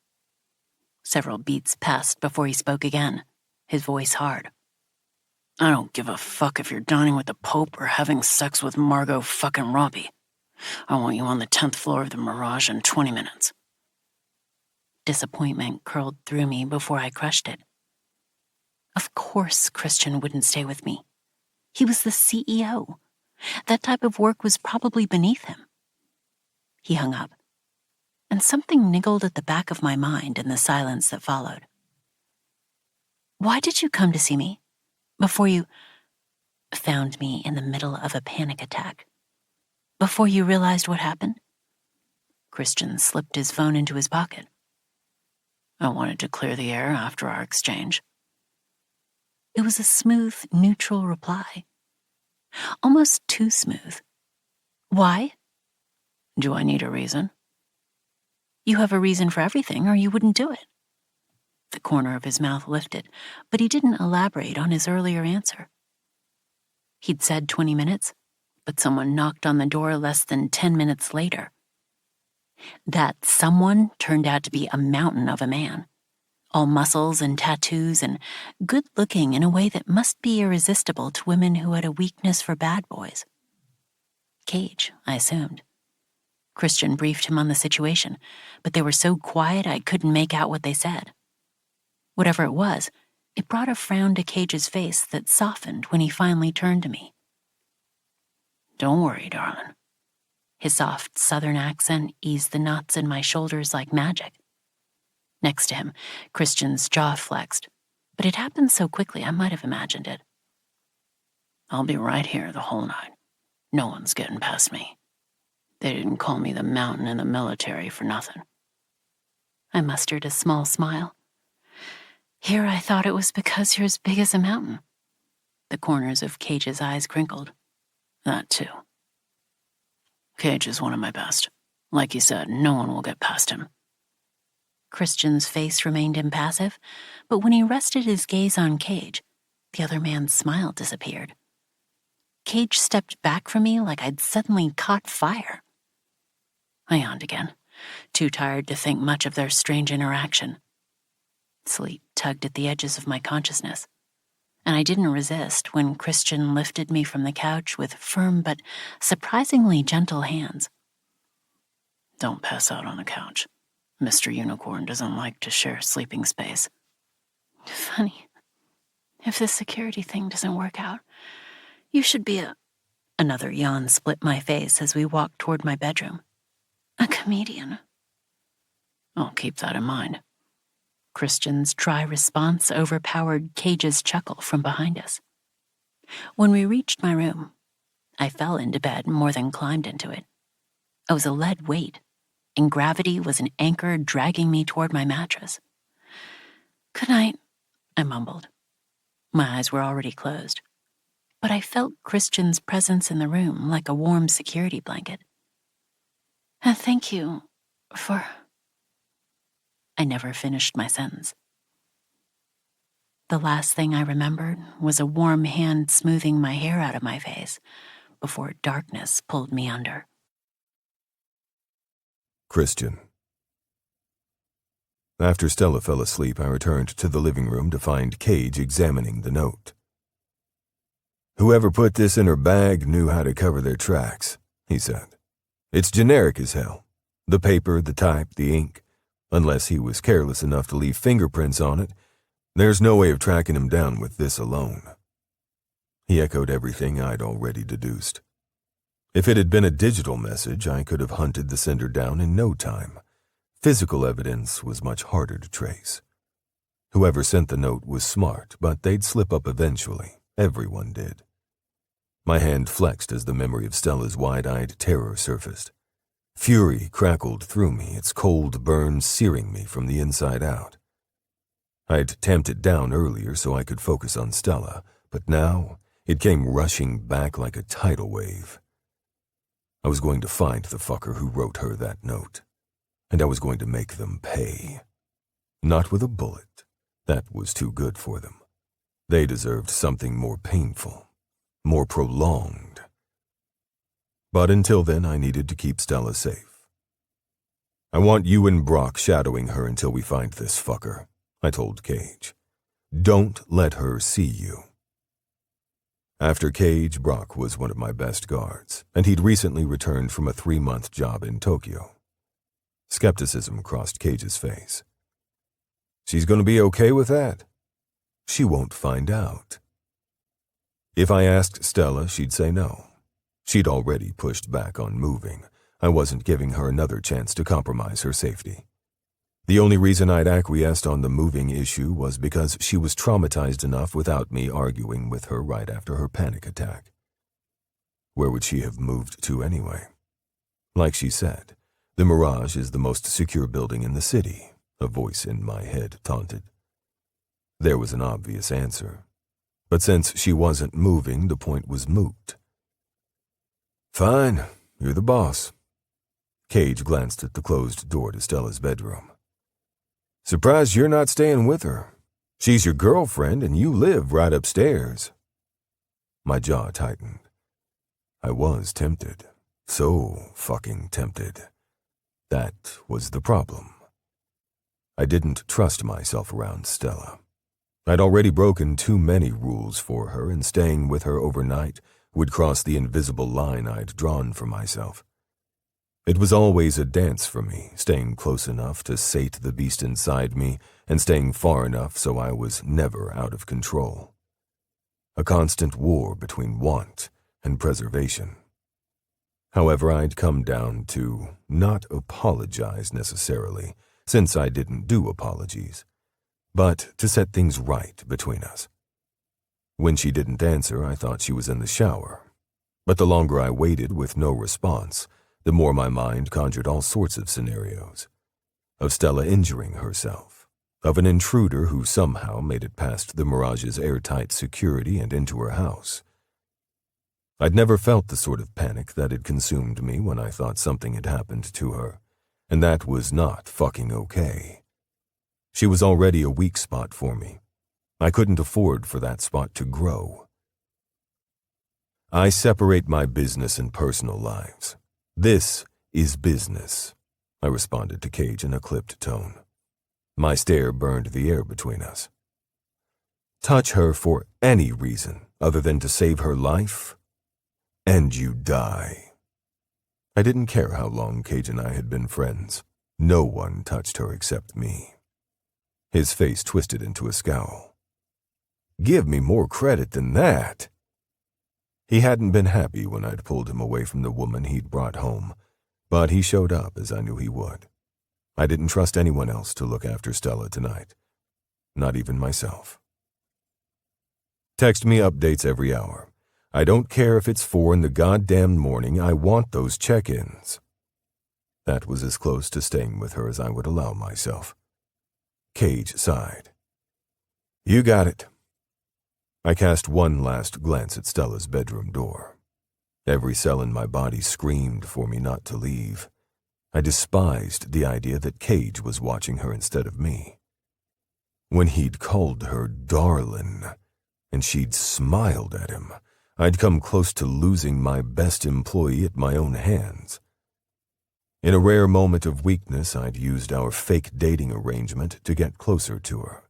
Several beats passed before he spoke again, his voice hard. "I don't give a fuck if you're dining with the Pope or having sex with Margot fucking Robbie. I want you on the 10th floor of the Mirage in 20 minutes. Disappointment curled through me before I crushed it. Of course Christian wouldn't stay with me. He was the CEO. That type of work was probably beneath him. He hung up, and something niggled at the back of my mind in the silence that followed. Why did you come to see me? Before you found me in the middle of a panic attack? Before you realized what happened? Christian slipped his phone into his pocket. "I wanted to clear the air after our exchange." It was a smooth, neutral reply. Almost too smooth. Why? "Do I need a reason?" You have a reason for everything, or you wouldn't do it. The corner of his mouth lifted, but he didn't elaborate on his earlier answer. He'd said 20 minutes, but someone knocked on the door less than 10 minutes later. That someone turned out to be a mountain of a man, all muscles and tattoos and good-looking in a way that must be irresistible to women who had a weakness for bad boys. Cage, I assumed. Christian briefed him on the situation, but they were so quiet I couldn't make out what they said. Whatever it was, it brought a frown to Cage's face that softened when he finally turned to me. "Don't worry, darling." His soft southern accent eased the knots in my shoulders like magic. Next to him, Christian's jaw flexed, but it happened so quickly I might have imagined it. "I'll be right here the whole night. No one's getting past me. They didn't call me the mountain in the military for nothing." I mustered a small smile. Here I thought it was because you're as big as a mountain. The corners of Cage's eyes crinkled. "That too. Cage is one of my best. Like you said, no one will get past him. Christian's face remained impassive, but when he rested his gaze on Cage, the other man's smile disappeared. Cage stepped back from me like I'd suddenly caught fire. I yawned again, too tired to think much of their strange interaction. Sleep tugged at the edges of my consciousness, and I didn't resist when Christian lifted me from the couch with firm but surprisingly gentle hands. Don't pass out on the couch. Mr. Unicorn doesn't like to share sleeping space. Funny. If this security thing doesn't work out, you should be a... Another yawn split my face as we walked toward my bedroom. A comedian. I'll keep that in mind. Christian's dry response overpowered Cage's chuckle from behind us. When we reached my room, I fell into bed more than climbed into it. I was a lead weight, and gravity was an anchor dragging me toward my mattress. "Good night," I mumbled. My eyes were already closed, but I felt Christian's presence in the room like a warm security blanket. Thank you for... I never finished my sentence. The last thing I remembered was a warm hand smoothing my hair out of my face before darkness pulled me under. Christian. After Stella fell asleep, I returned to the living room to find Cage examining the note. "Whoever put this in her bag knew how to cover their tracks," he said. "It's generic as hell. The paper, the type, the ink. Unless he was careless enough to leave fingerprints on it, there's no way of tracking him down with this alone." He echoed everything I'd already deduced. If it had been a digital message, I could have hunted the sender down in no time. Physical evidence was much harder to trace. Whoever sent the note was smart, but they'd slip up eventually. Everyone did. My hand flexed as the memory of Stella's wide-eyed terror surfaced. Fury crackled through me, its cold burn searing me from the inside out. I'd tamped it down earlier so I could focus on Stella, but now it came rushing back like a tidal wave. I was going to find the fucker who wrote her that note, and I was going to make them pay. Not with a bullet. That was too good for them. They deserved something more painful, more prolonged. But until then, I needed to keep Stella safe. "I want you and Brock shadowing her until we find this fucker," I told Cage. "Don't let her see you." After Cage, Brock was one of my best guards, and he'd recently returned from a 3-month job in Tokyo. Skepticism crossed Cage's face. "She's going to be okay with that?" "She won't find out." If I asked Stella, she'd say no. She'd already pushed back on moving. I wasn't giving her another chance to compromise her safety. The only reason I'd acquiesced on the moving issue was because she was traumatized enough without me arguing with her right after her panic attack. Where would she have moved to anyway? Like she said, the Mirage is the most secure building in the city, a voice in my head taunted. There was an obvious answer. But since she wasn't moving, the point was moot. "Fine, you're the boss." Cage glanced at the closed door to Stella's bedroom. "Surprised you're not staying with her. She's your girlfriend and you live right upstairs." My jaw tightened. I was tempted. So fucking tempted. That was the problem. I didn't trust myself around Stella. I'd already broken too many rules for her, and staying with her overnight would cross the invisible line I'd drawn for myself. It was always a dance for me, staying close enough to sate the beast inside me and staying far enough so I was never out of control. A constant war between want and preservation. However, I'd come down to not apologize necessarily, since I didn't do apologies, but to set things right between us. When she didn't answer, I thought she was in the shower. But the longer I waited with no response, the more my mind conjured all sorts of scenarios. Of Stella injuring herself. Of an intruder who somehow made it past the Mirage's airtight security and into her house. I'd never felt the sort of panic that had consumed me when I thought something had happened to her, and that was not fucking okay. She was already a weak spot for me. I couldn't afford for that spot to grow. I separate my business and personal lives. This is business, I responded to Cage in a clipped tone. My stare burned the air between us. Touch her for any reason other than to save her life, and you die. I didn't care how long Cage and I had been friends. No one touched her except me. His face twisted into a scowl. Give me more credit than that. He hadn't been happy when I'd pulled him away from the woman he'd brought home, but he showed up as I knew he would. I didn't trust anyone else to look after Stella tonight. Not even myself. Text me updates every hour. I don't care if it's 4 in the goddamn morning, I want those check-ins. That was as close to staying with her as I would allow myself. Cage sighed. You got it. I cast one last glance at Stella's bedroom door. Every cell in my body screamed for me not to leave. I despised the idea that Cage was watching her instead of me. When he'd called her darlin', and she'd smiled at him, I'd come close to losing my best employee at my own hands. In a rare moment of weakness, I'd used our fake dating arrangement to get closer to her.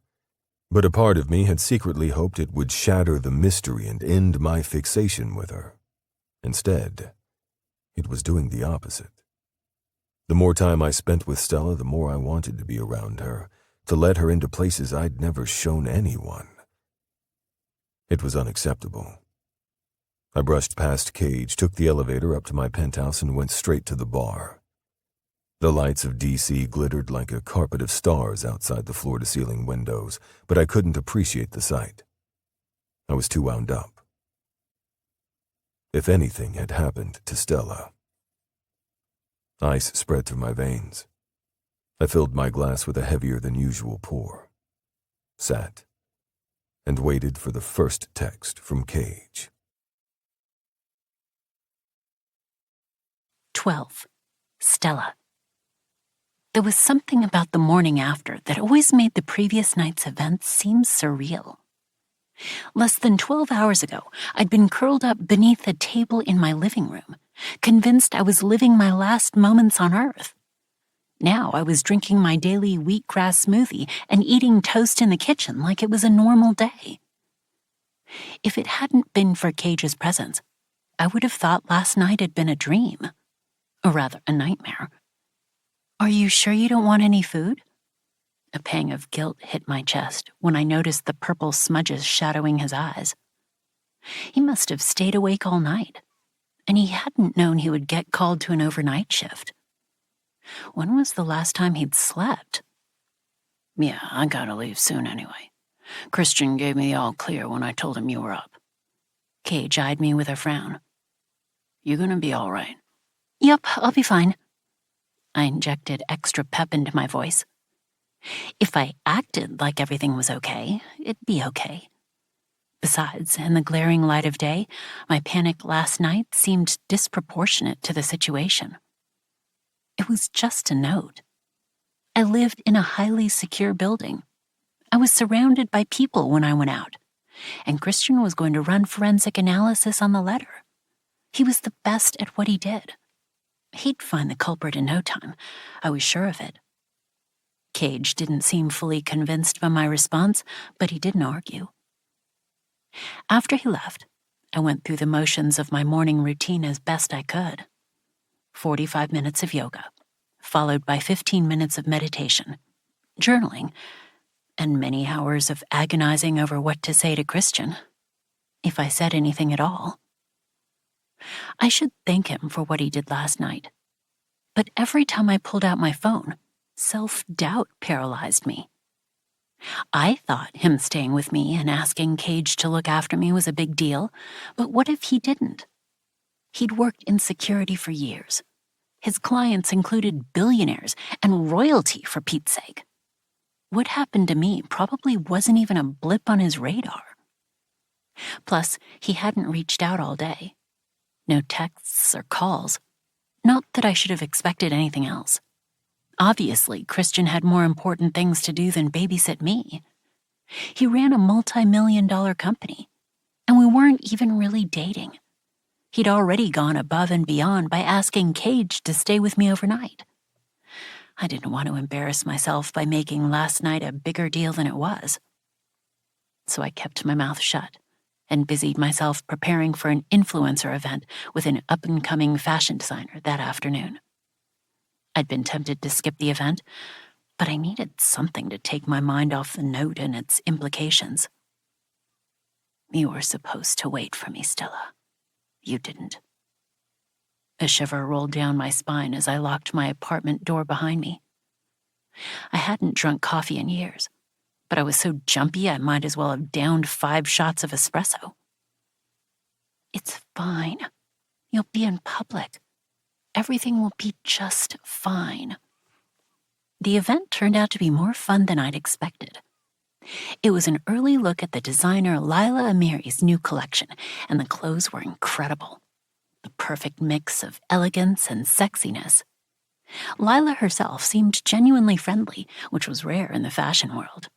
But a part of me had secretly hoped it would shatter the mystery and end my fixation with her. Instead, it was doing the opposite. The more time I spent with Stella, the more I wanted to be around her, to let her into places I'd never shown anyone. It was unacceptable. I brushed past Cage, took the elevator up to my penthouse, and went straight to the bar. The lights of D.C. glittered like a carpet of stars outside the floor-to-ceiling windows, but I couldn't appreciate the sight. I was too wound up. If anything had happened to Stella. Ice spread through my veins. I filled my glass with a heavier-than-usual pour, sat, and waited for the first text from Cage. 12. Stella. There was something about the morning after that always made the previous night's events seem surreal. Less than 12 hours ago, I'd been curled up beneath a table in my living room, convinced I was living my last moments on Earth. Now I was drinking my daily wheatgrass smoothie and eating toast in the kitchen like it was a normal day. If it hadn't been for Cage's presence, I would have thought last night had been a dream, or rather a nightmare. Are you sure you don't want any food? A pang of guilt hit my chest when I noticed the purple smudges shadowing his eyes. He must have stayed awake all night, and he hadn't known he would get called to an overnight shift. When was the last time he'd slept? Yeah, I gotta leave soon anyway. Christian gave me the all clear when I told him you were up. Cage eyed me with a frown. You gonna be all right? Yep, I'll be fine. I injected extra pep into my voice. If I acted like everything was okay, it'd be okay. Besides, in the glaring light of day, my panic last night seemed disproportionate to the situation. It was just a note. I lived in a highly secure building. I was surrounded by people when I went out, and Christian was going to run forensic analysis on the letter. He was the best at what he did. He'd find the culprit in no time. I was sure of it. Cage didn't seem fully convinced by my response, but he didn't argue. After he left, I went through the motions of my morning routine as best I could. 45 minutes of yoga, followed by 15 minutes of meditation, journaling, and many hours of agonizing over what to say to Christian, if I said anything at all. I should thank him for what he did last night. But every time I pulled out my phone, self-doubt paralyzed me. I thought him staying with me and asking Cage to look after me was a big deal, but what if he didn't? He'd worked in security for years. His clients included billionaires and royalty, for Pete's sake. What happened to me probably wasn't even a blip on his radar. Plus, he hadn't reached out all day. No texts or calls. Not that I should have expected anything else. Obviously, Christian had more important things to do than babysit me. He ran a multi-million-dollar company, and we weren't even really dating. He'd already gone above and beyond by asking Cage to stay with me overnight. I didn't want to embarrass myself by making last night a bigger deal than it was. So I kept my mouth shut and busied myself preparing for an influencer event with an up-and-coming fashion designer that afternoon. I'd been tempted to skip the event, but I needed something to take my mind off the note and its implications. You were supposed to wait for me, Stella. You didn't. A shiver rolled down my spine as I locked my apartment door behind me. I hadn't drunk coffee in years, but I was so jumpy I might as well have downed 5 shots of espresso. It's fine. You'll be in public. Everything will be just fine. The event turned out to be more fun than I'd expected. It was an early look at the designer Lila Amiri's new collection, and the clothes were incredible. The perfect mix of elegance and sexiness. Lila herself seemed genuinely friendly, which was rare in the fashion world.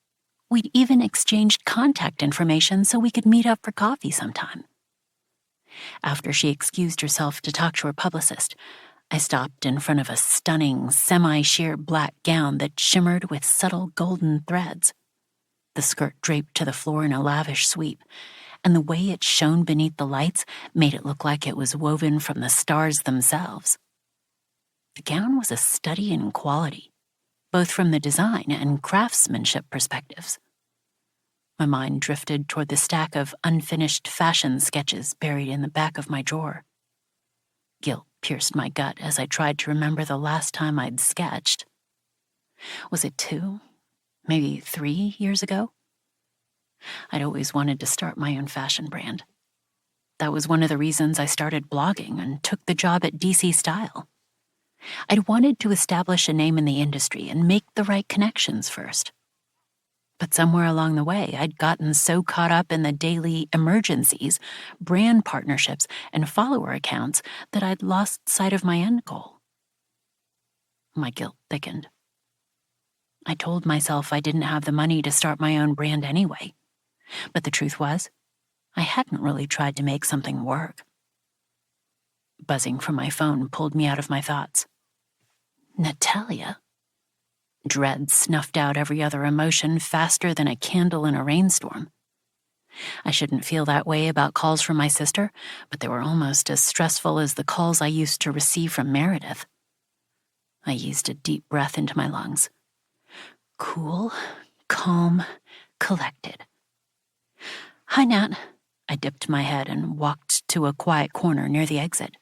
We'd even exchanged contact information so we could meet up for coffee sometime. After she excused herself to talk to her publicist, I stopped in front of a stunning, semi-sheer black gown that shimmered with subtle golden threads. The skirt draped to the floor in a lavish sweep, and the way it shone beneath the lights made it look like it was woven from the stars themselves. The gown was a study in quality, both from the design and craftsmanship perspectives. My mind drifted toward the stack of unfinished fashion sketches buried in the back of my drawer. Guilt pierced my gut as I tried to remember the last time I'd sketched. Was it 2, maybe 3 years ago? I'd always wanted to start my own fashion brand. That was one of the reasons I started blogging and took the job at DC Style. I'd wanted to establish a name in the industry and make the right connections first. But somewhere along the way, I'd gotten so caught up in the daily emergencies, brand partnerships, and follower accounts that I'd lost sight of my end goal. My guilt thickened. I told myself I didn't have the money to start my own brand anyway. But the truth was, I hadn't really tried to make something work. Buzzing from my phone pulled me out of my thoughts. Natalia? Dread snuffed out every other emotion faster than a candle in a rainstorm. I shouldn't feel that way about calls from my sister, but they were almost as stressful as the calls I used to receive from Meredith. I eased a deep breath into my lungs. Cool, calm, collected. Hi, Nat. I dipped my head and walked to a quiet corner near the exit.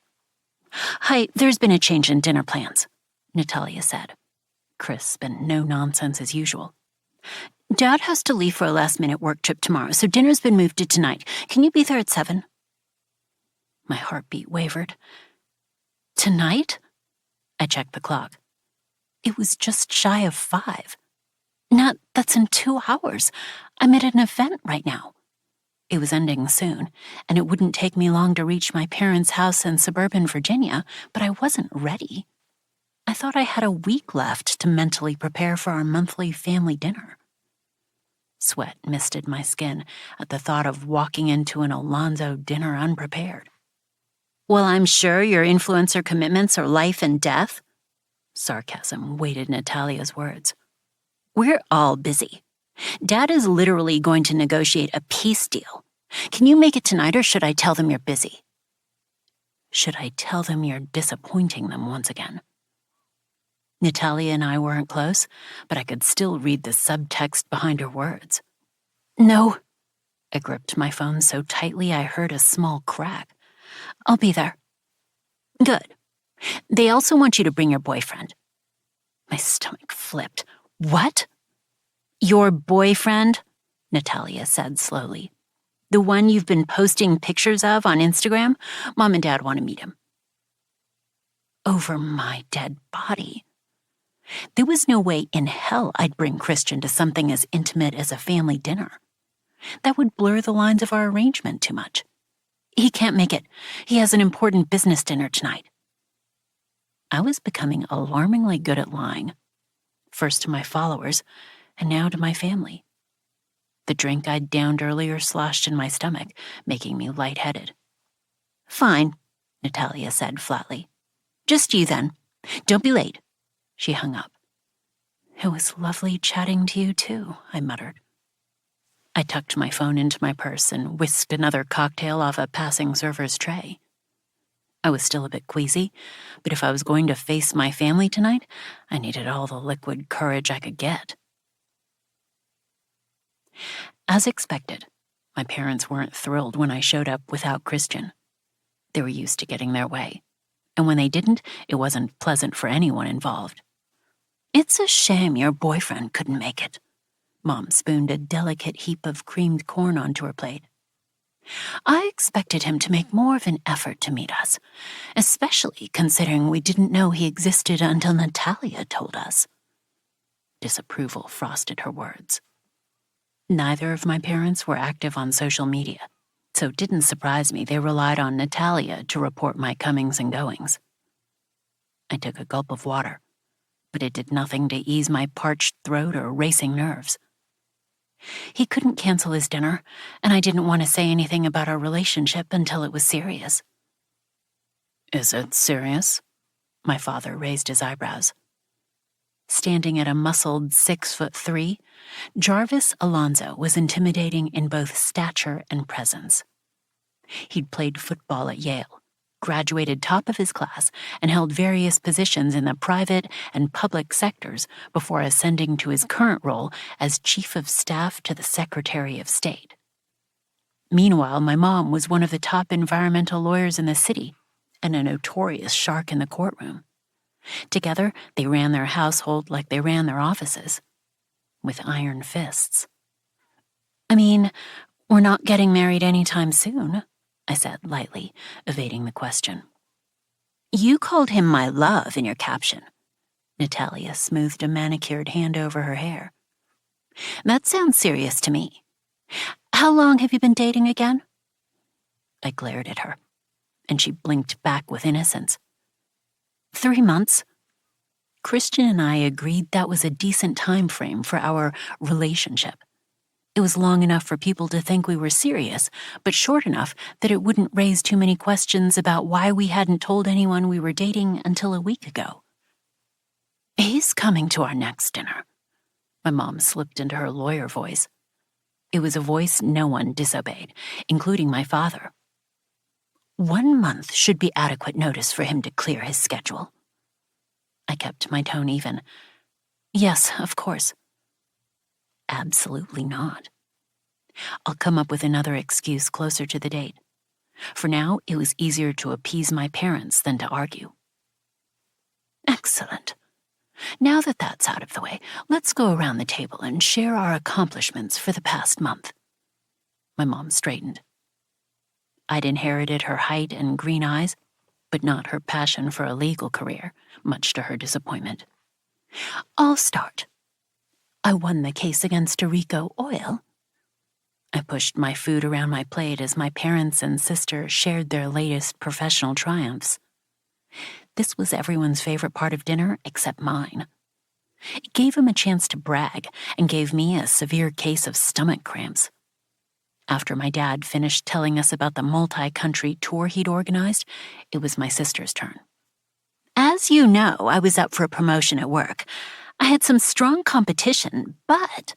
Hi, there's been a change in dinner plans, Natalia said, crisp and no nonsense as usual. Dad has to leave for a last-minute work trip tomorrow, so dinner's been moved to tonight. Can you be there at 7? My heartbeat wavered. Tonight? I checked the clock. It was just shy of 5. Nat, that's in 2 hours. I'm at an event right now. It was ending soon, and it wouldn't take me long to reach my parents' house in suburban Virginia, but I wasn't ready. I thought I had a week left to mentally prepare for our monthly family dinner. Sweat misted my skin at the thought of walking into an Alonzo dinner unprepared. Well, I'm sure your influencer commitments are life and death. Sarcasm weighted Natalia's words. We're all busy. Dad is literally going to negotiate a peace deal. Can you make it tonight, or should I tell them you're busy? Should I tell them you're disappointing them once again? Natalia and I weren't close, but I could still read the subtext behind her words. No. I gripped my phone so tightly I heard a small crack. I'll be there. Good. They also want you to bring your boyfriend. My stomach flipped. What? Your boyfriend? Natalia said slowly. The one you've been posting pictures of on Instagram? Mom and Dad want to meet him. Over my dead body. There was no way in hell I'd bring Christian to something as intimate as a family dinner. That would blur the lines of our arrangement too much. He can't make it. He has an important business dinner tonight. I was becoming alarmingly good at lying, first to my followers, and now to my family. The drink I'd downed earlier sloshed in my stomach, making me lightheaded. Fine, Natalia said flatly. Just you then. Don't be late. She hung up. It was lovely chatting to you too, I muttered. I tucked my phone into my purse and whisked another cocktail off a passing server's tray. I was still a bit queasy, but if I was going to face my family tonight, I needed all the liquid courage I could get. As expected, my parents weren't thrilled when I showed up without Christian. They were used to getting their way, and when they didn't, it wasn't pleasant for anyone involved. It's a shame your boyfriend couldn't make it. Mom spooned a delicate heap of creamed corn onto her plate. I expected him to make more of an effort to meet us, especially considering we didn't know he existed until Natalia told us. Disapproval frosted her words. Neither of my parents were active on social media, so it didn't surprise me they relied on Natalia to report my comings and goings. I took a gulp of water, but it did nothing to ease my parched throat or racing nerves. He couldn't cancel his dinner, and I didn't want to say anything about our relationship until it was serious. Is it serious? My father raised his eyebrows. Standing at a muscled 6'3", Jarvis Alonso was intimidating in both stature and presence. He'd played football at Yale, graduated top of his class, and held various positions in the private and public sectors before ascending to his current role as Chief of Staff to the Secretary of State. Meanwhile, my mom was one of the top environmental lawyers in the city and a notorious shark in the courtroom. Together, they ran their household like they ran their offices, with iron fists. I mean, we're not getting married anytime soon, I said lightly, evading the question. You called him my love in your caption. Natalia smoothed a manicured hand over her hair. That sounds serious to me. How long have you been dating again? I glared at her, and she blinked back with innocence. 3 months. Christian and I agreed that was a decent time frame for our relationship. It was long enough for people to think we were serious, but short enough that it wouldn't raise too many questions about why we hadn't told anyone we were dating until a week ago. He's coming to our next dinner. My mom slipped into her lawyer voice. It was a voice no one disobeyed, including my father. 1 month should be adequate notice for him to clear his schedule. I kept my tone even. Yes, of course. Absolutely not. I'll come up with another excuse closer to the date. For now, it was easier to appease my parents than to argue. Excellent. Now that that's out of the way, let's go around the table and share our accomplishments for the past month. My mom straightened. I'd inherited her height and green eyes, but not her passion for a legal career, much to her disappointment. I'll start. I won the case against Areco Oil. I pushed my food around my plate as my parents and sister shared their latest professional triumphs. This was everyone's favorite part of dinner except mine. It gave him a chance to brag and gave me a severe case of stomach cramps. After my dad finished telling us about the multi-country tour he'd organized, it was my sister's turn. As you know, I was up for a promotion at work. I had some strong competition, but...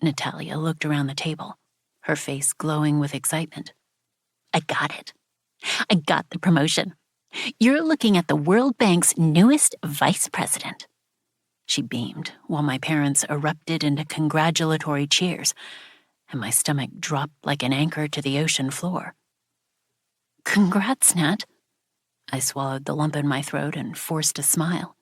Natalia looked around the table, her face glowing with excitement. I got it. I got the promotion. You're looking at the World Bank's newest vice president. She beamed while my parents erupted into congratulatory cheers, and my stomach dropped like an anchor to the ocean floor. Congrats, Nat. I swallowed the lump in my throat and forced a smile.